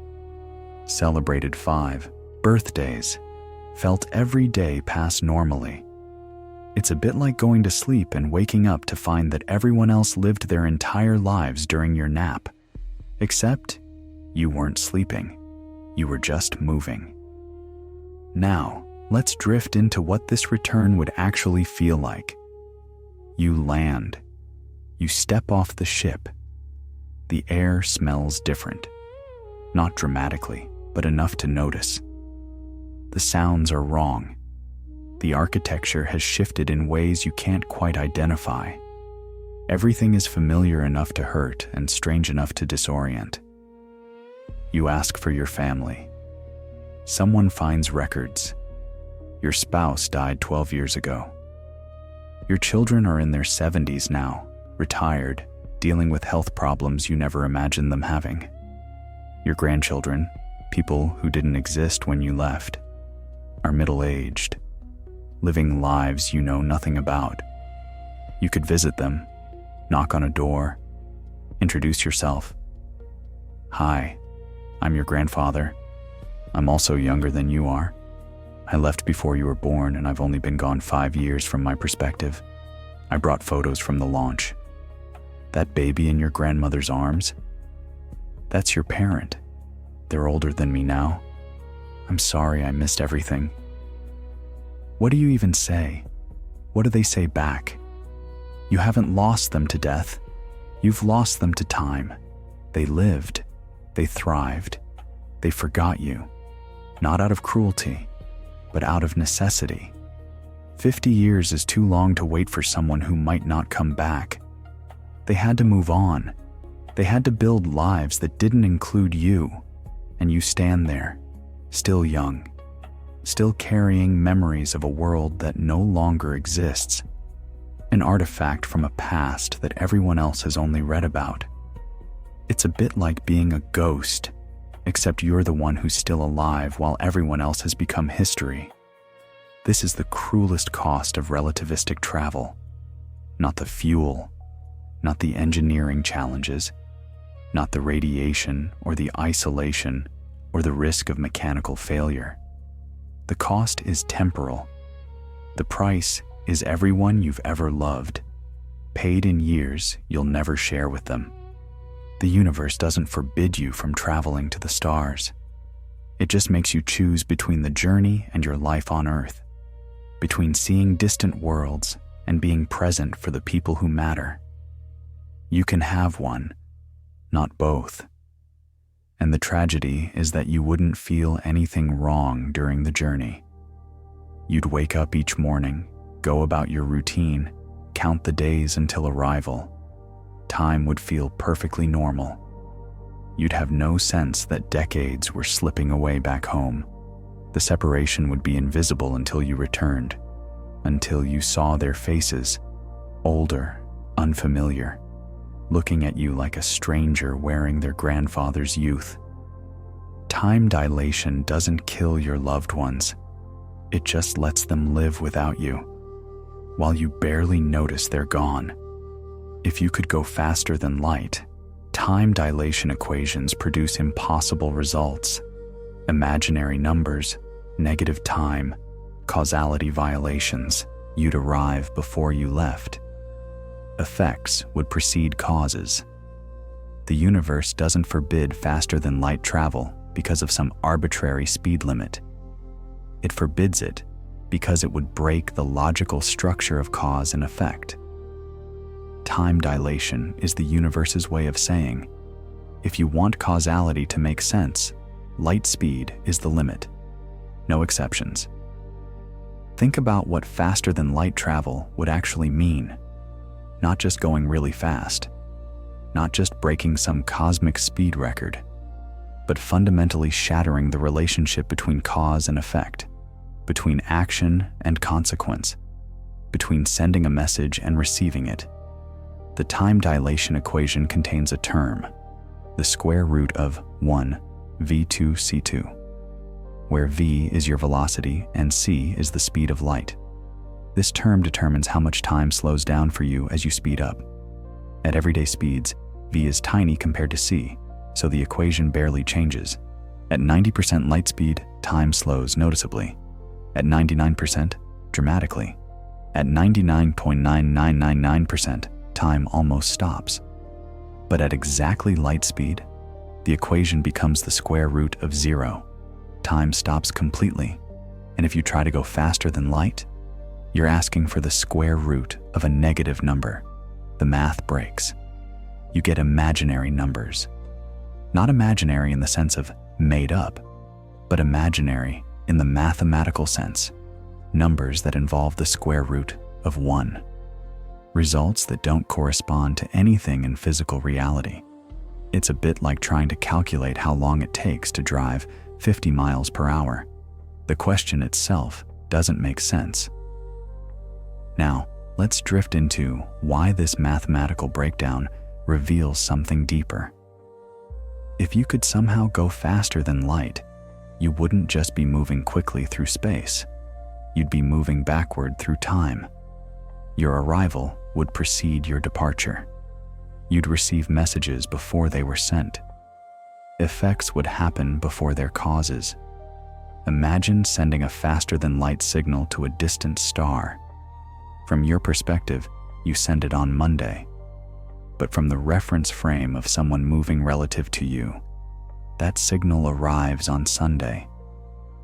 S1: celebrated 5 birthdays, felt every day pass normally. It's a bit like going to sleep and waking up to find that everyone else lived their entire lives during your nap. Except you weren't sleeping. You were just moving. Now, let's drift into what this return would actually feel like. You land. You step off the ship. The air smells different. Not dramatically, but enough to notice. The sounds are wrong. The architecture has shifted in ways you can't quite identify. Everything is familiar enough to hurt and strange enough to disorient. You ask for your family. Someone finds records. Your spouse died 12 years ago. Your children are in their 70s now, retired, dealing with health problems you never imagined them having. Your grandchildren, people who didn't exist when you left, are middle-aged, living lives you know nothing about. You could visit them, knock on a door, introduce yourself. Hi, I'm your grandfather. I'm also younger than you are. I left before you were born, and I've only been gone 5 years from my perspective. I brought photos from the launch. That baby in your grandmother's arms? That's your parent. They're older than me now. I'm sorry I missed everything. What do you even say? What do they say back? You haven't lost them to death. You've lost them to time. They lived. They thrived. They forgot you. Not out of cruelty, but out of necessity. 50 years is too long to wait for someone who might not come back. They had to move on. They had to build lives that didn't include you. And you stand there, still young, still carrying memories of a world that no longer exists. An artifact from a past that everyone else has only read about. It's a bit like being a ghost, except you're the one who's still alive while everyone else has become history. This is the cruelest cost of relativistic travel. Not the fuel, not the engineering challenges, not the radiation or the isolation or the risk of mechanical failure. The cost is temporal. The price is everyone you've ever loved, paid in years you'll never share with them. The universe doesn't forbid you from traveling to the stars. It just makes you choose between the journey and your life on Earth, between seeing distant worlds and being present for the people who matter. You can have one, not both. And the tragedy is that you wouldn't feel anything wrong during the journey. You'd wake up each morning, go about your routine, count the days until arrival. Time would feel perfectly normal. You'd have no sense that decades were slipping away back home. The separation would be invisible until you returned, until you saw their faces, older, unfamiliar, looking at you like a stranger wearing their grandfather's youth. Time dilation doesn't kill your loved ones. It just lets them live without you, while you barely notice they're gone. If you could go faster than light, time dilation equations produce impossible results. Imaginary numbers, negative time, causality violations. You'd arrive before you left. Effects would precede causes. The universe doesn't forbid faster than light travel because of some arbitrary speed limit. It forbids it because it would break the logical structure of cause and effect. Time dilation is the universe's way of saying, if you want causality to make sense, light speed is the limit. No exceptions. Think about what faster than light travel would actually mean. Not just going really fast, not just breaking some cosmic speed record, but fundamentally shattering the relationship between cause and effect, between action and consequence, between sending a message and receiving it. The time dilation equation contains a term, the square root of 1 v2c2, where v is your velocity and c is the speed of light. This term determines how much time slows down for you as you speed up. At everyday speeds, v is tiny compared to c, so the equation barely changes. At 90% light speed, time slows noticeably. At 99%, dramatically. At 99.9999%, time almost stops. But at exactly light speed, the equation becomes the square root of 0. Time stops completely, and if you try to go faster than light, you're asking for the square root of a negative number. The math breaks. you get imaginary numbers. Not imaginary in the sense of made up, but imaginary in the mathematical sense, numbers that involve the square root of 1. Results that don't correspond to anything in physical reality. It's a bit like trying to calculate how long it takes to drive 50 miles per hour. The question itself doesn't make sense. Now, let's drift into why this mathematical breakdown reveals something deeper. If you could somehow go faster than light, you wouldn't just be moving quickly through space. You'd be moving backward through time. Your arrival would precede your departure. You'd receive messages before they were sent. Effects would happen before their causes. Imagine sending a faster-than-light signal to a distant star. From your perspective, you send it on Monday. But from the reference frame of someone moving relative to you, that signal arrives on Sunday.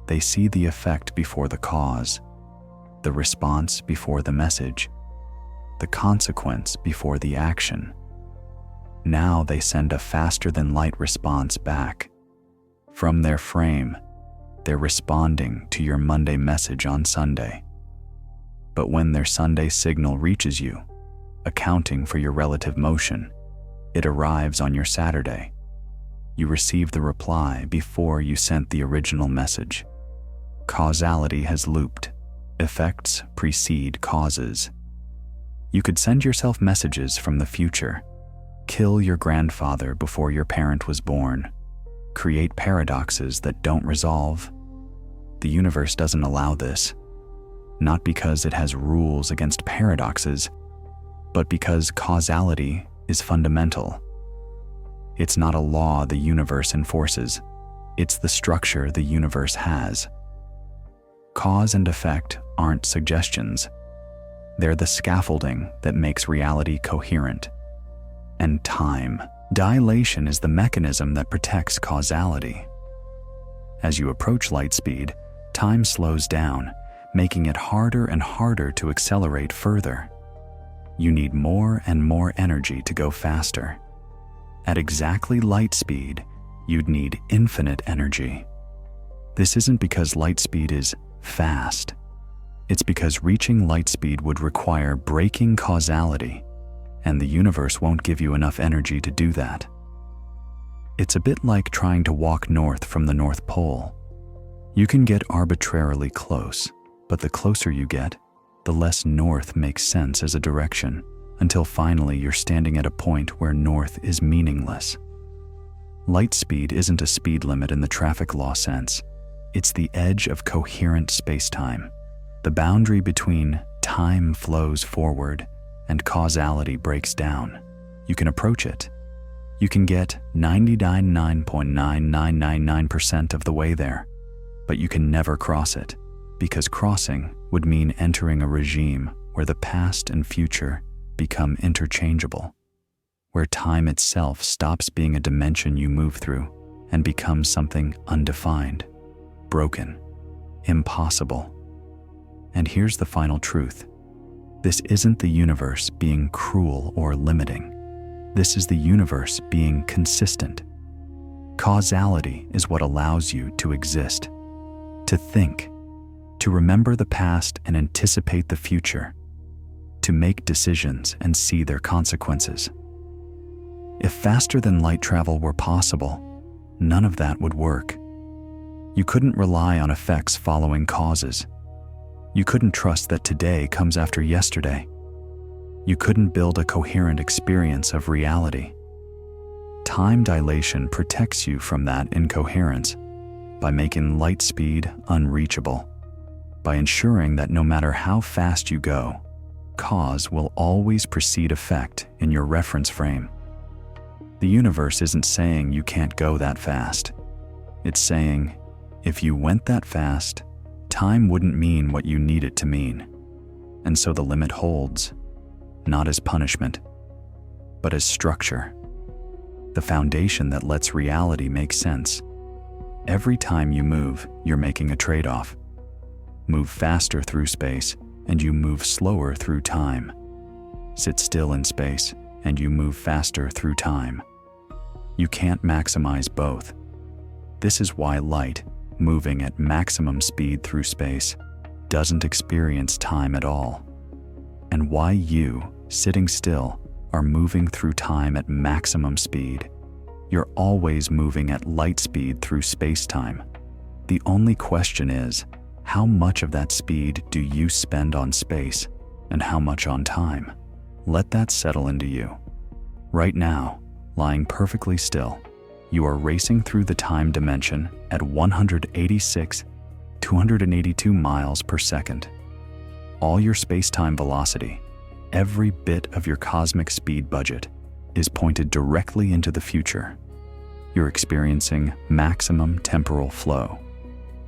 S1: They see the effect before the cause, the response before the message, the consequence before the action. Now they send a faster-than-light response back. From their frame, they're responding to your Monday message on Sunday. But when their Sunday signal reaches you, accounting for your relative motion, it arrives on your Saturday. You receive the reply before you sent the original message. Causality has looped. Effects precede causes. You could send yourself messages from the future. Kill your grandfather before your parent was born. Create paradoxes that don't resolve. The universe doesn't allow this. Not because it has rules against paradoxes, but because causality is fundamental. It's not a law the universe enforces. It's the structure the universe has. Cause and effect aren't suggestions. They're the scaffolding that makes reality coherent. And time, dilation, is the mechanism that protects causality. As you approach light speed, time slows down, making it harder and harder to accelerate further. You need more and more energy to go faster. At exactly light speed, you'd need infinite energy. This isn't because light speed is fast. It's because reaching light speed would require breaking causality, and the universe won't give you enough energy to do that. It's a bit like trying to walk north from the North Pole. You can get arbitrarily close, but the closer you get, the less north makes sense as a direction, until finally you're standing at a point where north is meaningless. Light speed isn't a speed limit in the traffic law sense. It's the edge of coherent spacetime, the boundary between time flows forward and causality breaks down. You can approach it. You can get 99.9999% of the way there, but you can never cross it, because crossing would mean entering a regime where the past and future become interchangeable, where time itself stops being a dimension you move through and becomes something undefined, broken, impossible. And here's the final truth. This isn't the universe being cruel or limiting. This is the universe being consistent. Causality is what allows you to exist, to think, to remember the past and anticipate the future, to make decisions and see their consequences. If faster than light travel were possible, none of that would work. You couldn't rely on effects following causes. You couldn't trust that today comes after yesterday. You couldn't build a coherent experience of reality. Time dilation protects you from that incoherence by making light speed unreachable, by ensuring that no matter how fast you go, cause will always precede effect in your reference frame. The universe isn't saying you can't go that fast. It's saying, if you went that fast, time wouldn't mean what you need it to mean. And so the limit holds, not as punishment, but as structure. The foundation that lets reality make sense. Every time you move, you're making a trade-off. Move faster through space, and you move slower through time. Sit still in space, and you move faster through time. You can't maximize both. This is why light, moving at maximum speed through space, doesn't experience time at all, and why you, sitting still, are moving through time at maximum speed. You're always moving at light speed through space-time. The only question is, how much of that speed do you spend on space, and how much on time? Let that settle into you. Right now, lying perfectly still, you are racing through the time dimension at 186,282 miles per second. All your space-time velocity, every bit of your cosmic speed budget, is pointed directly into the future. You're experiencing maximum temporal flow,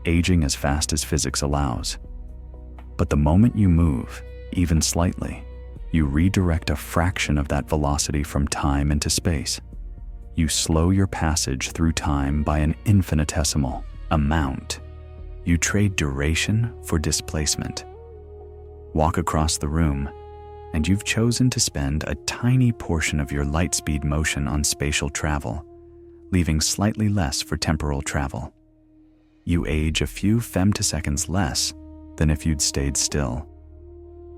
S1: aging as fast as physics allows. But the moment you move, even slightly, you redirect a fraction of that velocity from time into space. You slow your passage through time by an infinitesimal amount. You trade duration for displacement. Walk across the room, and you've chosen to spend a tiny portion of your light speed motion on spatial travel, leaving slightly less for temporal travel. You age a few femtoseconds less than if you'd stayed still.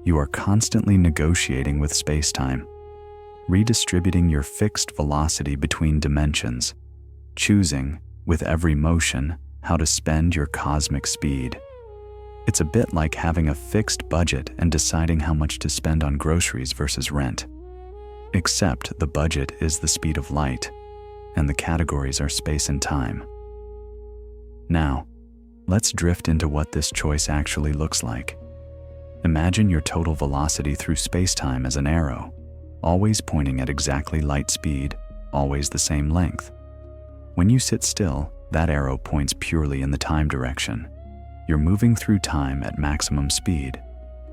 S1: You are constantly negotiating with space-time, redistributing your fixed velocity between dimensions, choosing, with every motion, how to spend your cosmic speed. It's a bit like having a fixed budget and deciding how much to spend on groceries versus rent. Except the budget is the speed of light, and the categories are space and time. Now, let's drift into what this choice actually looks like. Imagine your total velocity through space-time as an arrow, always pointing at exactly light speed, always the same length. When you sit still, that arrow points purely in the time direction. You're moving through time at maximum speed,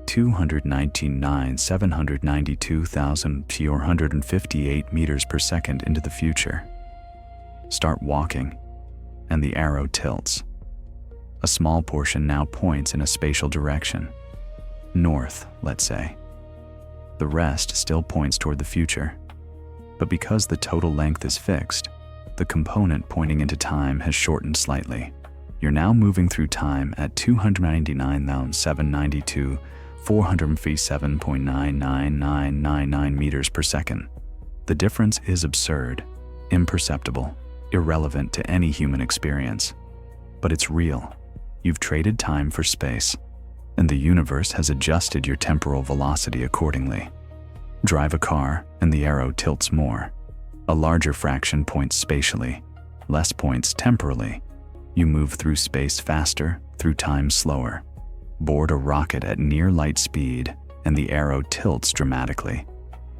S1: 219,792,458 meters per second into the future. Start walking, and the arrow tilts. A small portion now points in a spatial direction, north, let's say. The rest still points toward the future. But because the total length is fixed, the component pointing into time has shortened slightly. You're now moving through time at 299,792,457.99999 meters per second. The difference is absurd, imperceptible, irrelevant to any human experience. But it's real. You've traded time for space, and the universe has adjusted your temporal velocity accordingly. Drive a car, and the arrow tilts more. A larger fraction points spatially, less points temporally. You move through space faster, through time slower. Board a rocket at near light speed, and the arrow tilts dramatically.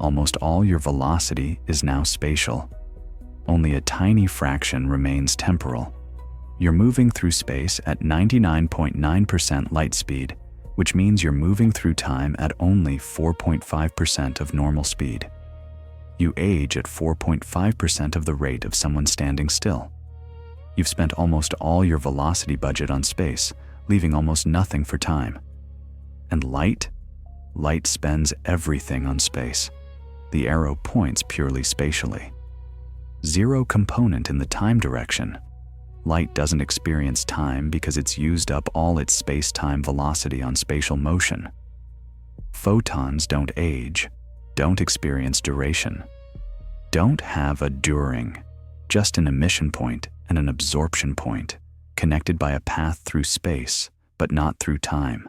S1: Almost all your velocity is now spatial. Only a tiny fraction remains temporal. You're moving through space at 99.9% light speed, which means you're moving through time at only 4.5% of normal speed. You age at 4.5% of the rate of someone standing still. You've spent almost all your velocity budget on space, leaving almost nothing for time. And light? Light spends everything on space. The arrow points purely spatially. Zero component in the time direction. Light doesn't experience time because it's used up all its space-time velocity on spatial motion. Photons don't age, don't experience duration, don't have a during, just an emission point and an absorption point, connected by a path through space, but not through time.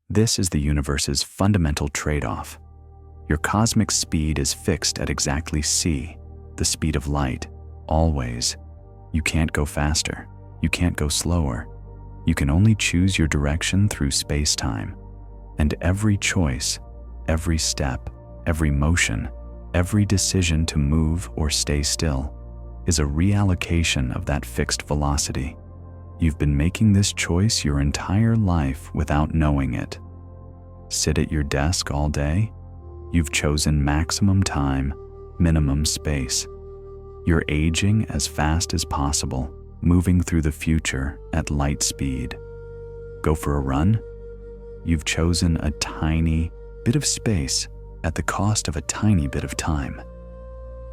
S1: This is the universe's fundamental trade-off. Your cosmic speed is fixed at exactly c, the speed of light, always. You can't go faster, you can't go slower. You can only choose your direction through space-time. And every choice, every step, every motion, every decision to move or stay still is a reallocation of that fixed velocity. You've been making this choice your entire life without knowing it. Sit at your desk all day? You've chosen maximum time, minimum space. You're aging as fast as possible, moving through the future at light speed. Go for a run? You've chosen a tiny bit of space, at the cost of a tiny bit of time.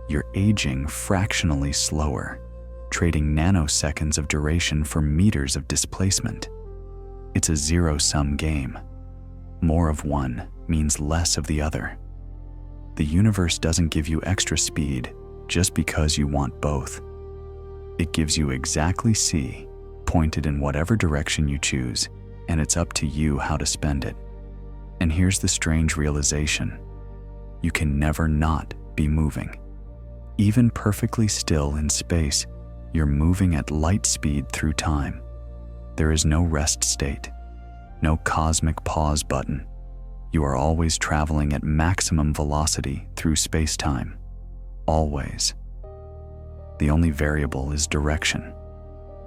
S1: You're aging fractionally slower, trading nanoseconds of duration for meters of displacement. It's a zero-sum game. More of one means less of the other. The universe doesn't give you extra speed just because you want both. It gives you exactly C, pointed in whatever direction you choose, and it's up to you how to spend it. And here's the strange realization. You can never not be moving. Even perfectly still in space, you're moving at light speed through time. There is no rest state, no cosmic pause button. You are always traveling at maximum velocity through space-time. Always. The only variable is direction.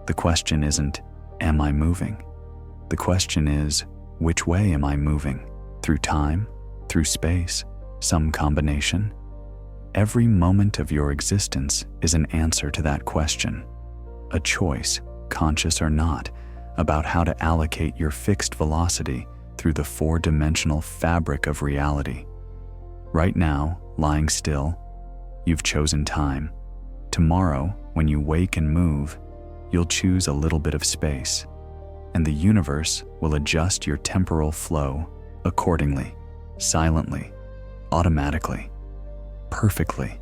S1: The question isn't, am I moving? The question is, which way am I moving? Through time? Through space? Some combination? Every moment of your existence is an answer to that question. A choice, conscious or not, about how to allocate your fixed velocity through the four-dimensional fabric of reality. Right now, lying still, you've chosen time. Tomorrow, when you wake and move, you'll choose a little bit of space, and the universe will adjust your temporal flow accordingly, silently, automatically, perfectly,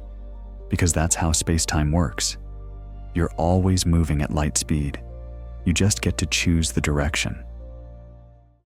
S1: because that's how space-time works. You're always moving at light speed. You just get to choose the direction.